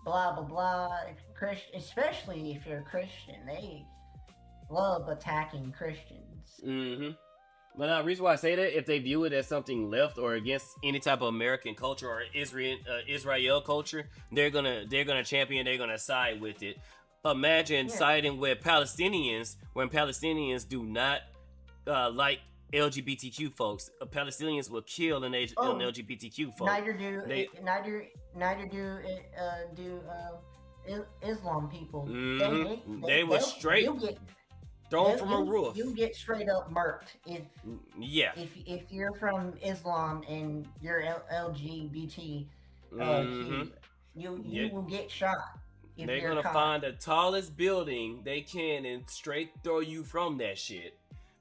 blah blah blah. Christian, especially if you're a Christian, they love attacking Christians. Mm-hmm. But the reason why I say that, if they view it as something left or against any type of American culture or Israel culture, they're gonna champion. They're gonna side with it. Imagine siding with Palestinians when Palestinians do not like LGBTQ folks. Palestinians will kill an LGBTQ folks. Neither do Islam people. Mm-hmm. They were straight thrown from a roof. You get straight up murked if you're from Islam and you're LGBT. You will get shot. They're gonna find the tallest building they can and straight throw you from that shit.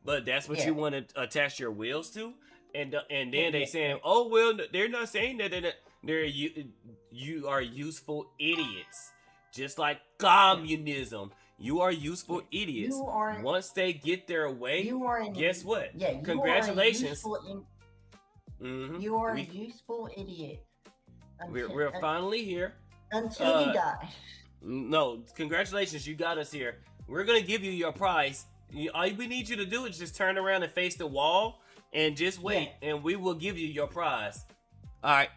But that's what you want to attach your wheels to, and then they saying, oh well, they're not saying that you are useful idiots, just like communism. You are useful idiots. Once they get their way, guess what? Congratulations. You are a useful idiot. We're finally here. Until you die. No, congratulations, you got us here. We're gonna give you your prize. All we need you to do is just turn around and face the wall and just wait, and we will give you your prize. All right.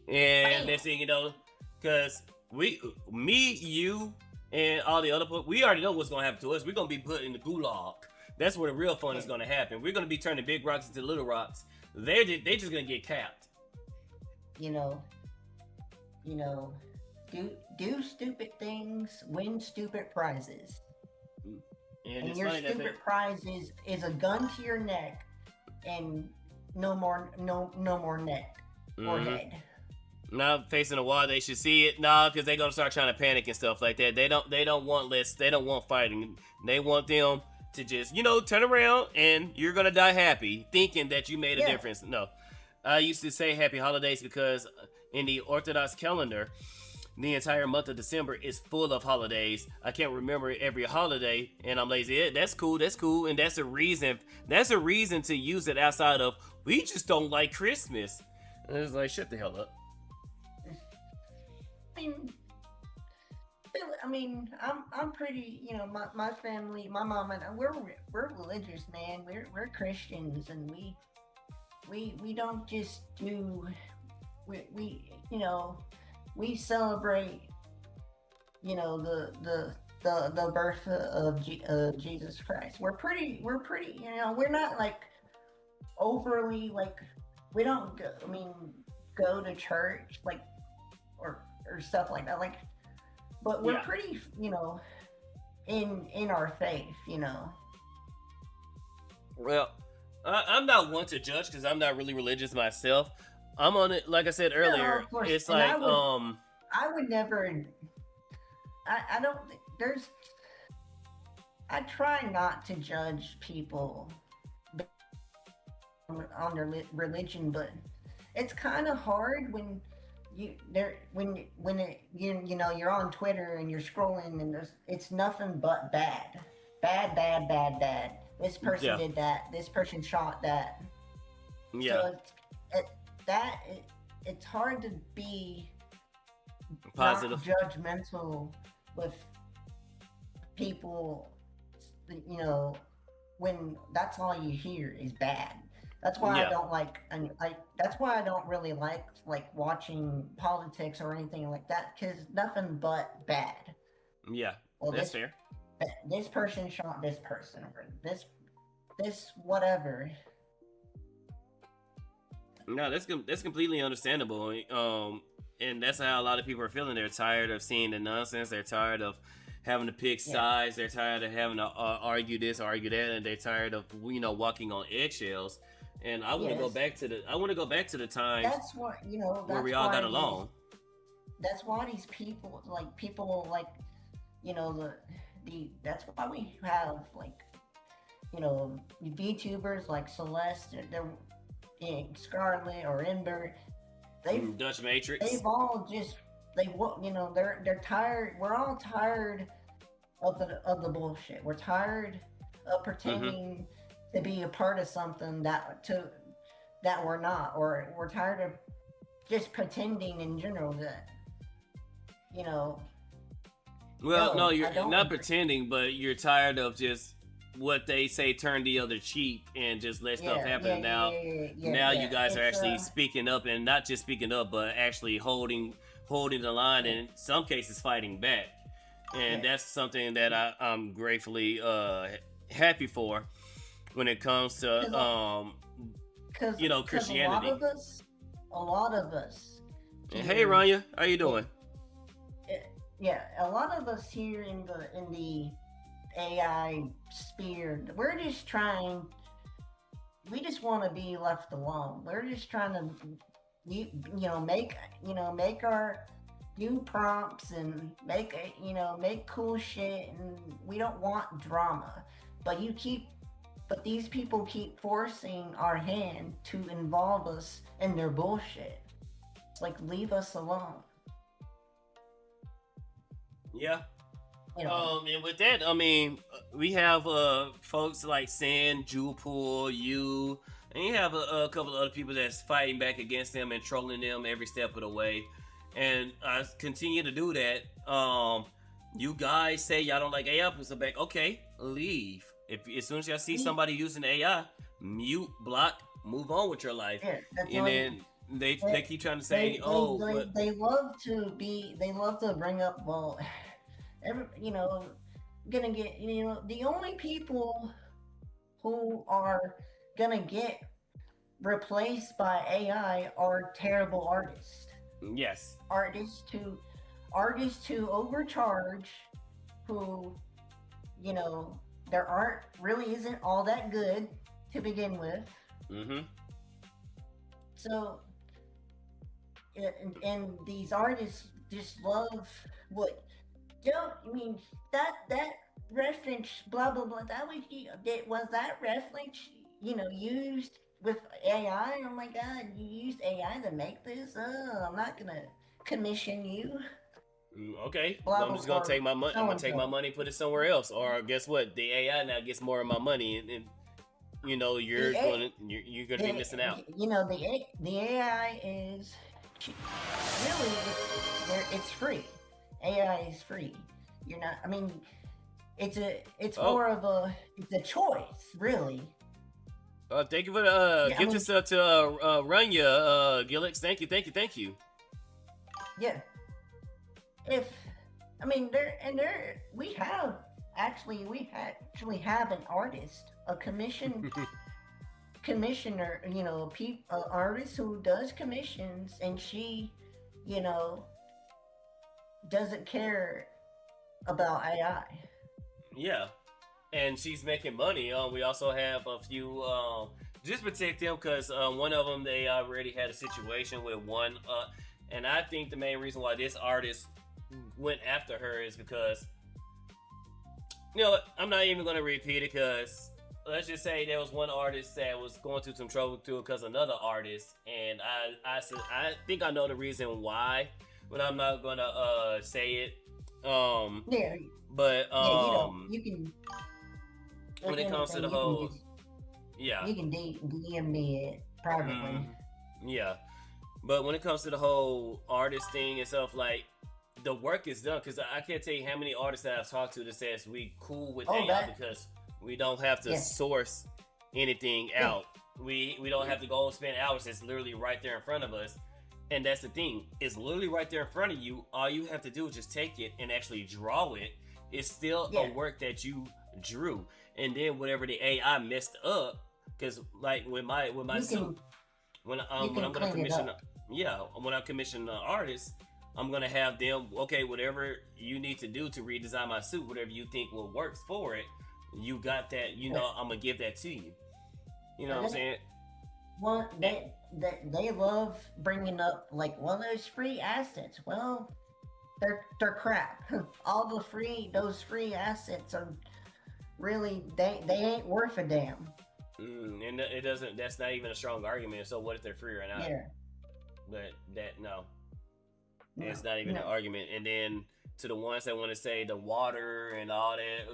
And next thing you know, because you, and all the other people, we already know what's gonna happen to us. We're gonna be put in the gulag. That's where the real fun is gonna happen. We're gonna be turning big rocks into little rocks. They just gonna get capped. You know, do stupid things, win stupid prizes. And your stupid prize is a gun to your neck and no more neck or head. Now facing the wall, they should see it. Nah, because they're gonna start trying to panic and stuff like that. They don't want fighting. They want them to just, turn around and you're gonna die happy, thinking that you made a difference. No. I used to say happy holidays because in the Orthodox calendar, the entire month of December is full of holidays. I can't remember every holiday, and I'm lazy. Yeah, that's cool, and that's a reason. That's a reason to use it outside of we just don't like Christmas. And it's like, shut the hell up. I mean, I'm pretty. My family, my mom and we're religious, man. We're Christians, and we don't just do. We celebrate, the birth of Jesus Christ. We're pretty, we're not like overly like, we don't go to church like, or stuff like that. Like, but we're pretty, in our faith, Well, I'm not one to judge because I'm not really religious myself. I'm on it, like I said earlier. It's like, I would never. I don't. I try not to judge people on their religion, but it's kind of hard when you're on Twitter and you're scrolling and it's nothing but bad. This person did that. This person shot that. Yeah. So it's hard to be positive, not judgmental with people, when that's all you hear is bad. That's why Yeah. I don't like, and that's why I don't really like watching politics or anything like that, because nothing but bad. Yeah, Well, that's fair. this person shot this person, or this whatever. No, that's completely understandable. And that's how a lot of people are feeling. They're tired of seeing the nonsense. They're tired of having to pick sides. They're tired of having to argue this, argue that, and they're tired of walking on eggshells. And I want to go back to the times That's what where we all got along. That's why these people like that's why we have VTubers like Celeste, they're Scarlet or Ember. Dutch Matrix. They've all just they're tired. We're all tired of the bullshit. We're tired of pretending to be a part of something that we're not, or we're tired of just pretending in general that Well, no, you're I don't not agree. pretending, but you're tired of just what they say, turn the other cheek and just let stuff happen. Now you guys are actually speaking up, and not just speaking up, but actually holding the line, and in some cases fighting back. And that's something that I'm gratefully happy for when it comes to Christianity. A lot of us. Hey, Rania, how you doing? Yeah, a lot of us here in the AI sphere, we just want to be left alone. We're just trying to make our new prompts and make cool shit, and we don't want drama. But these people keep forcing our hand to involve us in their bullshit. It's like, leave us alone. Yeah. And with that, I mean, we have folks like Sand, Jewelpool, you, and you have a couple of other people that's fighting back against them and trolling them every step of the way. And I continue to do that. You guys say y'all don't like AI, so back, okay, leave. As soon as y'all see somebody using AI, mute, block, move on with your life. Yeah, and then they keep trying to say, they love to bring up, gonna get, the only people who are gonna get replaced by AI are terrible artists. Yes. Artists who overcharge, who, their art really isn't all that good to begin with. Mm-hmm. So, and these artists just love what. That reference, blah blah blah. That was that reference, used with AI. Oh my God, you used AI to make this? Oh, I'm not gonna commission you. Okay, Blah, I'm just gonna take my money. I'm gonna take my so-and-so. money, put it somewhere else. Or guess what? The AI now gets more of my money, and you're gonna be missing out. The AI is really it's free. AI is free. You're not. I mean, it's more of a choice, really. Thank you for the gift this up to Runya, Gillix. Thank you. Yeah. We actually have an artist, a commissioner, artist who does commissions, and she, doesn't care about AI. Yeah, and she's making money. We also have a few. Just protect them because one of them they already had a situation with one. And I think the main reason why this artist went after her is because, I'm not even gonna repeat it because let's just say there was one artist that was going through some trouble too because another artist, and I think I know the reason why, but I'm not gonna say it. Yeah. But you can. when it comes to the whole, yeah, you can DM me it privately. Yeah, but when it comes to the whole artist thing and stuff, like the work is done because I can't tell you how many artists that I've talked to that says we cool with AI because we don't have to source anything out. We don't have to go and spend hours. It's literally right there in front of us. And that's the thing. It's literally right there in front of you. All you have to do is just take it and actually draw it. It's still a work that you drew. And then whatever the AI messed up, because like with my suit, when I'm gonna commission, when I commission an artist, I'm gonna have them, okay, whatever you need to do to redesign my suit, whatever you think will work for it, you got that. You know, I'm gonna give that to you. You know what I'm saying? Well, they love bringing up like, well, those free assets. Well, they're crap. All those free assets are really they ain't worth a damn. And it doesn't. That's not even a strong argument. So what if they're free or not? Yeah. But it's not even an argument. And then to the ones that want to say the water and all that,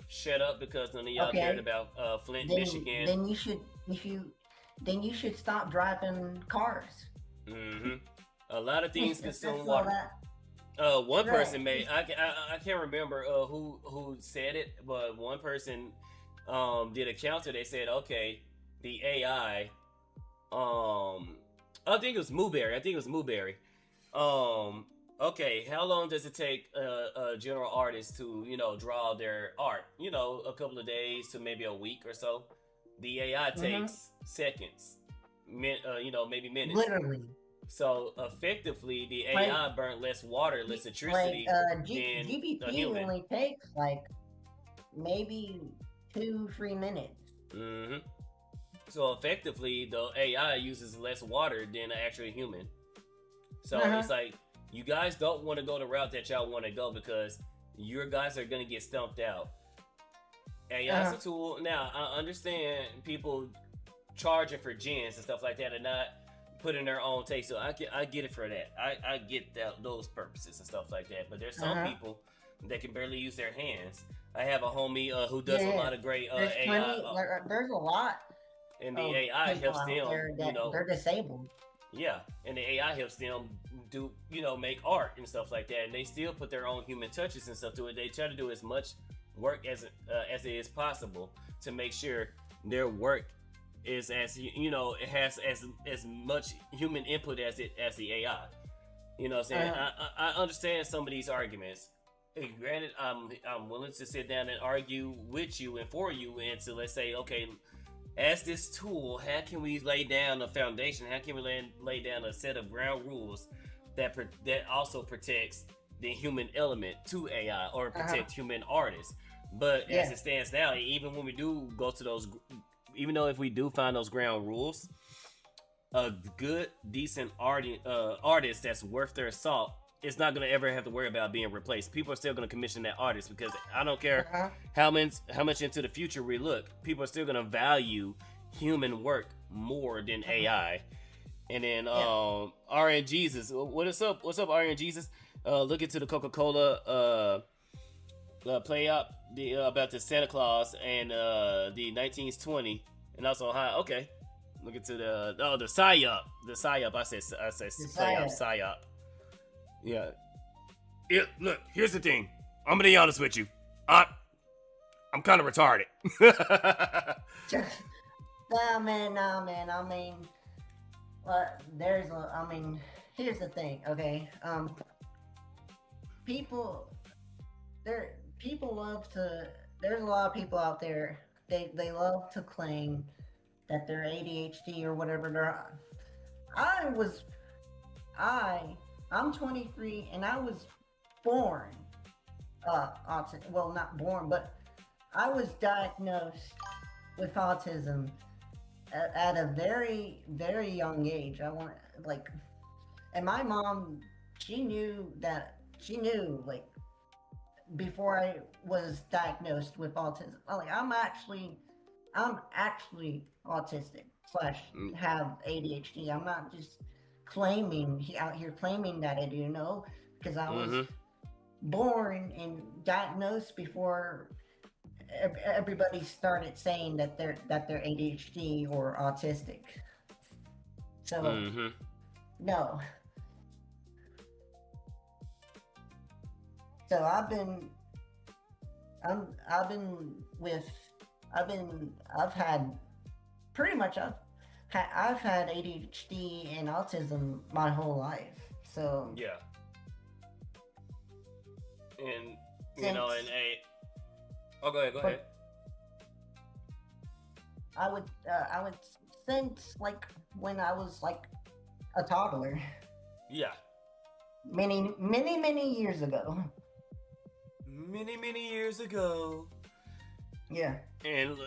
shut up, because none of y'all cared about Flint, Michigan. Then you should stop driving cars. A lot of things consume water. One person made. I can't remember who said it, but one person did a counter. They said, okay, the AI. I think it was Mooberry. Okay, how long does it take a general artist to, draw their art? A couple of days to maybe a week or so. The AI takes seconds, maybe minutes. Literally. So effectively, the AI burnt less water, less electricity than GPT a human. only takes like maybe 2-3 minutes. So effectively, the AI uses less water than an actual human. So it's like, you guys don't want to go the route that y'all want to go, because your guys are going to get stumped out. AI is a tool. Now, I understand people charging for gens and stuff like that and not putting their own taste. So I get it for that. I get those purposes and stuff like that. But there's some people that can barely use their hands. I have a homie who does a lot of great AI. There's a lot. And the AI helps them, they're disabled. Yeah, and the AI helps them do, make art and stuff like that. And they still put their own human touches and stuff to it. They try to do as much work as it is possible to make sure their work is as it has as much human input as the AI. You know what I'm saying? I understand some of these arguments. Granted, I'm willing to sit down and argue with you and for you, and to let's say, okay, as this tool, how can we lay down a foundation? How can we lay down a set of ground rules that also protects the human element to AI, or protect human artists? But as it stands now, even when we do go to those, even though if we do find those ground rules, a good, decent artist that's worth their salt is not going to ever have to worry about being replaced. People are still going to commission that artist, because I don't care how much into the future we look, people are still going to value human work more than AI. And then RN Jesus, what's up RN Jesus? Look into the Coca-Cola play up about the Santa Claus and the 1920, and also okay, look into the psyop. I said psyop. Yeah. Look, here's the thing. I'm gonna be honest with you. I'm kind of retarded. Nah, man. I mean, here's the thing. Okay. People love to. There's a lot of people out there. They love to claim that they're ADHD or whatever they're. I'm 23 and I was born autism. Well, not born, but I was diagnosed with autism at a very, very young age. And my mom, she knew before I was diagnosed with autism. I'm actually autistic / have ADHD. I'm not just out here claiming that I do, because I was born and diagnosed before everybody started saying that they're ADHD or autistic. So no. So I've had pretty much I've had ADHD and autism my whole life, so Yeah. And you Since- know, and oh, go ahead. But- I would since like when I was like a toddler, Yeah. many years ago. Many years ago. Yeah. And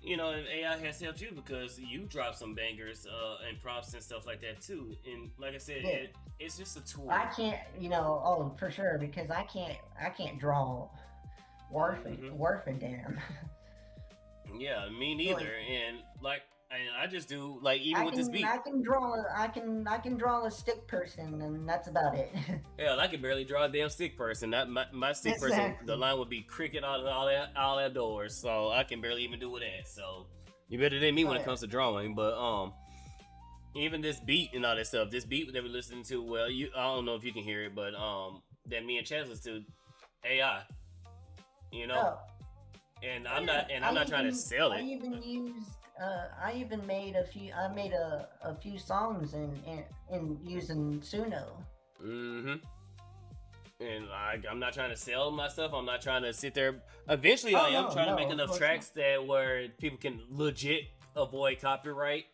you know, and AI has helped you because you drop some bangers and prompts and stuff like that too. And like I said, Yeah. it's just a tool. I can't, oh, for sure, because I can't draw worth a damn. Yeah, me neither. And I just do like even with this beat. I can draw a stick person, and that's about it. Hell, I can barely draw a damn stick person. That my stick person, Exactly. the line would be cricket all outdoors. So I can barely even do with that. So you better than me when it comes to drawing. But even this beat and all that stuff, this beat that we're listening to, well, I don't know if you can hear it, but that me and Chaz listen to AI, you know. Oh, And I'm not trying to sell it. I even made a few songs in using Suno. Mm-hmm. And I'm not trying to sell my stuff. I'm not trying to sit there. Eventually, I am trying to make enough tracks that where people can legit avoid copyright.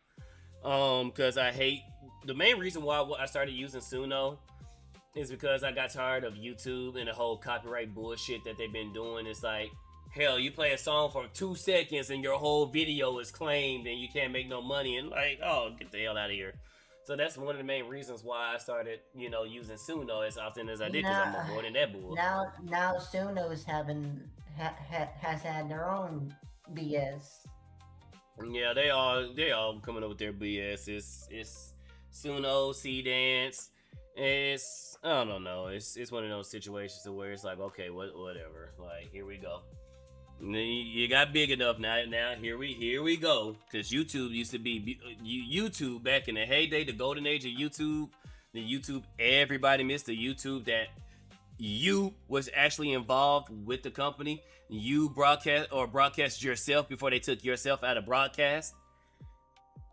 Because I hate the main reason why I started using Suno is because I got tired of YouTube and the whole copyright bullshit that they've been doing. It's like, hell, you play a song for 2 seconds and your whole video is claimed and you can't make no money, and like, oh, get the hell out of here. So that's one of the main reasons why I started, using Suno as often as I did, because I'm avoiding that bull. Now Suno's has had their own BS. Yeah, they all coming up with their BS. It's Suno, C-Dance. It's, I don't know. It's one of those situations where it's like, okay, whatever. Like, here we go. You got big enough now. Now here we go. Because YouTube used to be YouTube back in the heyday, the golden age of YouTube. The YouTube, everybody missed the YouTube that you was actually involved with the company. You broadcast yourself before they took yourself out of broadcast.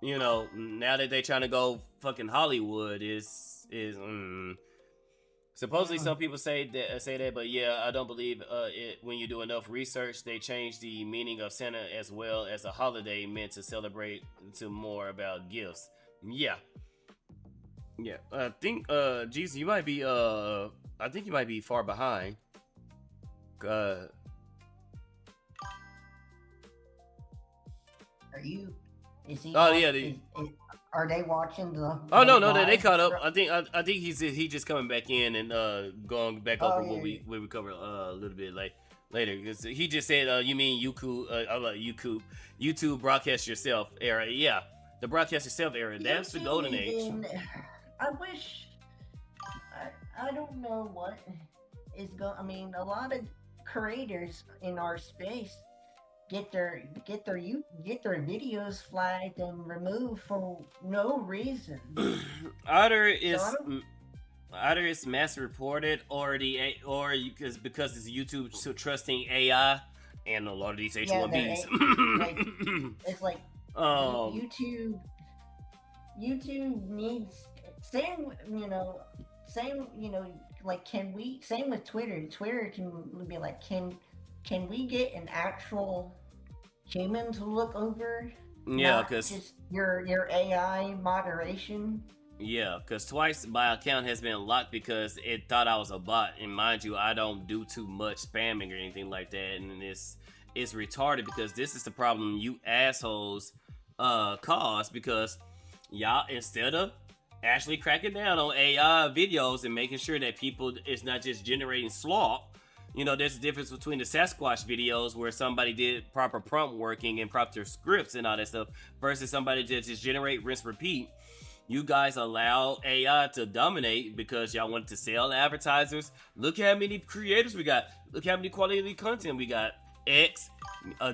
Now that they trying to go fucking Hollywood supposedly some people say that, but yeah, I don't believe it. When you do enough research, they change the meaning of Santa as well as a holiday meant to celebrate to more about gifts. Yeah. I think Jesus, you might be I think you might be far behind. Are you? Is he? Oh yeah. Are they watching the? Oh no, they caught up. I think he just coming back in and going back over what we covered a little bit later. Because he just said, you mean YouTube broadcast yourself era? Yeah, the broadcast yourself era. That's the golden age. I wish. I don't know what is going. I mean, a lot of creators in our space get their videos flagged and removed for no reason. Either it's mass reported or because it's YouTube so trusting AI and a lot of these H1Bs. It's like YouTube needs same like can we same with Twitter can be like can we get an actual human to look over? Yeah, because just your AI moderation. Yeah, because twice my account has been locked because it thought I was a bot. And mind you, I don't do too much spamming or anything like that. And it's retarded because this is the problem you assholes cause, because y'all, instead of actually cracking down on AI videos and making sure that people is not just generating slop. There's a difference between the Sasquatch videos where somebody did proper prompt working and proper scripts and all that stuff versus somebody that just generate, rinse, repeat. You guys allow AI to dominate because y'all wanted to sell advertisers. Look how many creators we got. Look how many quality content we got. X,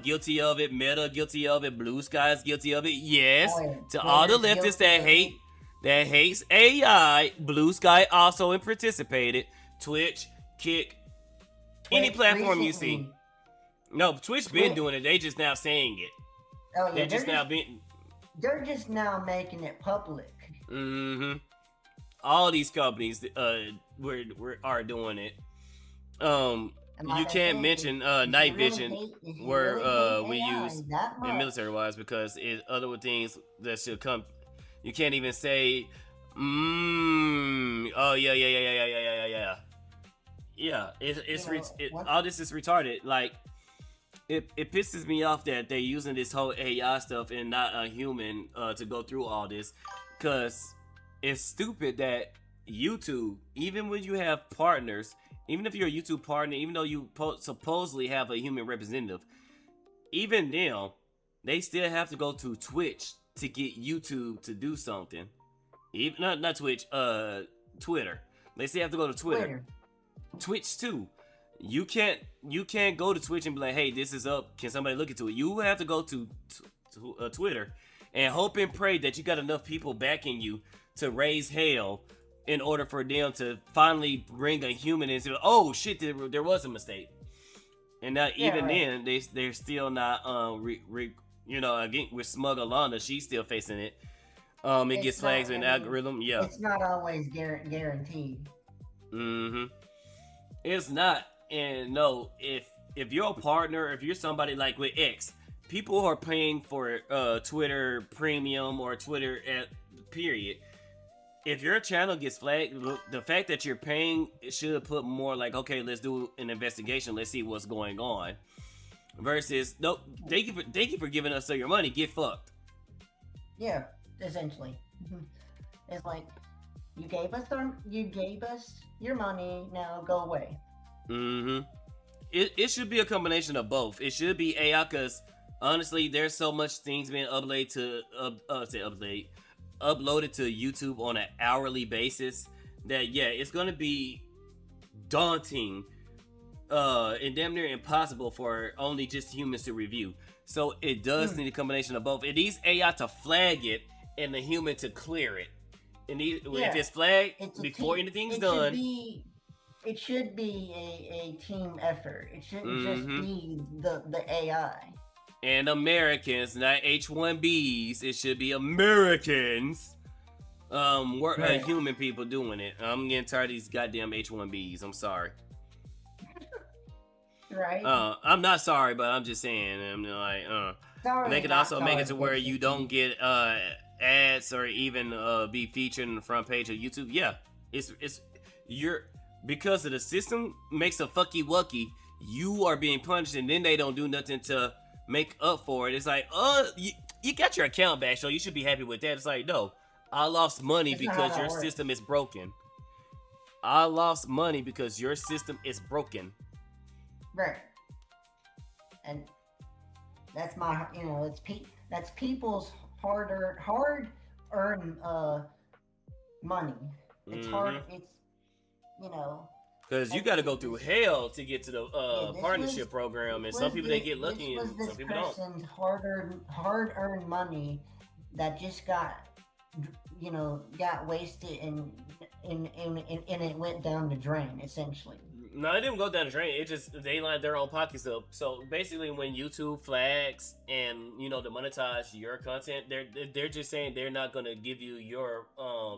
guilty of it. Meta, guilty of it. Blue Sky's guilty of it. Yes, to all the leftists that hates AI, Blue Sky also participated. Twitch, Kick, any platform you see. No, Twitch been doing it. They just now saying it. Oh, yeah, They're just now being. they're just now making it public. Mm-hmm. All these companies are doing it. And like You I can't said, mention if night you really vision hate, if you where really hate we AI use that in much, military wise because it other things that should come. You can't even say, oh yeah. Yeah, all this is retarded. Like, it pisses me off that they're using this whole AI stuff and not a human to go through all this, because it's stupid that YouTube, even when you have partners, even if you're a YouTube partner, even though you supposedly have a human representative, even them, they still have to go to Twitch to get YouTube to do something. Even not Twitch, Twitter. They still have to go to Twitter. Twitch too. You can't go to Twitch and be like, hey, this is up. Can somebody look into it? You have to go to Twitter and hope and pray that you got enough people backing you to raise hell in order for them to finally bring a human into. Oh shit, there was a mistake. And now then they're still not again with Smug Alana, she's still facing it. It gets flags in algorithm. Yeah, it's not always guaranteed. Mm-hmm. It's not. And no, if you're a partner, if you're somebody like with X, people who are paying for Twitter Premium or Twitter period. If your channel gets flagged, the fact that you're paying should put more like, okay, let's do an investigation. Let's see what's going on. Versus, no, thank you for giving us your money. Get fucked. Yeah, essentially. It's like, you gave us your money. Now go away. Mm-hmm. It should be a combination of both. It should be AI, because honestly, there's so much things being uploaded to YouTube on an hourly basis that it's gonna be daunting and damn near impossible for only just humans to review. So it does need a combination of both. It needs AI to flag it and the human to clear it. If it's flagged before anything's done, it should be a team effort. It shouldn't just be the AI. And Americans, not H1Bs. It should be Americans. We're human people doing it. I'm getting tired of these goddamn H1Bs. I'm sorry. Right. I'm not sorry, but I'm just saying. I'm like, sorry, they can also make it to where you don't get ads or even be featured in the front page of YouTube. Yeah, because of the system makes a fucky wucky. You are being punished, and then they don't do nothing to make up for it. It's like, you got your account back, so you should be happy with that. It's like, no, I lost money because your system is broken. I lost money because your system is broken. Right. And that's my, that's people's hard-earned money. It's hard. It's, because you got to go through hell to get to the partnership program, and some people they get lucky, and some people don't. This person's hard-earned money that just got wasted and it went down the drain, essentially. No, it didn't go down the drain. It just, they lined their own pockets up. So basically, when YouTube flags and demonetize your content, they're just saying they're not gonna give you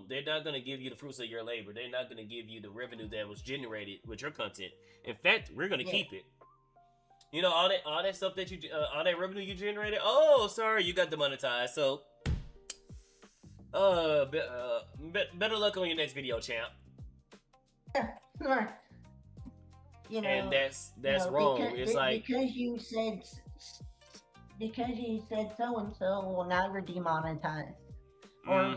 they're not gonna give you the fruits of your labor. They're not gonna give you the revenue that was generated with your content. In fact, we're gonna keep it. All that stuff that all that revenue you generated. Oh, sorry, you got demonetized. So, better luck on your next video, champ. Yeah. And that's wrong. It's like, because you said so and so, well, now you're demonetized. Or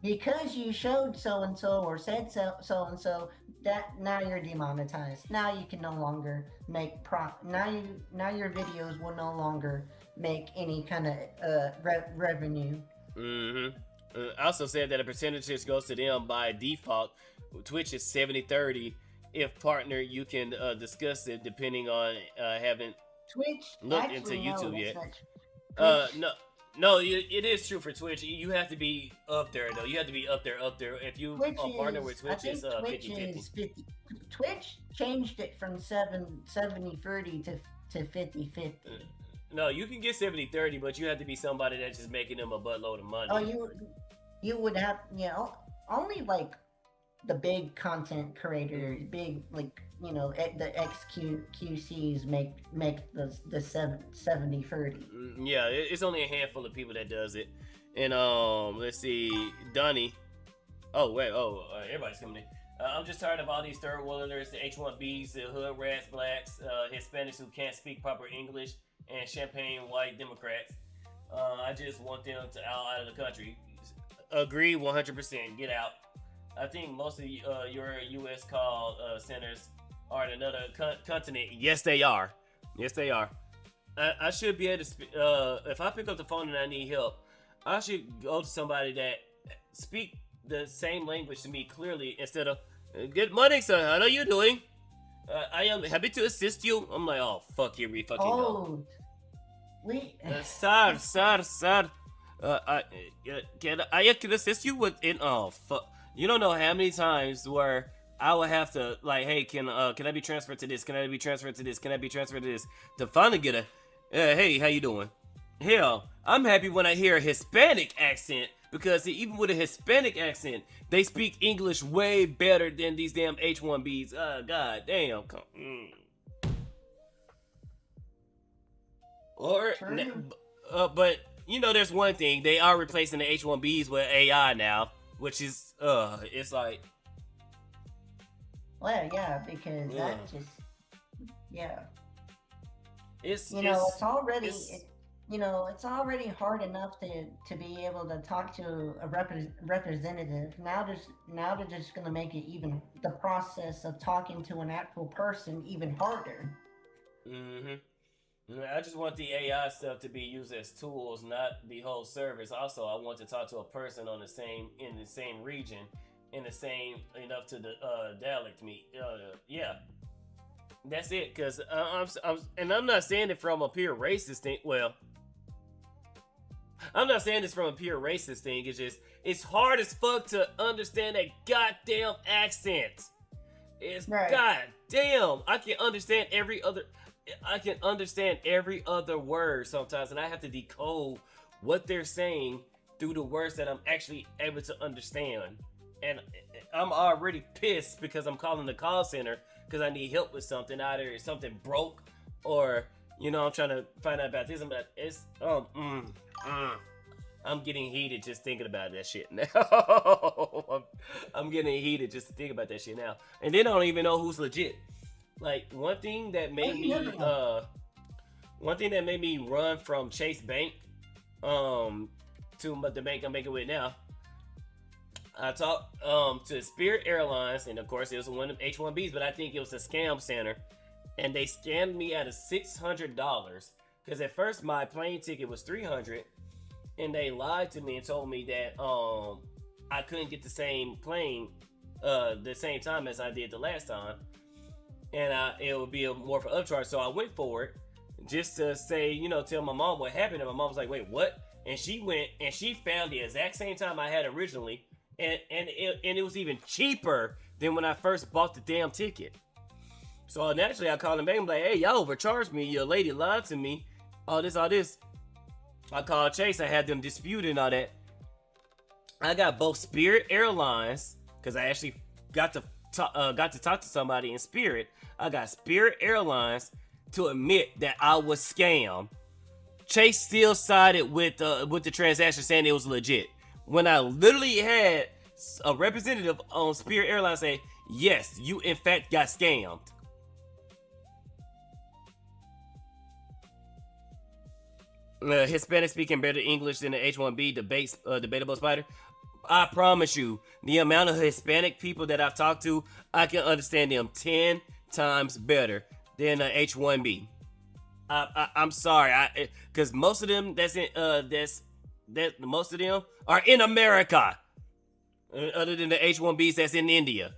because you showed so and so or said so and so, that now you're demonetized. Now you can no longer make now your videos will no longer make any kind of revenue. I also said that a percentage goes to them by default. Twitch is 70-30. If partner, you can discuss it depending on having Twitch looked into YouTube yet. No, it is true for Twitch. You have to be up there though. You have to be up there. If you partner with Twitch, it's 50-50. Twitch changed it from 70-30 to 50-50. No, you can get 70-30, but you have to be somebody that's just making them a buttload of money. Oh, you would have, only like the big content creators, big like the XQCs make the 70-30. Yeah, it's only a handful of people that does it. And let's see, Donnie. Oh wait, everybody's coming in. I'm just tired of all these third worlders, the H1Bs, the hood rats, blacks, Hispanics who can't speak proper English, and champagne white Democrats. I just want them to out of the country. Agree 100%. Get out. I think most of your U.S. call centers are in another continent. Yes, they are. Yes, they are. I should be able to. If I pick up the phone and I need help, I should go to somebody that speak the same language to me clearly instead of "Good morning, sir. How are you doing? I am happy to assist you." I'm like, oh fuck you, fucking Oh, we. sir. Can I assist you with it? Oh fuck! You don't know how many times where I would have to like, hey, can I be transferred to this? Can I be transferred to this? Can I be transferred to this? To finally get a, hey, how you doing? Hell, I'm happy when I hear a Hispanic accent because even with a Hispanic accent, they speak English way better than these damn H1Bs. God damn. But there's one thing. They are replacing the H1Bs with AI now, which is, it's like... Well, yeah, because that just... Yeah. It's already... it's already hard enough to be able to talk to a representative. Now they're just going to make it even... The process of talking to an actual person even harder. Mm-hmm. I just want the AI stuff to be used as tools, not the whole service. Also, I want to talk to a person in the same region, in the same enough to the dialect me. Yeah, that's it. Cause I'm not saying it from a pure racist thing. Well, I'm not saying this from a pure racist thing. It's just it's hard as fuck to understand that goddamn accent. It's right. Goddamn. I can understand every other word sometimes, and I have to decode what they're saying through the words that I'm actually able to understand. And I'm already pissed because I'm calling the call center because I need help with something. Either something broke or, I'm trying to find out about this. I'm getting heated just thinking about that shit now. I'm getting heated just to think about that shit now. And then I don't even know who's legit. Like one thing that made me run from Chase Bank to the bank I'm making with now. I talked to Spirit Airlines, and of course it was one of H1Bs, but I think it was a scam center, and they scammed me out of $600 because at first my plane ticket was $300, and they lied to me and told me that I couldn't get the same plane the same time as I did the last time. And it would be more for upcharge, so I went for it just to say, tell my mom what happened. And my mom was like, "Wait, what?" And she went and she found the exact same time I had originally, and it was even cheaper than when I first bought the damn ticket. So naturally, I called them back and like, "Hey, y'all overcharged me. Your lady lied to me. All this. I called Chase. I had them disputed and all that. I got both Spirit Airlines because I actually got to talk to somebody in Spirit. I got Spirit Airlines to admit that I was scammed. Chase still sided with the transaction saying it was legit. When I literally had a representative on Spirit Airlines say, "Yes, you in fact got scammed." Hispanic speaking better English than the H1B debatable Spydr. I promise you, the amount of Hispanic people that I've talked to, I can understand them 10 times better than an H1B. I'm sorry, because most of them most of them are in America, other than the H1Bs that's in India.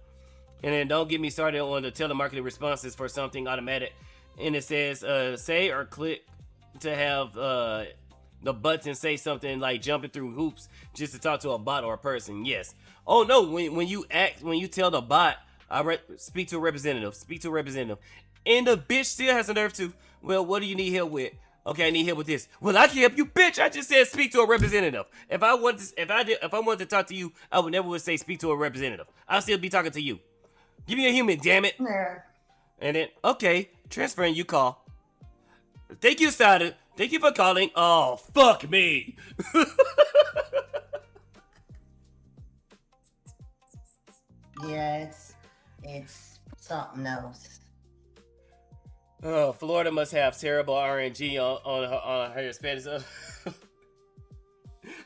And then don't get me started on the telemarketing responses for something automatic, and it says say or click to have the button say something like jumping through hoops just to talk to a bot or a person. Yes. Oh no, when you tell the bot, speak to a representative, and the bitch still has the nerve to, well, what do you need help with? Okay, I need help with this. Well, I can help you, bitch. I just said speak to a representative. If I wanted to talk to you, I would never say speak to a representative. I'll still be talking to you. Give me a human, damn it. Yeah. And then, okay, transferring you call. Thank you, Spydr. Thank you for calling. Oh, fuck me. Yeah, it's something else. Oh, Florida must have terrible RNG on her Spanish.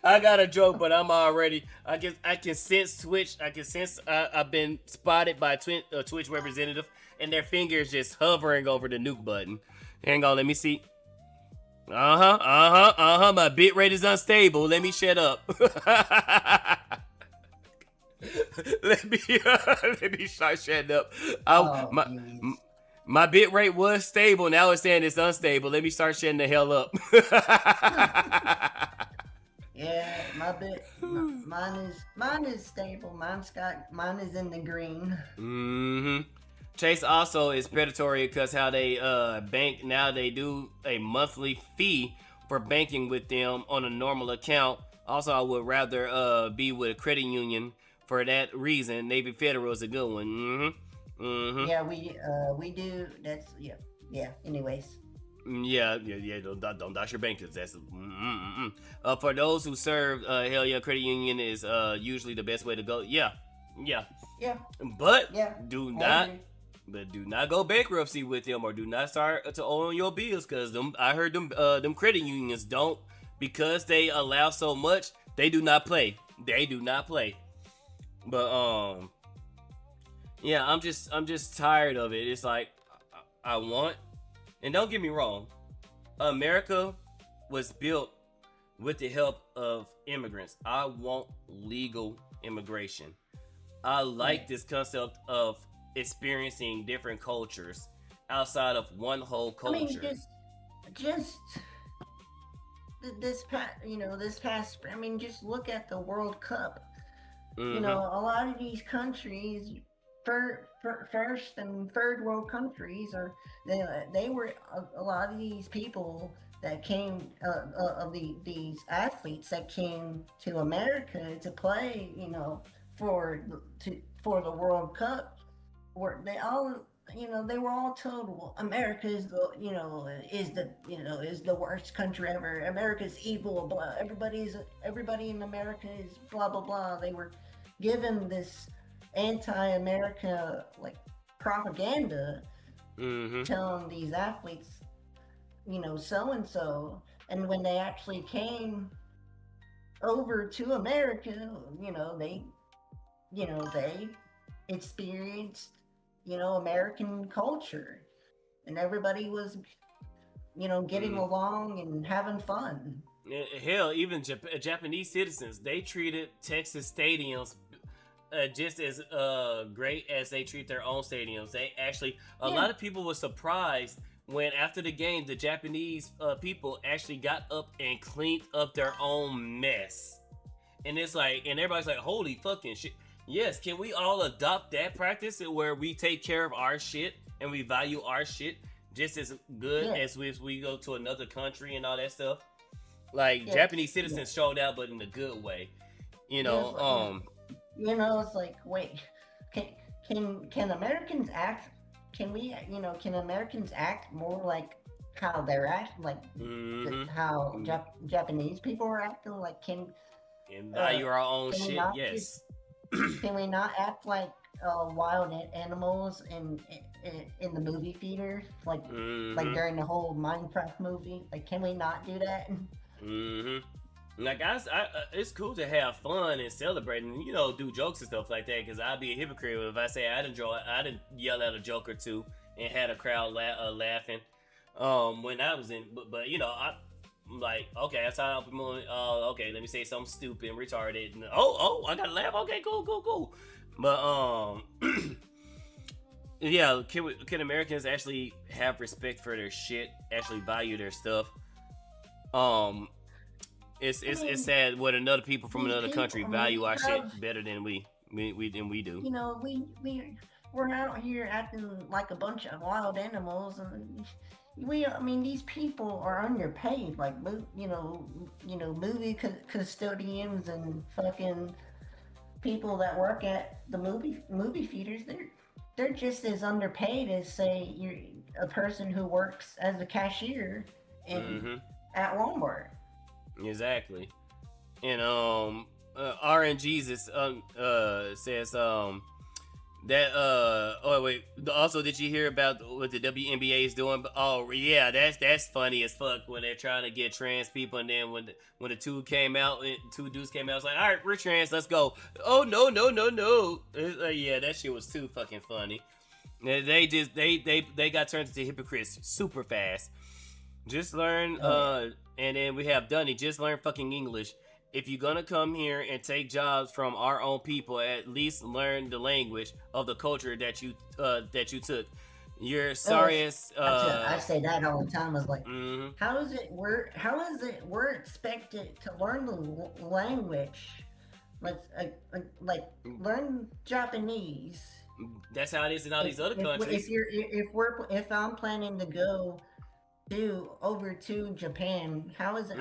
I got a joke, but I'm already. I can sense Twitch. I can sense I've been spotted by a Twitch representative, and their fingers just hovering over the nuke button. Hang on, let me see. My bit rate is unstable. Let me shut up. let me start shutting up. My bit rate was stable. Now it's saying it's unstable. Let me start shutting the hell up. Yeah, mine is stable. Mine is in the green. Mm-hmm. Chase also is predatory because how they bank now. They do a monthly fee for banking with them on a normal account. Also, I would rather be with a credit union for that reason. Navy Federal is a good one. Mm-hmm. Mm-hmm. Yeah, we do. That's yeah. Anyways. Yeah. Don't dox your bankers. That's for those who serve. Hell yeah, credit union is usually the best way to go. Yeah. But do not go bankruptcy with them, or do not start to owe on your bills, because I heard them credit unions don't, because they allow so much. They do not play. But yeah, I'm just tired of it. It's like I want, and don't get me wrong, America was built with the help of immigrants. I want legal immigration. I like this concept of experiencing different cultures outside of one whole culture. I mean, just this past. I mean, just look at the World Cup. Mm-hmm. You know, a lot of these countries, first and third world countries, they were a lot of these people that came these athletes that came to America to play, you know, for the World Cup, were they all, you know, they were all told, well, America is the worst country ever. America's evil, blah. Everybody in America is blah blah blah. They were given this anti-America like propaganda, telling these athletes, you know, so and so, and when they actually came over to America, they experienced, American culture, and everybody was, getting along and having fun. Hell, even Japanese citizens, they treated Texas stadiums just as great as they treat their own stadiums. They actually, a lot of people were surprised when after the game, the Japanese people actually got up and cleaned up their own mess. And it's like, and everybody's like, holy fucking shit. Yes, can we all adopt that practice where we take care of our shit and we value our shit just as good as we go to another country and all that stuff? Like, Japanese citizens showed out, but in a good way. It's like, wait, can Americans act? Can Americans act more like how they're acting, like how Japanese people are acting? Like, and value our own shit? Yes. Can we not act like wild animals in the movie theater, like during the whole Minecraft movie? Like, can we not do that? Like, it's cool to have fun and celebrate and, do jokes and stuff like that, because I'd be a hypocrite if I say I didn't yell at a joke or two and had a crowd laughing when I was in, but I'm like, okay, that's how I'm moving. Okay, let me say something stupid and retarded. And, I gotta laugh. Okay, cool. But yeah, can Americans actually have respect for their shit? Actually value their stuff? It's sad when another people from another country value our shit better than we do. We're out here acting like a bunch of wild animals, and I mean, these people are underpaid. Like, movie custodians and fucking people that work at the movie theaters. They're just as underpaid as, say, you're a person who works as a cashier in at Walmart. Exactly. And RNG Jesus says that oh wait, also did you hear about what the WNBA is doing? Oh yeah, that's funny as fuck when they're trying to get trans people, and then when the two dudes came out, it's like, all right, we're trans, let's go. Oh no. Yeah, that shit was too fucking funny. They got turned into hypocrites super fast. Just learn and then we have Dunny, just learn fucking English. If you're gonna come here and take jobs from our own people, at least learn the language of the culture that you took. You're sorry as I say that all the time. I was like, how is it we're expected to learn the language? Like learn Japanese. That's how it is in all these other countries. If I'm planning to go over to Japan, how is it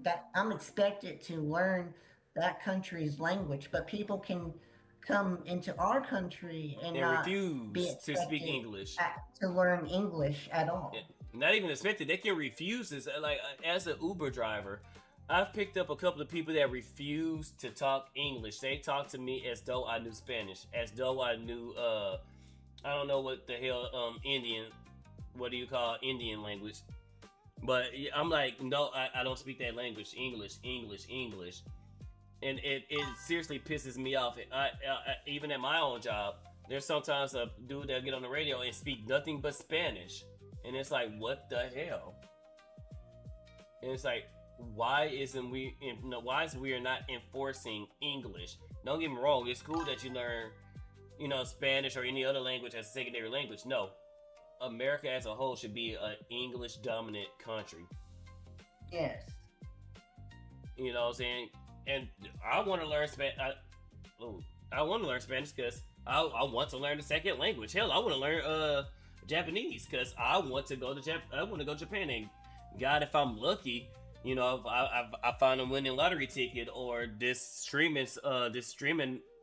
that I'm expected to learn that country's language, but people can come into our country and not refuse to speak English, to learn English at all. Not even expected. They can refuse this. Like, as an Uber driver, I've picked up a couple of people that refuse to talk English. They talk to me as though I knew Spanish, as though I knew I don't know what the hell Indian. What do you call Indian language? But I'm like, no, I don't speak that language. English. And it seriously pisses me off. I even at my own job, there's sometimes a dude that'll get on the radio and speak nothing but Spanish. And it's like, what the hell? And it's like, why is we are not enforcing English? Don't get me wrong, it's cool that you learn, Spanish or any other language as a secondary language. No. America as a whole should be an English dominant country. Yes. You know what I'm saying? And I want to learn Spanish. I want to learn Spanish because I want to learn the second language. Hell, I want to learn Japanese because I want to go to Japan. And God, if I'm lucky, if I find a winning lottery ticket, or this streaming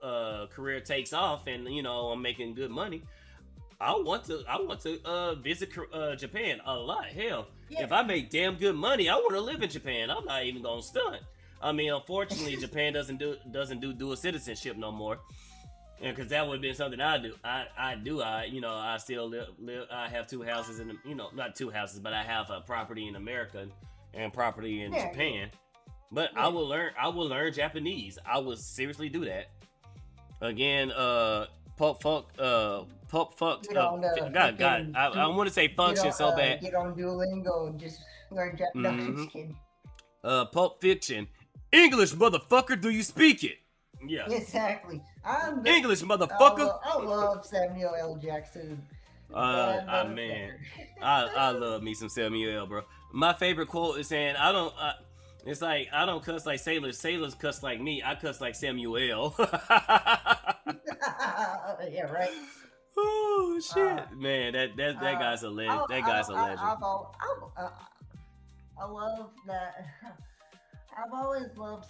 career takes off, and I'm making good money, I want to visit Japan a lot. Hell, if I make damn good money, I want to live in Japan. I'm not even gonna stunt. I mean, unfortunately, Japan doesn't do dual citizenship no more, and because that would have been something I do. I still live. I have two houses not two houses, but I have a property in America and property in Japan. But I will learn Japanese. I will seriously do that. Again, Pulp Funk. God, I want to say function so bad. Get on Duolingo and just learn Japanese. Pulp Fiction. English, motherfucker, do you speak it? Yeah. Exactly. English, motherfucker. I love Samuel L. Jackson. Man, I love me some Samuel L, bro. My favorite quote is saying, I don't cuss like sailors. Sailors cuss like me. I cuss like Samuel. Yeah, right. Oh shit, man, that guy's a legend. That guy's a legend. I love that. I've always loved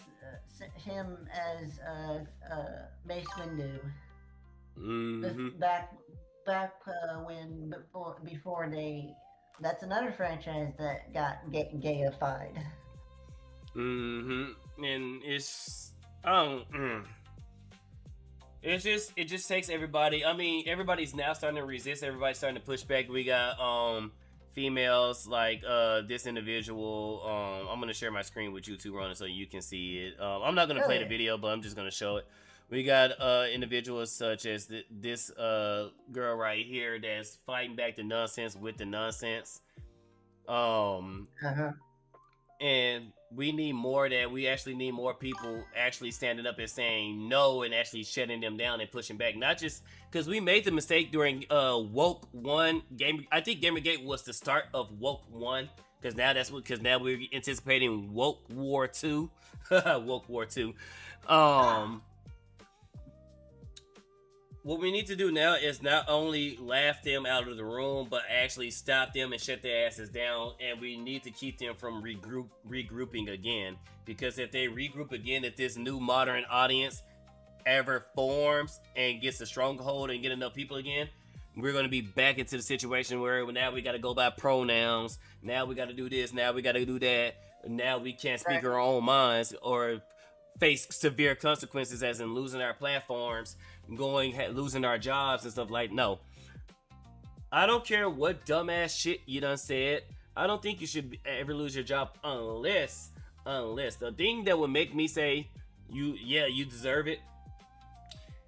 him as Mace Windu. Back when before they. That's another franchise that got gayified. And it just takes everybody. I mean, everybody's now starting to resist. Everybody's starting to push back. We got females like this individual. I'm gonna share my screen with you too, Rona, so you can see it. I'm not gonna play the video, but I'm just gonna show it. We got individuals such as this girl right here that's fighting back the nonsense with the nonsense. And we need more of that. We actually need more people actually standing up and saying no and actually shutting them down and pushing back. Not just because we made the mistake during Woke 1 game. I think Gamergate was the start of Woke 1 because now we're anticipating Woke War 2. Woke War 2. what we need to do now is not only laugh them out of the room, but actually stop them and shut their asses down. And we need to keep them from regrouping again. Because if they regroup again, if this new modern audience ever forms and gets a stronghold and get enough people again, we're going to be back into the situation where now we got to go by pronouns. Now we got to do this. Now we got to do that. Now we can't speak our own minds or face severe consequences, as in losing our platforms, losing our jobs and stuff. Like, no, I don't care what dumbass shit you done said. I don't think you should ever lose your job unless the thing that would make me say you deserve it,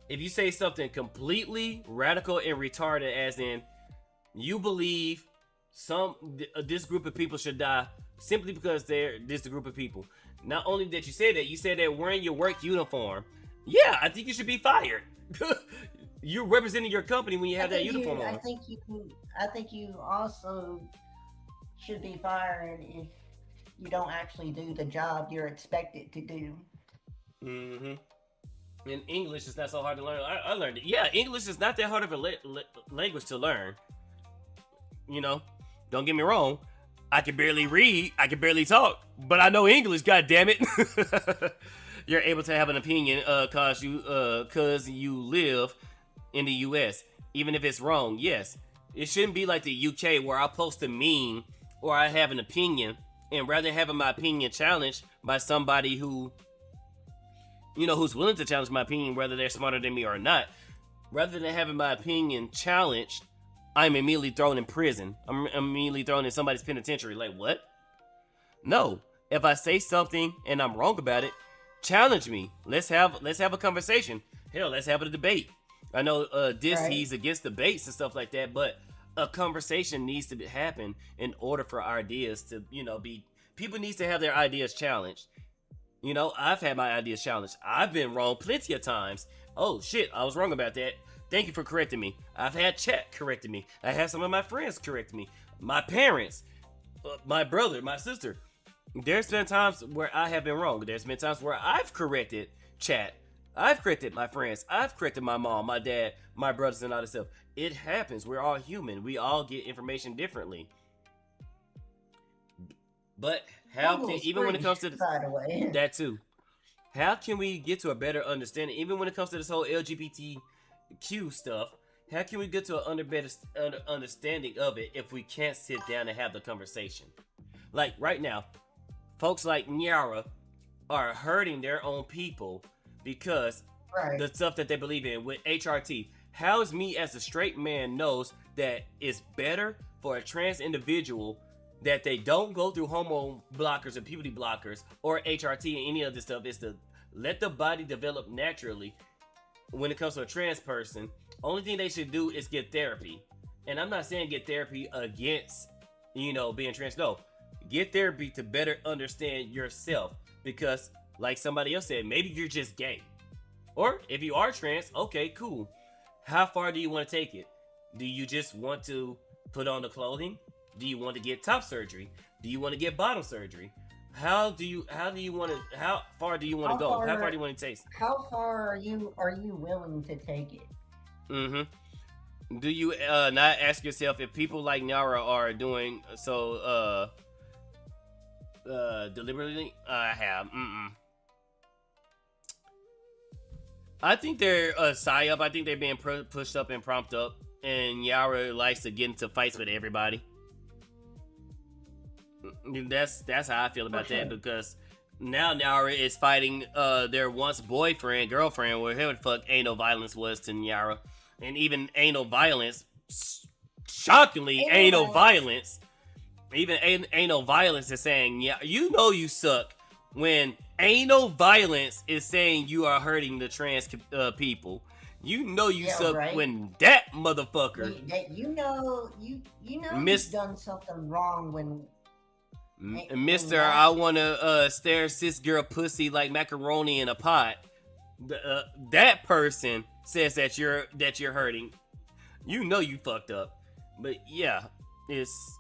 if you say something completely radical and retarded, as in you believe this group of people should die simply because they're this group of people. Not only that you said that wearing your work uniform. Yeah, I think you should be fired. You're representing your company when you have that uniform on. I think you also should be fired if you don't actually do the job you're expected to do. Mm-hmm. And English is not so hard to learn. I learned it. Yeah, English is not that hard of a language to learn. You know, don't get me wrong. I can barely read. I can barely talk. But I know English, God damn it. You're able to have an opinion cause you live in the US. Even if it's wrong, yes. It shouldn't be like the UK where I post a meme or I have an opinion, and rather than having my opinion challenged by somebody who, you know, who's willing to challenge my opinion, whether they're smarter than me or not, rather than having my opinion challenged, I'm immediately thrown in prison. I'm immediately thrown in somebody's penitentiary. Like, what? No. If I say something and I'm wrong about it, challenge me. Let's have a conversation. Hell, let's have a debate. I know he's against debates and stuff like that, but a conversation needs to happen in order for ideas to, people needs to have their ideas challenged. You know, I've had my ideas challenged. I've been wrong plenty of times. Oh shit, I was wrong about that. Thank you for correcting me. I've had chat correcting me. I had some of my friends correct me. My parents, my brother, my sister. There's been times where I have been wrong. There's been times where I've corrected chat. I've corrected my friends. I've corrected my mom, my dad, my brothers, and all this stuff. It happens. We're all human. We all get information differently. But how can, even when it comes to that too, how can we get to a better understanding? Even when it comes to this whole LGBTQ stuff, how can we get to an better understanding of it if we can't sit down and have the conversation? Like right now, folks like Nyara are hurting their own people because the stuff that they believe in with HRT. How is me as a straight man knows that it's better for a trans individual that they don't go through hormone blockers or puberty blockers or HRT and any of this stuff, is to let the body develop naturally. When it comes to a trans person, only thing they should do is get therapy. And I'm not saying get therapy against, being trans. No, get therapy to better understand yourself. Because like somebody else said, maybe you're just gay. Or if you are trans, okay, cool. How far do you want to take it? Do you just want to put on the clothing? Do you want to get top surgery? Do you want to get bottom surgery? How far do you want to go? How far do you want to take? How far are you willing to take it? Mm-hmm. Do you not ask yourself if people like Nyara are doing so deliberately? I have. I think they're a psyop. I think they're being pushed up and prompted up, and Nyara likes to get into fights with everybody. That's how I feel about that, because now Nyara is fighting their once boyfriend, girlfriend, whatever the fuck anal violence was to Nyara. And even anal violence, shockingly, anal violence is saying, yeah, you suck, when anal violence is saying you are hurting the trans people. You suck, right? When that motherfucker, you've done something wrong when Mr. I wanna stare cis girl pussy like macaroni in a pot. That person says that you're hurting. You fucked up. But yeah, it's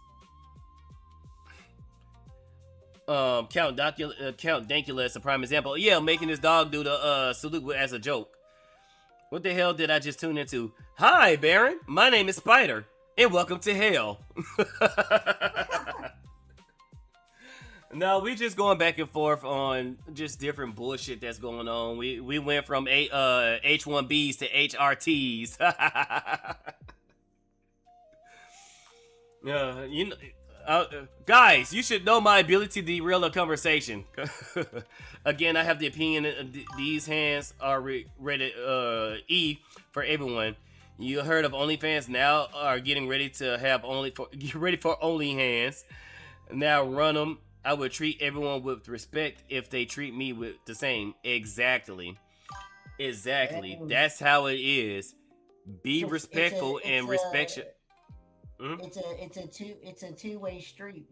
Count Dankula is a prime example. Yeah, making his dog do the salute as a joke. What the hell did I just tune into? Hi, Baron. My name is Spider, and welcome to hell. No, we just going back and forth on just different bullshit that's going on. We went from H1Bs to HRTs. You know, guys, you should know my ability to derail a conversation. Again, I have the opinion these hands are rated E for everyone. You heard of OnlyFans, now are getting ready to have get ready for OnlyHands. Now run them. I would treat everyone with respect if they treat me with the same. Exactly. That's how it is. Be respectful and respect your. It's a two-way street.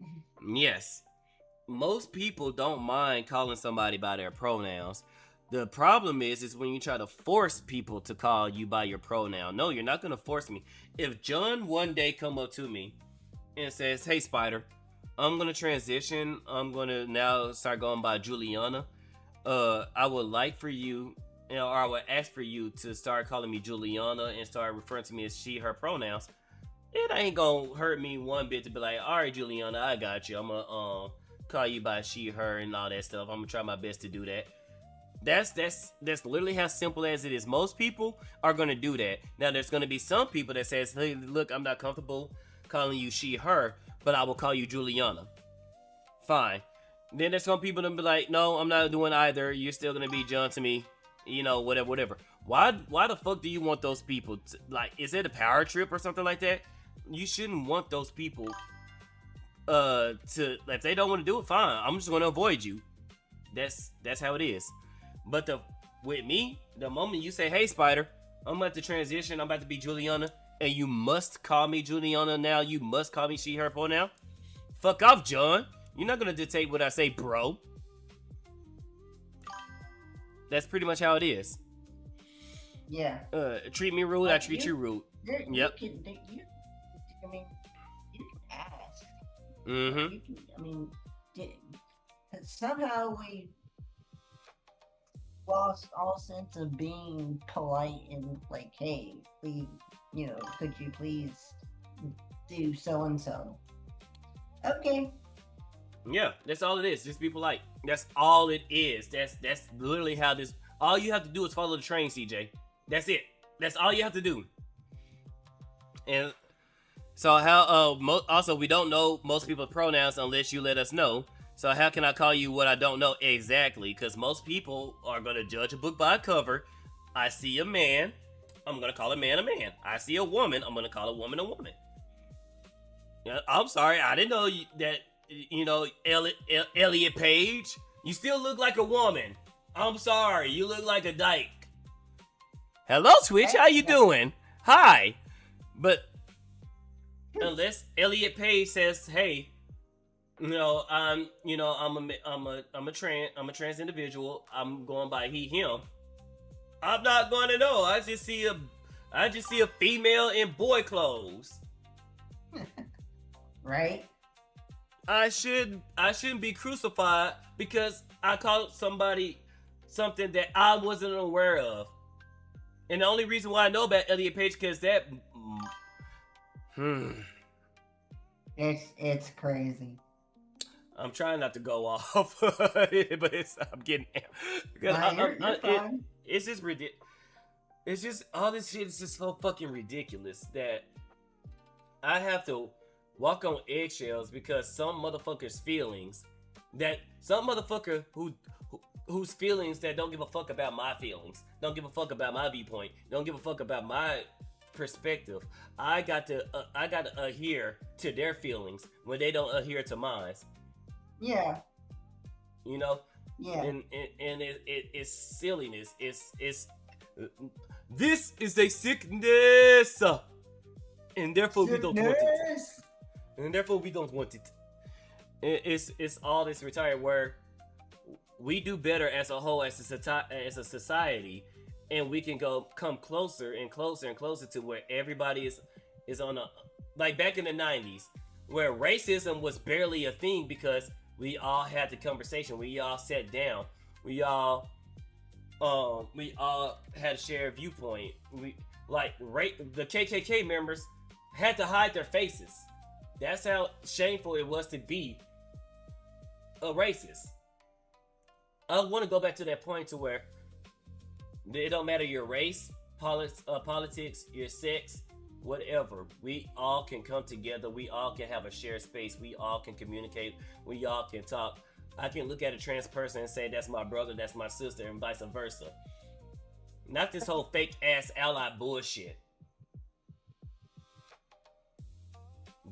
Yes. Most people don't mind calling somebody by their pronouns. The problem is when you try to force people to call you by your pronoun. No, you're not gonna force me. If John one day come up to me and says, "Hey, Spider, I'm gonna transition. I'm gonna now start going by Juliana. I would like for you, or I would ask for you to start calling me Juliana and start referring to me as she, her pronouns." It ain't gonna hurt me one bit to be like, "All right, Juliana, I got you. I'm gonna call you by she, her, and all that stuff. I'm gonna try my best to do that." That's literally how simple as it is. Most people are gonna do that. Now, there's gonna be some people that says, "Hey, look, I'm not comfortable calling you she, her, but I will call you Juliana." Fine. Then there's some people that be like, "No, I'm not doing either. You're still gonna be John to me." You know, whatever. Why the fuck do you want those people to, like, is it a power trip or something like that? You shouldn't want those people to, if they don't want to do it, fine. I'm just gonna avoid you. That's how it is. But with me, the moment you say, "Hey, Spider, I'm about to transition, I'm about to be Juliana, and you must call me Juliana now, you must call me she, her pronoun," fuck off, John. You're not gonna dictate what I say, bro. That's pretty much how it is. Yeah. Treat me rude, I treat you rude. Yep. You can ask. Mm-hmm. Somehow we lost all sense of being polite and like, "Hey, please, could you please do so and so?" Okay. Yeah, that's all it is. Just be polite. That's all it is. That's literally how this. All you have to do is follow the train, CJ. That's it. That's all you have to do. And so how? Also, we don't know most people's pronouns unless you let us know. So how can I call you what I don't know exactly? Because most people are gonna judge a book by a cover. I see a man, I'm gonna call a man a man. I see a woman, I'm gonna call a woman a woman. I'm sorry, I didn't know that. Elliot Page, you still look like a woman. I'm sorry, you look like a dyke. Hello, Twitch, how you doing? Hi. But unless Elliot Page says, "Hey, I'm a trans individual. I'm going by he, him," I'm not going to know. I just see a female in boy clothes. Right? I shouldn't be crucified because I called somebody something that I wasn't aware of. And the only reason why I know about Elliot Page because that It's crazy. I'm trying not to go off, but I'm getting because it's just ridiculous. It's just all this shit is just so fucking ridiculous that I have to walk on eggshells because some motherfucker's feelings, that some motherfucker whose feelings that don't give a fuck about my feelings, don't give a fuck about my viewpoint, don't give a fuck about my perspective. I got to adhere to their feelings when they don't adhere to mine. Yeah. Yeah. And it's silliness. It's this is a sickness, and therefore we don't want it. And therefore we don't want it. It's all this retired where we do better as a whole, as a society, and we can come closer and closer and closer to where everybody is on a, like back in the 90s, where racism was barely a thing because we all had the conversation, we all sat down, we all we all had a shared viewpoint. We the KKK members had to hide their faces. That's how shameful it was to be a racist. I want to go back to that point to where it don't matter your race, politics, your sex, whatever. We all can come together. We all can have a shared space. We all can communicate. We all can talk. I can look at a trans person and say, that's my brother, that's my sister, and vice versa. Not this whole fake ass ally bullshit.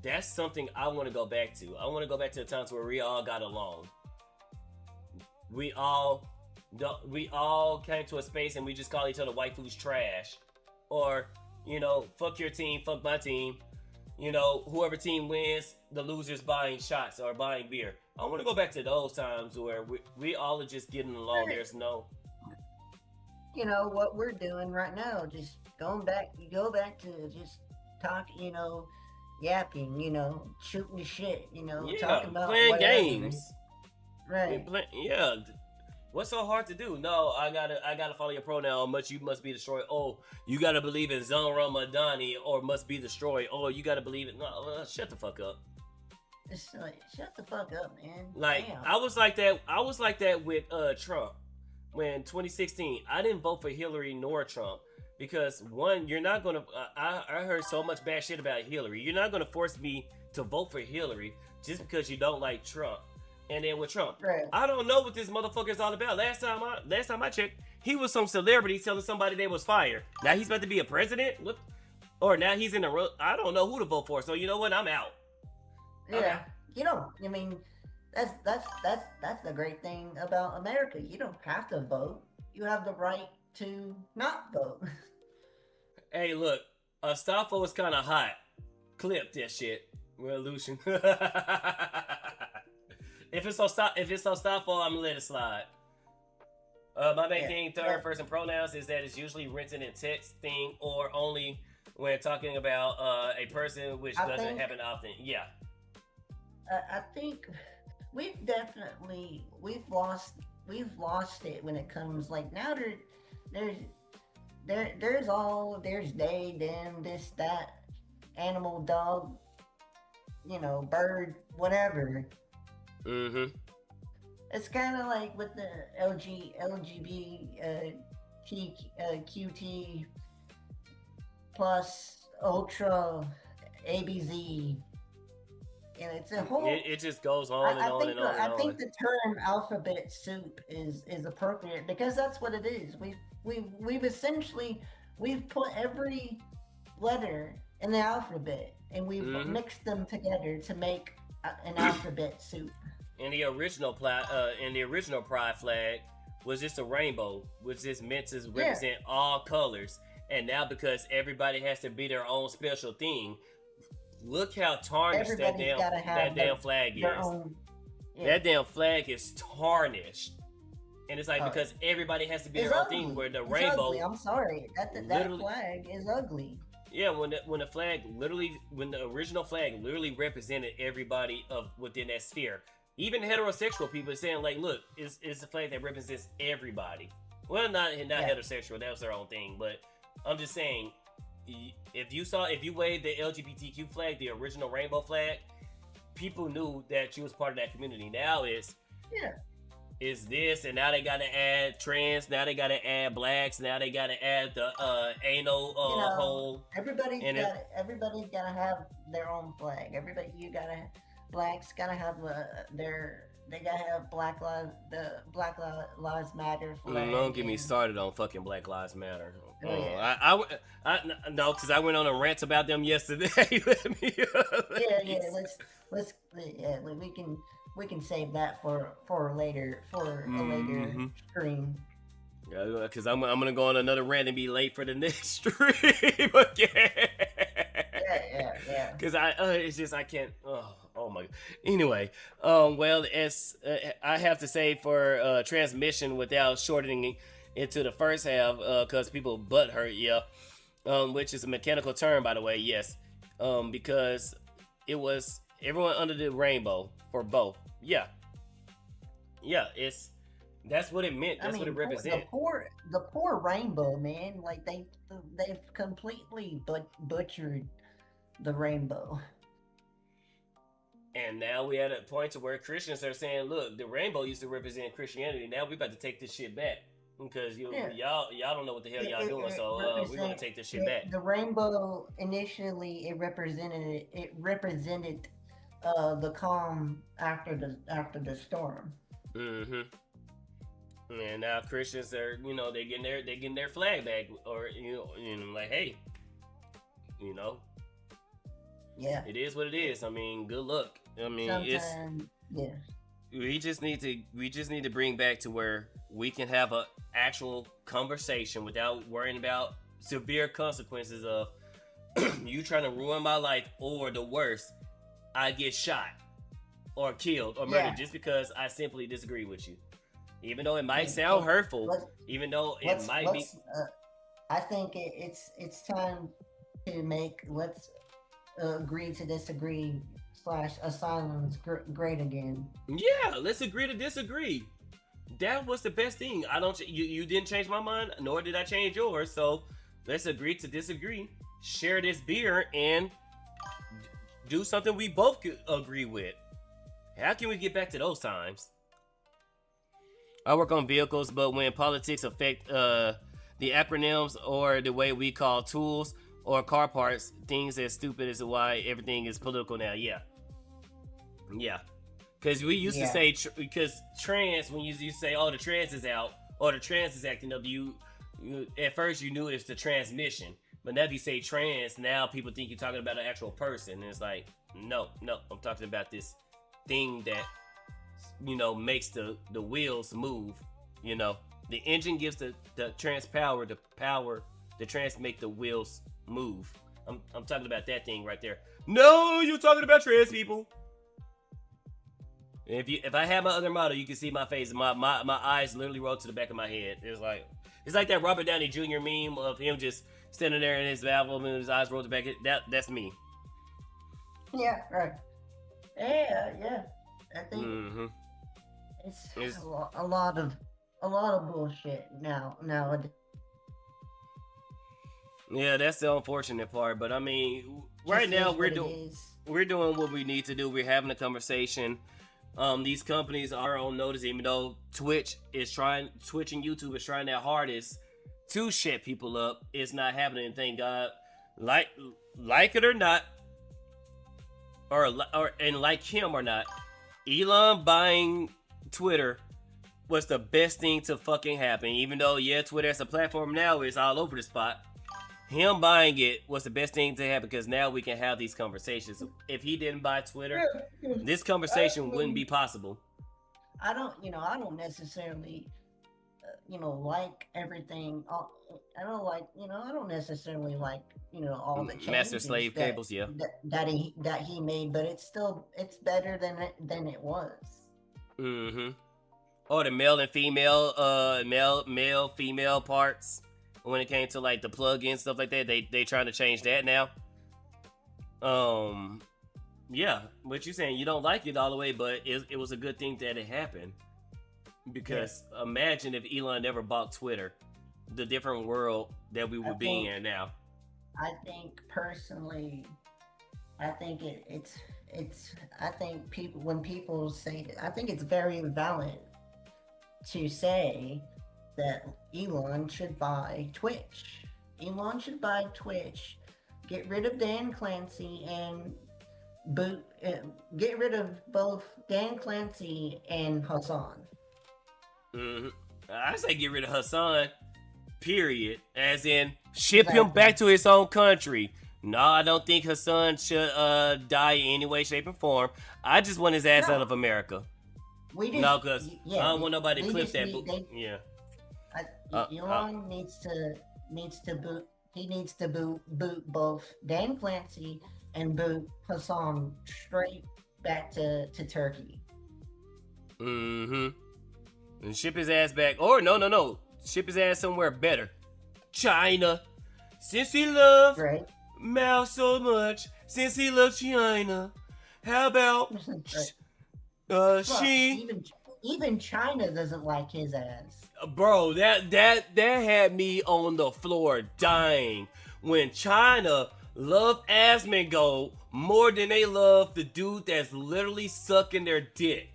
That's something I want to go back to. I want to go back to the times where we all got along. We all came to a space and we just call each other white foods trash. Or, you know, fuck your team, fuck my team. You know, whoever team wins, the loser's buying shots or buying beer. I want to go back to those times where we all are just getting along. There's no... You know, what we're doing right now, just go back to just talk, you know, yapping, you know, shooting the shit, you know, talking about playing whatever. games. Right. Yeah. What's so hard to do? No, I gotta follow your pronoun. Much you must be destroyed. Oh, you gotta believe in Zonra Madani or must be destroyed. Oh, you gotta believe it. No, shut the fuck up. It's like, shut the fuck up, man. Like, damn. I was like that with Trump. When 2016, I didn't vote for Hillary nor Trump because one, you're not gonna. I heard so much bad shit about Hillary. You're not gonna force me to vote for Hillary just because you don't like Trump. And then with Trump, right. I don't know what this motherfucker's all about. Last time I checked, he was some celebrity telling somebody they was fired. Now he's about to be a president. Look, or now he's in a. I don't know who to vote for. So you know what? I'm out. Yeah, okay. You know, I mean. That's the great thing about America. You don't have to vote. You have the right to not vote. Hey, look, Astafo was kind of hot. Clip that shit, Revolution. If it's Astafo, I'm gonna let it slide. My main thing, third person pronouns, is that it's usually written in text thing or only when talking about a person, which doesn't happen often. Yeah. I think. We've lost it when it comes like now there's they, them, this, that, animal, dog, you know, bird, whatever. Mm-hmm. It's kind of like with the QT plus ultra ABZ. And it's a whole. It just goes on and on and on. I think the term alphabet soup is appropriate because that's what it is. We've essentially put every letter in the alphabet and we've mixed them together to make an alphabet soup. And the original pride flag was just a rainbow, which is meant to represent all colors. And now because everybody has to be their own special thing. Look how tarnished that damn flag is. That damn flag is tarnished. And it's like because everybody has to be their own thing where the rainbow. Ugly. I'm sorry. That flag is ugly. Yeah, when the original flag literally represented everybody within that sphere. Even heterosexual people are saying like, look, it's a flag that represents everybody. Well, not heterosexual, that was their own thing, but I'm just saying if you waved the LGBTQ flag, the original rainbow flag, people knew that you was part of that community. Now is this, and now they gotta add trans, now they gotta add blacks, now they gotta add the anal hole. Everybody's gotta have their own flag. Blacks gotta have they gotta have Black Lives Matter flag. Don't get me started on fucking Black Lives Matter. Oh, yeah. No, because I went on a rant about them yesterday. We can save that for later a later stream. Yeah, because I'm gonna go on another rant and be late for the next stream again. Yeah. Because it's just I can't. Oh my. Anyway, well, as I have to say for transmission without shortening into the first half, because people butt hurt, which is a mechanical term, by the way, yes, because it was everyone under the rainbow for both, it's That's what it meant. That's what it represents. The poor rainbow, man. Like they've completely butchered the rainbow. And now we at a point to where Christians are saying, "Look, the rainbow used to represent Christianity. Now we about to take this shit back because y'all don't know what the hell y'all doing. So we're gonna take this shit back." The rainbow initially it represented the calm after the storm. Mm-hmm. And now Christians are, they getting their flag back, or like, hey, yeah, it is what it is. I mean, good luck. I mean, we just need to bring back to where we can have a actual conversation without worrying about severe consequences of you trying to ruin my life, or the worst, I get shot or killed or murdered just because I simply disagree with you. Even though it might sound hurtful, even though it might be. I think it's time to let's agree to disagree / asylums great again. Yeah, let's agree to disagree. That was the best thing. You didn't change my mind, nor did I change yours. So let's agree to disagree. Share this beer and do something we both could agree with. How can we get back to those times? I work on vehicles, but when politics affect the acronyms or the way we call tools or car parts, things as stupid as why everything is political now. Yeah. Because we used to say, because trans, when you say, oh, the trans is out, or the trans is acting up, you at first you knew it's the transmission. But now if you say trans, now people think you're talking about an actual person. And it's like, no, I'm talking about this thing that, makes the wheels move. The engine gives the trans power, the trans make the wheels move. I'm talking about that thing right there. No, you're talking about trans people. If I had my other model, you can see my face. My eyes literally roll to the back of my head. It's like that Robert Downey Jr. meme of him just standing there in his bathroom and his eyes roll to the back. That's me. Yeah, right. Yeah. I think it's a lot of bullshit nowadays. Yeah, that's the unfortunate part. But I mean, right now we're doing what we need to do. We're having a conversation. These companies are on notice, even though Twitch and YouTube is trying their hardest to shut people up. It's not happening. Thank God. Like it or not, or like him or not, Elon buying Twitter was the best thing to fucking happen. Even though, Twitter as a platform now is all over the spot. Him buying it was the best thing to happen because now we can have these conversations. If he didn't buy Twitter, this conversation wouldn't be possible. I don't necessarily, like everything. I don't necessarily like, all the changes master slave cables, that he made, but it's better than it was. Mm-hmm. Or the male and female, male female parts. When it came to like the plug-in stuff like that, they trying to change that now. Yeah, but you're saying you don't like it all the way, but it was a good thing that it happened. Because imagine if Elon never bought Twitter, the different world that we would be in now. I think personally, I think when people say that, I think it's very valid to say that Elon should buy Twitch. Elon should buy Twitch, get rid of Dan Clancy and get rid of both Dan Clancy and Hassan. I say get rid of Hassan, period. As in, ship him back to his own country. No, I don't think Hassan should die in any way, shape, or form. I just want his ass out of America. Because I don't want nobody to clip that. Elon needs to boot. He needs to boot both Dan Clancy and boot Hassan straight back to Turkey. And ship his ass back. Or no. Ship his ass somewhere better. China. Since he loved Mao so much, since he loved China, how about even China doesn't like his ass. Bro, that had me on the floor dying when China love Asmongold more than they love the dude that's literally sucking their dick.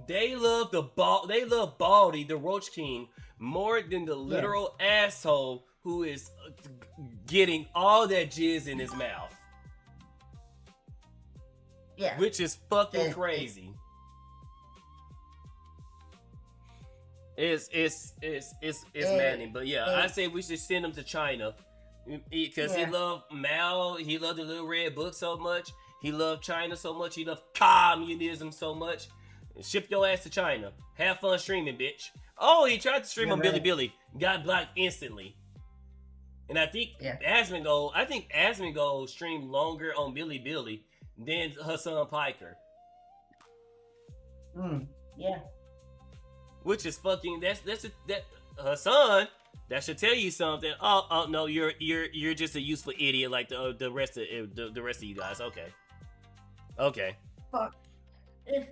They love Baldy, the Roach King, more than the literal asshole who is getting all that jizz in his mouth. Yeah. Which is fucking crazy. It's maddening, but yeah, I say we should send him to China because he loved Mao, he loved the Little Red Book so much, he loved China so much, he loved communism so much. Ship your ass to China. Have fun streaming, bitch. Oh, he tried to stream on Billy, got blocked instantly. And I think Asmongold streamed longer on Billy than Hassan Piker. Yeah. Which is fucking that Hassan, that should tell you something. Oh no, you're just a useful idiot like the rest of you guys. Okay. Fuck if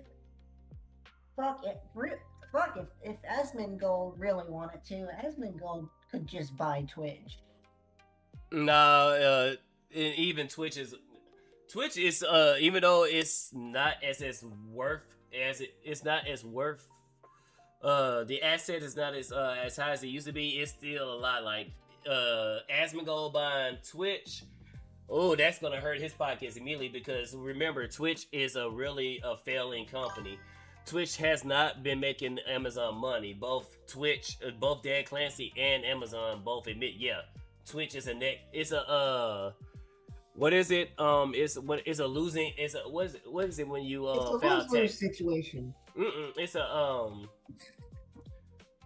Asmongold really wanted to, Asmongold could just buy Twitch. No, even Twitch is even though it's not as worth the asset is not as high as it used to be. It's still a lot. Like Asmongold buying Twitch. Oh, that's gonna hurt his podcast immediately because remember, Twitch is a failing company. Twitch has not been making Amazon money. Both Dan Clancy and Amazon both admit, Twitch is what is it? What is it when you it's a lose-lose situation. It's a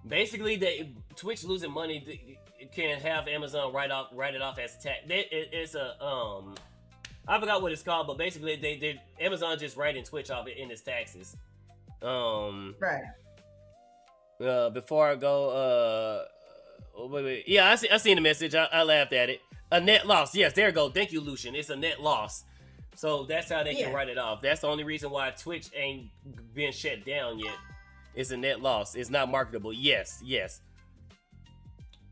basically Twitch losing money can have Amazon write it off as tax. It's a I forgot what it's called, but basically they Amazon just writing Twitch off in its taxes. Right. Before I go, wait. Yeah, I seen the message. I laughed at it. A net loss. Yes, there you go. Thank you, Lucian. It's a net loss. So that's how they can write it off. That's the only reason why Twitch ain't been shut down yet. It's a net loss. It's not marketable. Yes.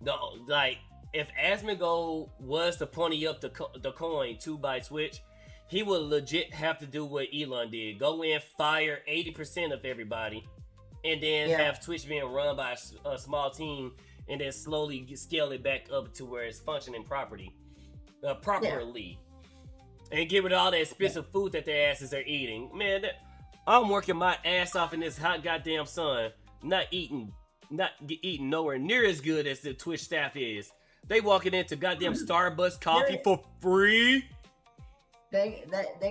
No, like if Asmongold was to pony up the coin to buy Twitch, he would legit have to do what Elon did. Go in, fire 80% of everybody, and then have Twitch being run by a small team, and then slowly scale it back up to where it's functioning properly. And get rid of all that expensive food that their asses are eating. Man, I'm working my ass off in this hot goddamn sun, not eating nowhere near as good as the Twitch staff is. They walking into goddamn Starbucks coffee for free. They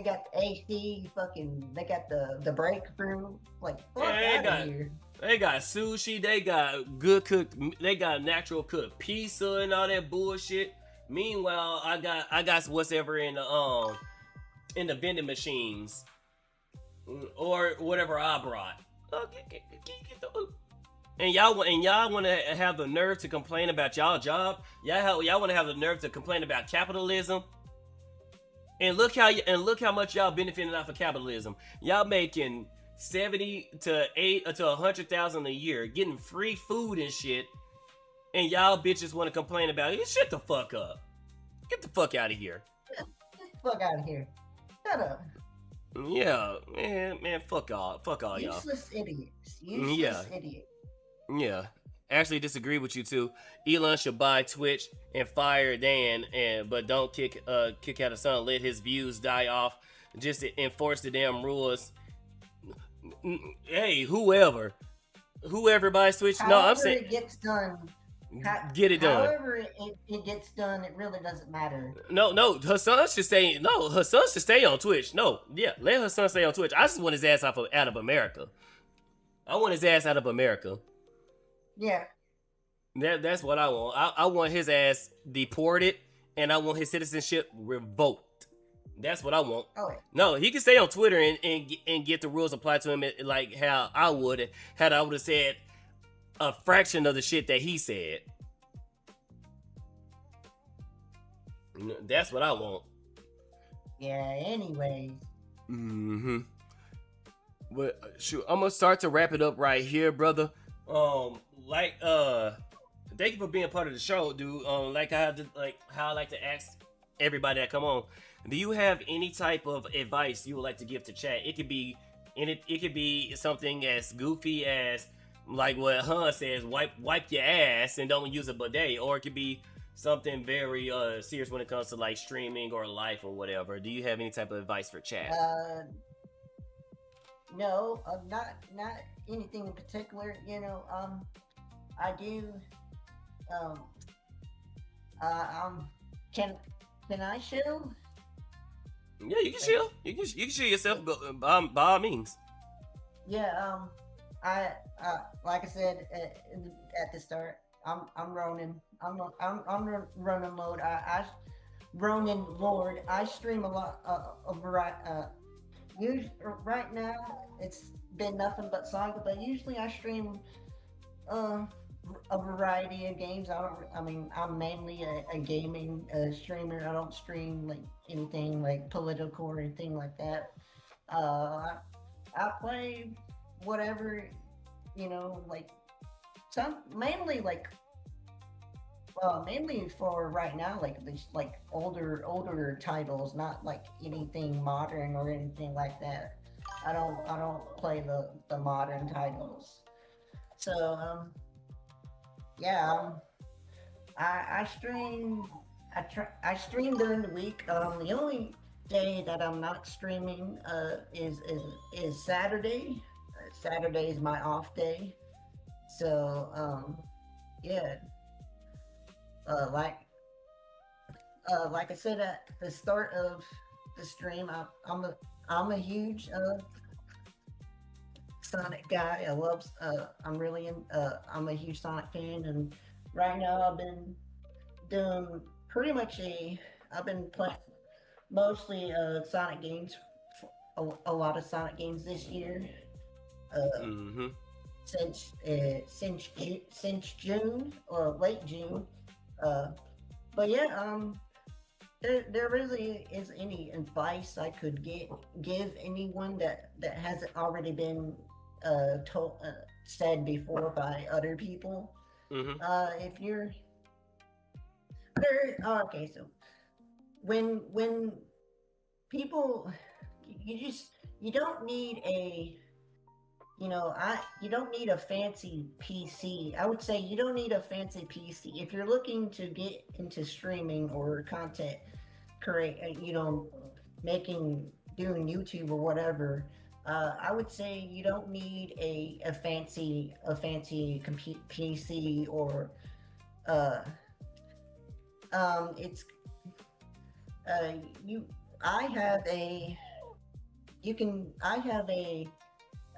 got AC, they got the breakthrough. Like, fuck out of here. They got sushi, they got good cooked, they got natural cooked pizza and all that bullshit. Meanwhile, I got whatever in the vending machines or whatever I brought. And y'all want to have the nerve to complain about y'all job? Y'all want to have the nerve to complain about capitalism? And look how much y'all benefiting off of capitalism. Y'all making 70 to 100,000 a year, getting free food and shit, and y'all bitches want to complain about it. Shut the fuck up. Get the fuck out of here. Get the fuck out of here. Shut up. Yeah, man, fuck all y'all. Useless idiots. Useless idiots. Yeah. Actually disagree with you too. Elon should buy Twitch and fire Dan, but don't kick out his son. Let his views die off. Just to enforce the damn rules. Hey, whoever buys Twitch. However No, I'm saying it gets done. Get it done. However it gets done, it really doesn't matter. No, her son should stay. No, her son should stay on Twitch. No, let her son stay on Twitch. I just want his ass out of America. I want his ass out of America. Yeah. That's what I want. I want his ass deported, and I want his citizenship revoked. That's what I want. Oh, yeah. No, he can stay on Twitter and get the rules applied to him like how I would had I would have said a fraction of the shit that he said. That's what I want. Yeah, anyways. But shoot, I'm gonna start to wrap it up right here, brother. Like thank you for being part of the show, dude. How I like to ask everybody that come on. Do you have any type of advice you would like to give to chat? It could be it could be something as goofy as like what Han says, wipe your ass and don't use a bidet, or it could be something very serious when it comes to like streaming or life or whatever. Do you have any type of advice for chat? No, not anything in particular. I do. Um, can I chill? Yeah, you can chill. You can chill yourself by all means. Yeah. I like I said at the start, I'm Ronin. I'm Ronin mode. I Ronin Lord. I stream a lot of variety. Right now it's been nothing but Saga, but usually I stream a variety of games. I'm mainly a gaming streamer. I don't stream like anything like political or anything like that. I play whatever, like mainly for right now, like these like older titles, not like anything modern or anything like that. I don't play the modern titles. So yeah, I stream. I stream during the week. The only day that I'm not streaming is Saturday. Saturday is my off day. So yeah. Like I said at the start of the stream, I'm a huge Sonic guy. I'm a huge Sonic fan, and right now I've been doing I've been playing mostly Sonic games, a lot of Sonic games this year. Since June or late June. But yeah, there really is any advice I could give anyone that hasn't already been said before by other people. If you're there, okay, so when people, you don't need you don't need a fancy PC. I would say you don't need a fancy PC if you're looking to get into streaming or content doing YouTube or whatever. I would say you don't need a fancy PC or it's I have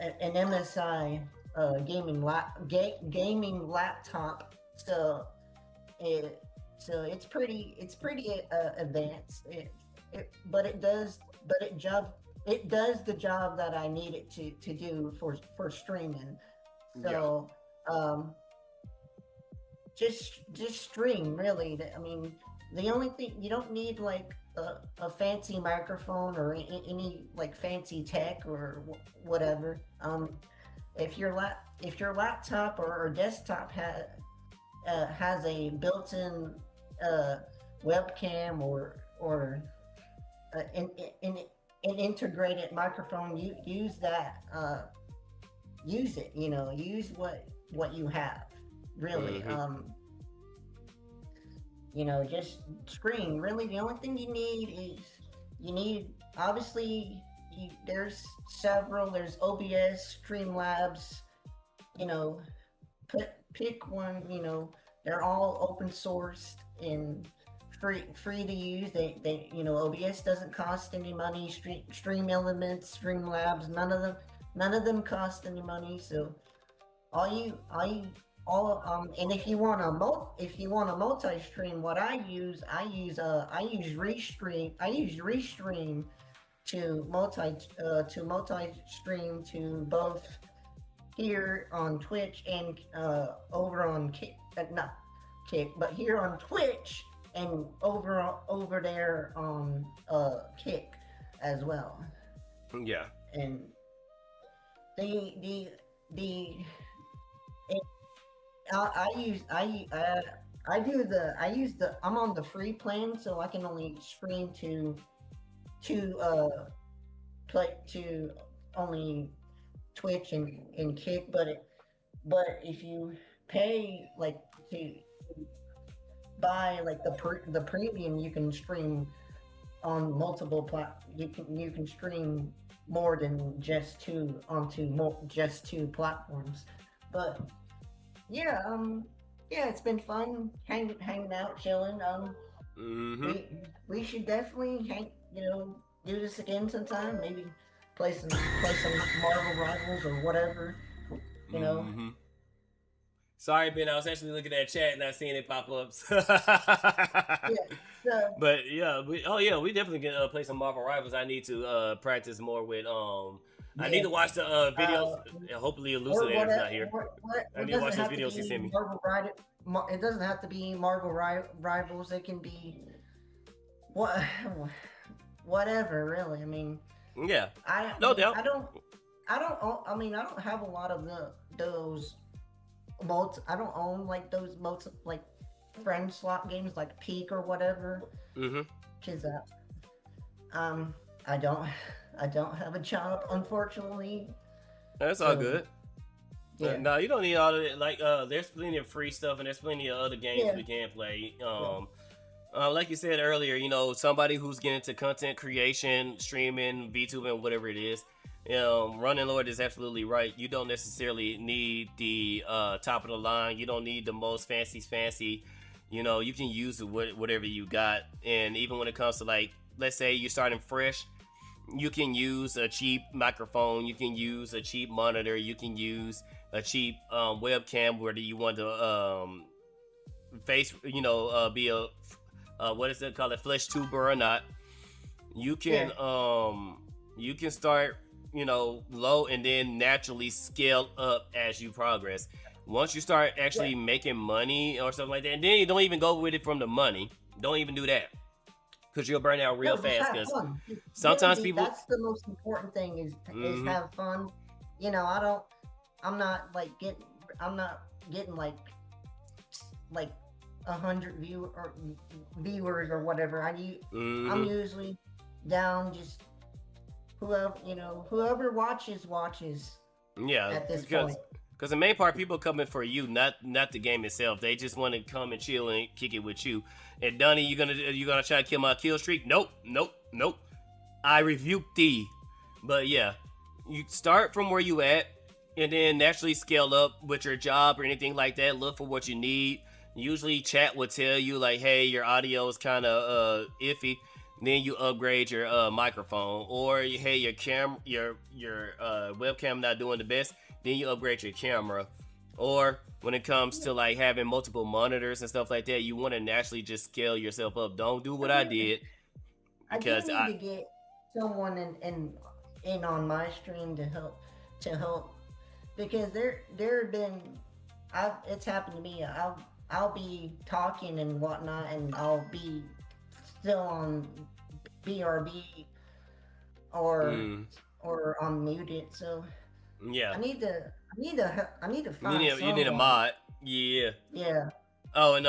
an MSI gaming laptop, so it's pretty advanced. But it does the job that I need it to do for streaming. So just stream, really. I mean, the only thing, you don't need like a fancy microphone or any like fancy tech or whatever. If your laptop or desktop has a built-in webcam or an integrated microphone, you use that. Use it. Use what you have. Really. Just screen. Really, the only thing you need obviously, there's OBS, Streamlabs, pick one, they're all open sourced and free to use. They OBS doesn't cost any money. Stream Elements, Streamlabs, none of them cost any money. So and if you want a multi-stream, what I use Restream to multi-stream to both here on Twitch and over on but here on Twitch and over there on Kick as well. Yeah. And the it, I use the I'm on the free plan, so I can only stream to play to only Twitch and Kick, but if you pay like to buy like the premium, you can stream on multiple you can stream more than just two onto just two platforms. But yeah, yeah, it's been fun hanging out, chilling. We should definitely do this again sometime. Maybe play some Marvel Rivals or whatever. You know. Mm-hmm. Sorry, Ben. I was actually looking at chat, not seeing it pop up. Yeah. So, But yeah, we definitely can play some Marvel Rivals. I need to practice more with I need to watch the videos. Hopefully, Elucidator's not here. I need to watch those videos he sent me. It doesn't have to be Marvel Rivals. It can be whatever. Really, I mean. Yeah. No doubt. I don't have a lot of those modes. I don't own like those modes like friend slot games like Peak or whatever. Mm-hmm. Cause I don't have a job, unfortunately. That's all good. Yeah. No, you don't need all of it. Like, there's plenty of free stuff, and there's plenty of other games we can play. Like you said earlier, somebody who's getting into content creation, streaming, VTubing, whatever it is, Running Lord is absolutely right. You don't necessarily need the top of the line. You don't need the most fancy. You can use whatever you got. And even when it comes to, like, let's say you're starting fresh, you can use a cheap microphone. You can use a cheap monitor. You can use a cheap webcam, whether you want to be a what is it called, a flesh tuber or not. You can you can start low and then naturally scale up as you progress. Once you start actually making money or something like that, and then you don't even go with it from the money. Don't even do that, because you'll burn out real fast. Because sometimes people, that's the most important thing is have fun. I'm not getting like 100 viewers or whatever. I'm usually down just whoever watches. Yeah, at this point. Because the main part, people coming for you, not the game itself. They just want to come and chill and kick it with you. And Donnie, you gonna try to kill my kill streak? Nope. I rebuke thee. But yeah, you start from where you at, and then naturally scale up with your job or anything like that. Look for what you need. Usually, chat will tell you like, "Hey, your audio is kind of iffy." Then you upgrade your microphone, or hey, your webcam not doing the best. Then you upgrade your camera. Or when it comes to like having multiple monitors and stuff like that, you want to naturally just scale yourself up. Don't do what I did. Because I need to get someone in on my stream to help because there have been it's happened to me. I'll be talking and whatnot, and I'll be still on BRB or on muted. So yeah, I need to find you need a mod. Yeah. Yeah. Oh, and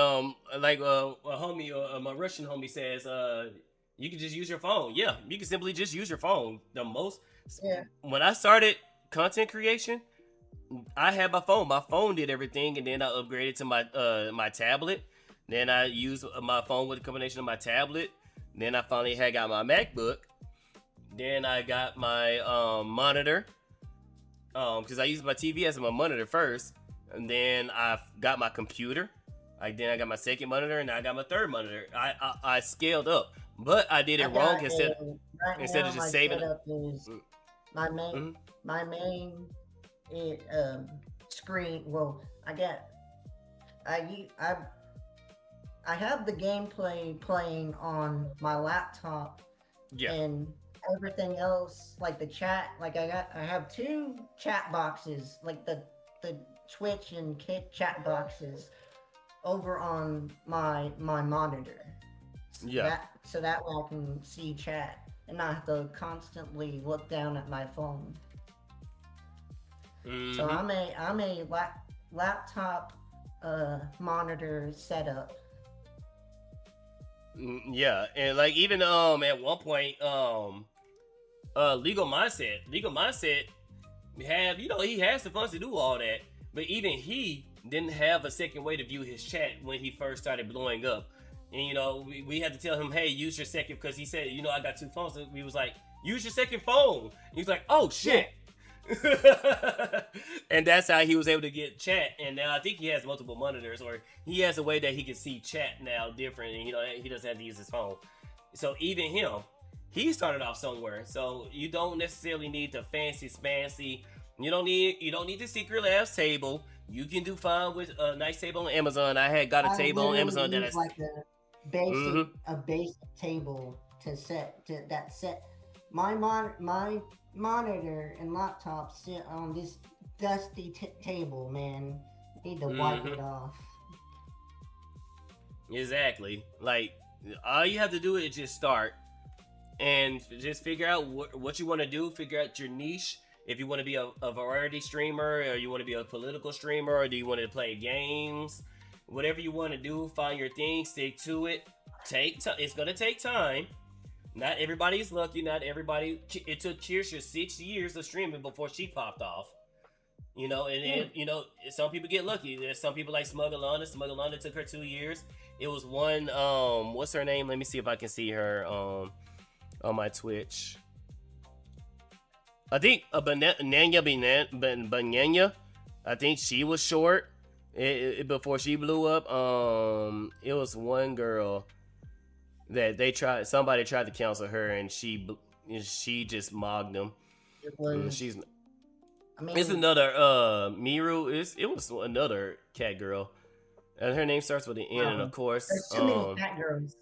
like a homie, my Russian homie says, you can just use your phone. Yeah, you can simply just use your phone. When I started content creation, I had my phone. My phone did everything, and then I upgraded to my tablet. Then I used my phone with a combination of my tablet. Then I finally got my MacBook. Then I got my monitor. Because I used my TV as my monitor first. And then I got my computer. Then I got my second monitor, and I got my third monitor. I scaled up. But I did it wrong instead of just saving it. My main screen. Well, I have the gameplay playing on my laptop. Yeah. And everything else, like the chat, like I have two chat boxes, like the Twitch and Kick chat boxes over on my monitor. Yeah. So that way I can see chat and not have to constantly look down at my phone. So I'm a laptop monitor setup. Yeah, and like even at one point legal mindset have, you know, he has the funds to do all that, but even he didn't have a second way to view his chat when he first started blowing up. And you know, we had to tell him, hey, use your second, because he said, you know, I got two phones. And we was like, use your second phone. He was like, oh shit. And that's how he was able to get chat. And now I think he has multiple monitors, or he has a way that he can see chat now different, and you know, he doesn't have to use his phone. So even him, he started off somewhere. So you don't necessarily need the fancy. You don't need the secret labs table. You can do fine with a nice table on Amazon. I had got a table on Amazon that is like a basic table to set my monitor and laptop sit on this dusty table, man. Need to wipe it off. Exactly. Like, all you have to do is just start and just figure out what you want to do. Figure out your niche. If you want to be a variety streamer, or you want to be a political streamer, or do you want to play games, whatever you want to do, find your thing, stick to it. It's gonna take time. Not everybody is lucky. Not everybody. It took Kirsha 6 years of streaming before she popped off. You know, and then, you know, some people get lucky. There's some people like Smuggalana. Smuggalana took her 2 years. It was one, what's her name? Let me see if I can see her on my Twitch. I think Bananya. I think she was short before she blew up. It was one girl that somebody tried to cancel her, and she just mogged them. It was. It's another Miru. It was another cat girl, and her name starts with an N. And of course, there's too many cat girls.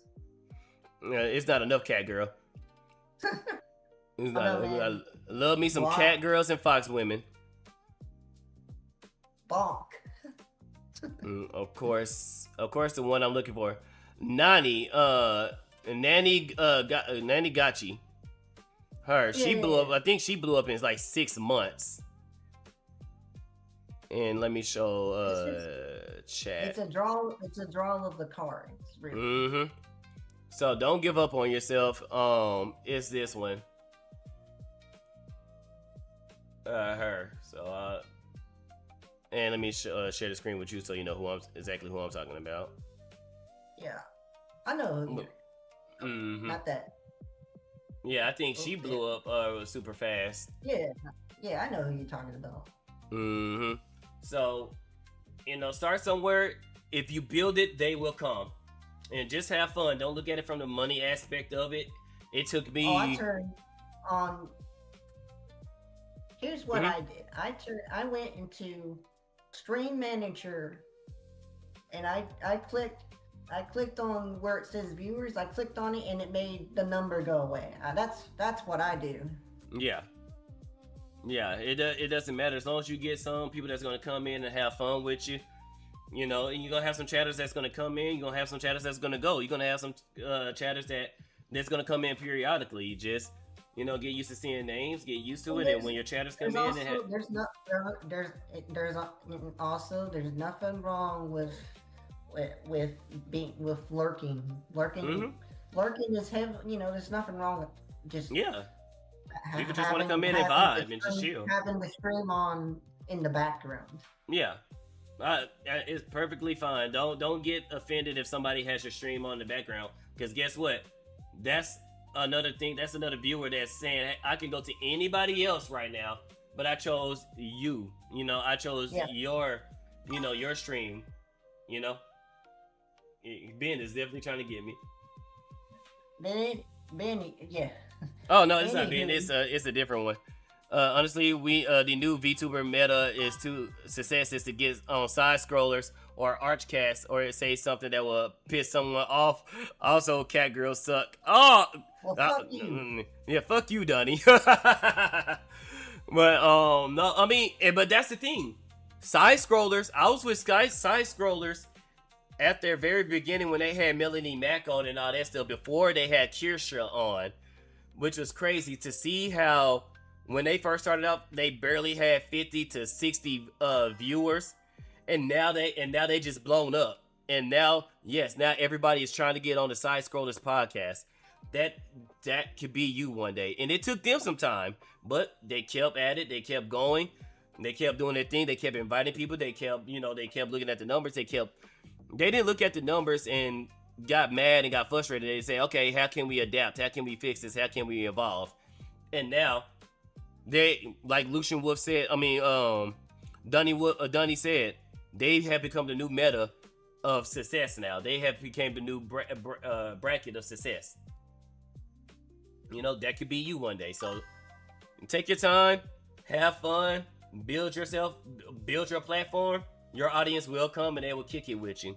It's not enough cat girl. It's not. I love me some cat girls and fox women. Bonk. Of course, the one I'm looking for, Nani Gachi. She blew up. I think she blew up in like 6 months. And let me show chat. It's a draw of the cards, really. So don't give up on yourself. It's this one. Her. So and let me share the screen with you so you know exactly who I'm talking about. Yeah, I know. Not that. Yeah, I think she blew up super fast. Yeah, I know who you're talking about. So, you know, start somewhere. If you build it, they will come. And just have fun. Don't look at it from the money aspect of it. It took me. I turned on. Here's what I did. I went into Stream Manager, and I clicked on where it says viewers. I clicked on it, and it made the number go away. That's what I do. Yeah. It doesn't matter as long as you get some people that's gonna come in and have fun with you. You know, and you're gonna have some chatters that's gonna come in. You're gonna have some chatters that's gonna go. You're gonna have some chatters that's gonna come in periodically. You just, you know, get used to seeing names, get used to it, and when your chatters come in, there's nothing wrong with lurking. Lurking is heavy. You know, there's nothing wrong with just People just want to come in and vibe and just chill. Having the stream on in the background. Yeah. It's perfectly fine. Don't get offended if somebody has your stream on in the background, because guess what? That's another thing. That's another viewer that's saying, hey, I can go to anybody else right now, but I chose you. You know, I chose your stream. You know, Ben is definitely trying to get me. Ben, yeah. Oh no, it's not Ben. It's a different one. Honestly, the new VTuber meta is to get on side scrollers or archcasts, or it say something that will piss someone off. Also, cat girls suck. Oh, well, fuck you. Yeah, fuck you, Donnie. But no, I mean, but that's the thing. Side scrollers. I was with side scrollers at their very beginning when they had Melanie Mac on and all that stuff, before they had Kirsha on, which was crazy to see how when they first started out, they barely had 50 to 60 viewers, and now they just blown up. And now, yes, now everybody is trying to get on the Side Scrollers podcast. That could be you one day. And it took them some time, but they kept at it. They kept going. They kept doing their thing. They kept inviting people. They kept looking at the numbers. They didn't look at the numbers and got mad and got frustrated. They say, okay, how can we adapt? How can we fix this? How can we evolve? And now they, like Lucian Wolf said, Dunny said, they have become the new meta of success now. They have became the new bracket of success. That could be you one day. So take your time, have fun, build yourself, build your platform. Your audience will come and they will kick it with you.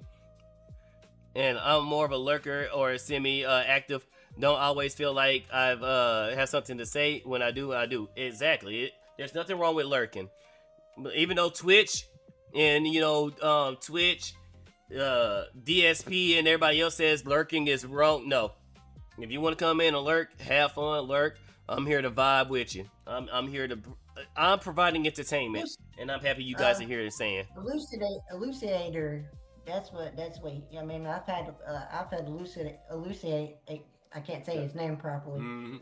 And I'm more of a lurker or a semi-active. Don't always feel like I've have something to say. When I do, I do. Exactly. There's nothing wrong with lurking. Even though Twitch and Twitch, DSP and everybody else says lurking is wrong. No. If you want to come in and lurk, have fun, lurk. I'm here to vibe with you. I'm providing entertainment, and I'm happy you guys are here and saying. Elucidator. That's what. I mean, I've had elucidate. I can't say his name properly. Mm-hmm.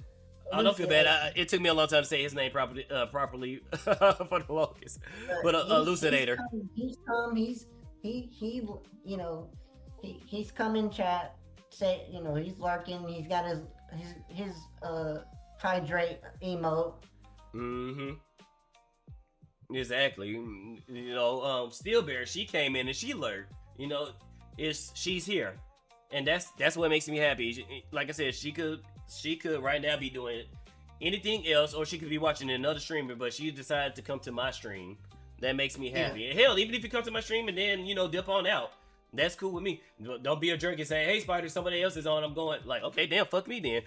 I don't feel bad. It took me a long time to say his name properly for the longest. But elucidator. He's come in chat. Say, he's lurking. He's got his hydrate emote. Mm-hmm. Exactly. Steel Bear, she came in and she lurked. She's here, and that's what makes me happy. Like I said, she could right now be doing anything else, or she could be watching another streamer, but she decided to come to my stream. That makes me happy. Yeah. And hell, even if you come to my stream and then dip on out, that's cool with me. Don't be a jerk and say, "Hey, Spider, somebody else is on." I'm going like, okay, damn, fuck me then.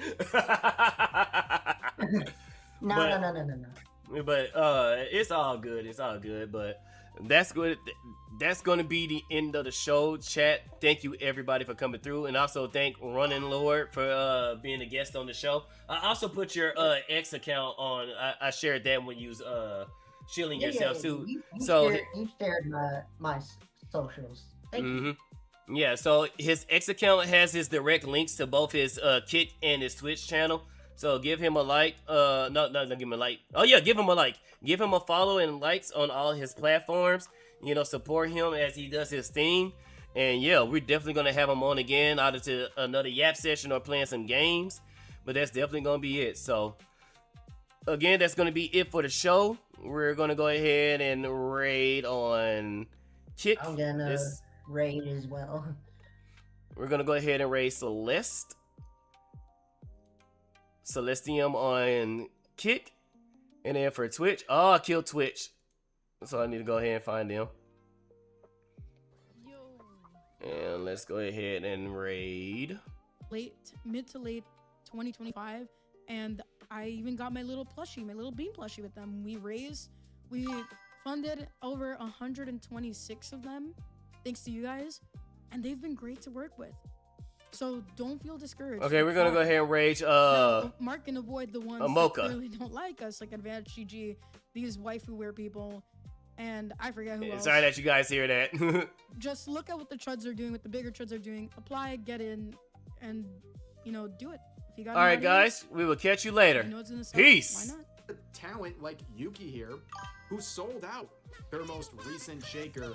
No. But it's all good. It's all good. But that's good. That's going to be the end of the show. Chat. Thank you everybody for coming through, and also thank Running Lord for being a guest on the show. I also put your X account on. I shared that when you was shielding yourself too. You shared my socials. Thank you. Yeah, so his X account has his direct links to both his Kick and his Twitch channel. So give him a like. Not give him a like. Oh yeah, give him a like. Give him a follow and likes on all his platforms. Support him as he does his thing. And yeah, we're definitely gonna have him on again, either to another Yap session or playing some games. But that's definitely gonna be it. So again, that's gonna be it for the show. We're gonna go ahead and raid on Kick. I'm gonna raid as well. We're gonna go ahead and raid Celestium on Kick, and then for Twitch, I killed Twitch, so I need to go ahead and find them. And let's go ahead and raid. Mid to late 2025, and I even got my little plushie, my little bean plushie with them. We funded over 126 of them, thanks to you guys, and they've been great to work with. So don't feel discouraged. Okay, we're gonna go ahead and rage. Mark can avoid the ones Mocha. that really don't like us, like Advanced GG, these waifu wear people, and I forget who else. Sorry that you guys hear that. Just look at what the chuds are doing, what the bigger chuds are doing. Apply, get in, and do it. If you got. All right, guys, we will catch you later. Peace. Why not? A talent like Yuki here, who sold out her most recent shaker